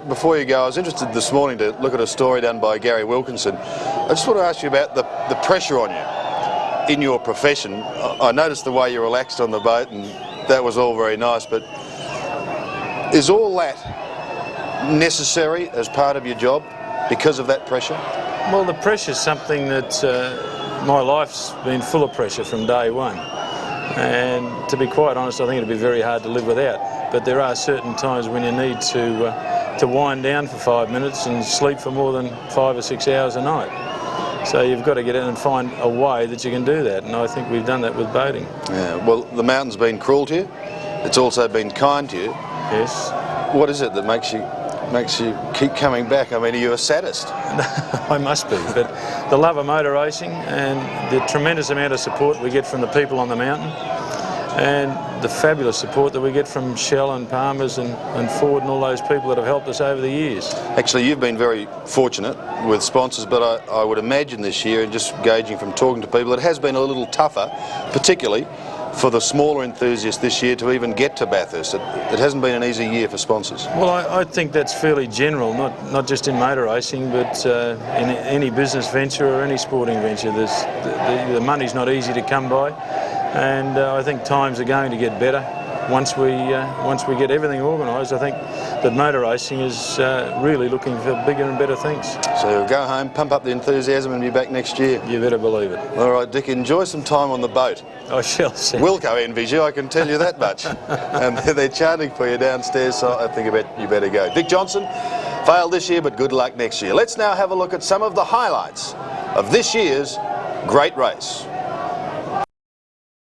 before you go, I was interested this morning to look at a story done by Gary Wilkinson. I just want to ask you about the pressure on you in your profession. I noticed the way you relaxed on the boat, and that was all very nice, but is all that necessary as part of your job because of that pressure? Well, the pressure's something that my life's been full of pressure from day one, and to be quite honest, I think it'd be very hard to live without. But there are certain times when you need to wind down for 5 minutes and sleep for more than 5 or 6 hours a night. So you've got to get in and find a way that you can do that, and I think we've done that with boating. Yeah, well, the mountain's been cruel to you. It's also been kind to you. Yes. What is it that makes you keep coming back? I mean, are you a sadist? I must be, but the love of motor racing and the tremendous amount of support we get from the people on the mountain, and the fabulous support that we get from Shell and Palmer's and Ford and all those people that have helped us over the years. Actually, you've been very fortunate with sponsors, but I would imagine this year, and just gauging from talking to people, it has been a little tougher, particularly for the smaller enthusiasts this year to even get to Bathurst. It hasn't been an easy year for sponsors. Well, I think that's fairly general, not just in motor racing, but in any business venture or any sporting venture. The money's not easy to come by, and I think times are going to get better. Once we get everything organised, I think that motor racing is really looking for bigger and better things. So go home, pump up the enthusiasm and be back next year. You better believe it. All right, Dick, enjoy some time on the boat. I shall see. Wilco envies you, I can tell you that much. And they're chanting for you downstairs, so I think you better go. Dick Johnson failed this year, but good luck next year. Let's now have a look at some of the highlights of this year's great race.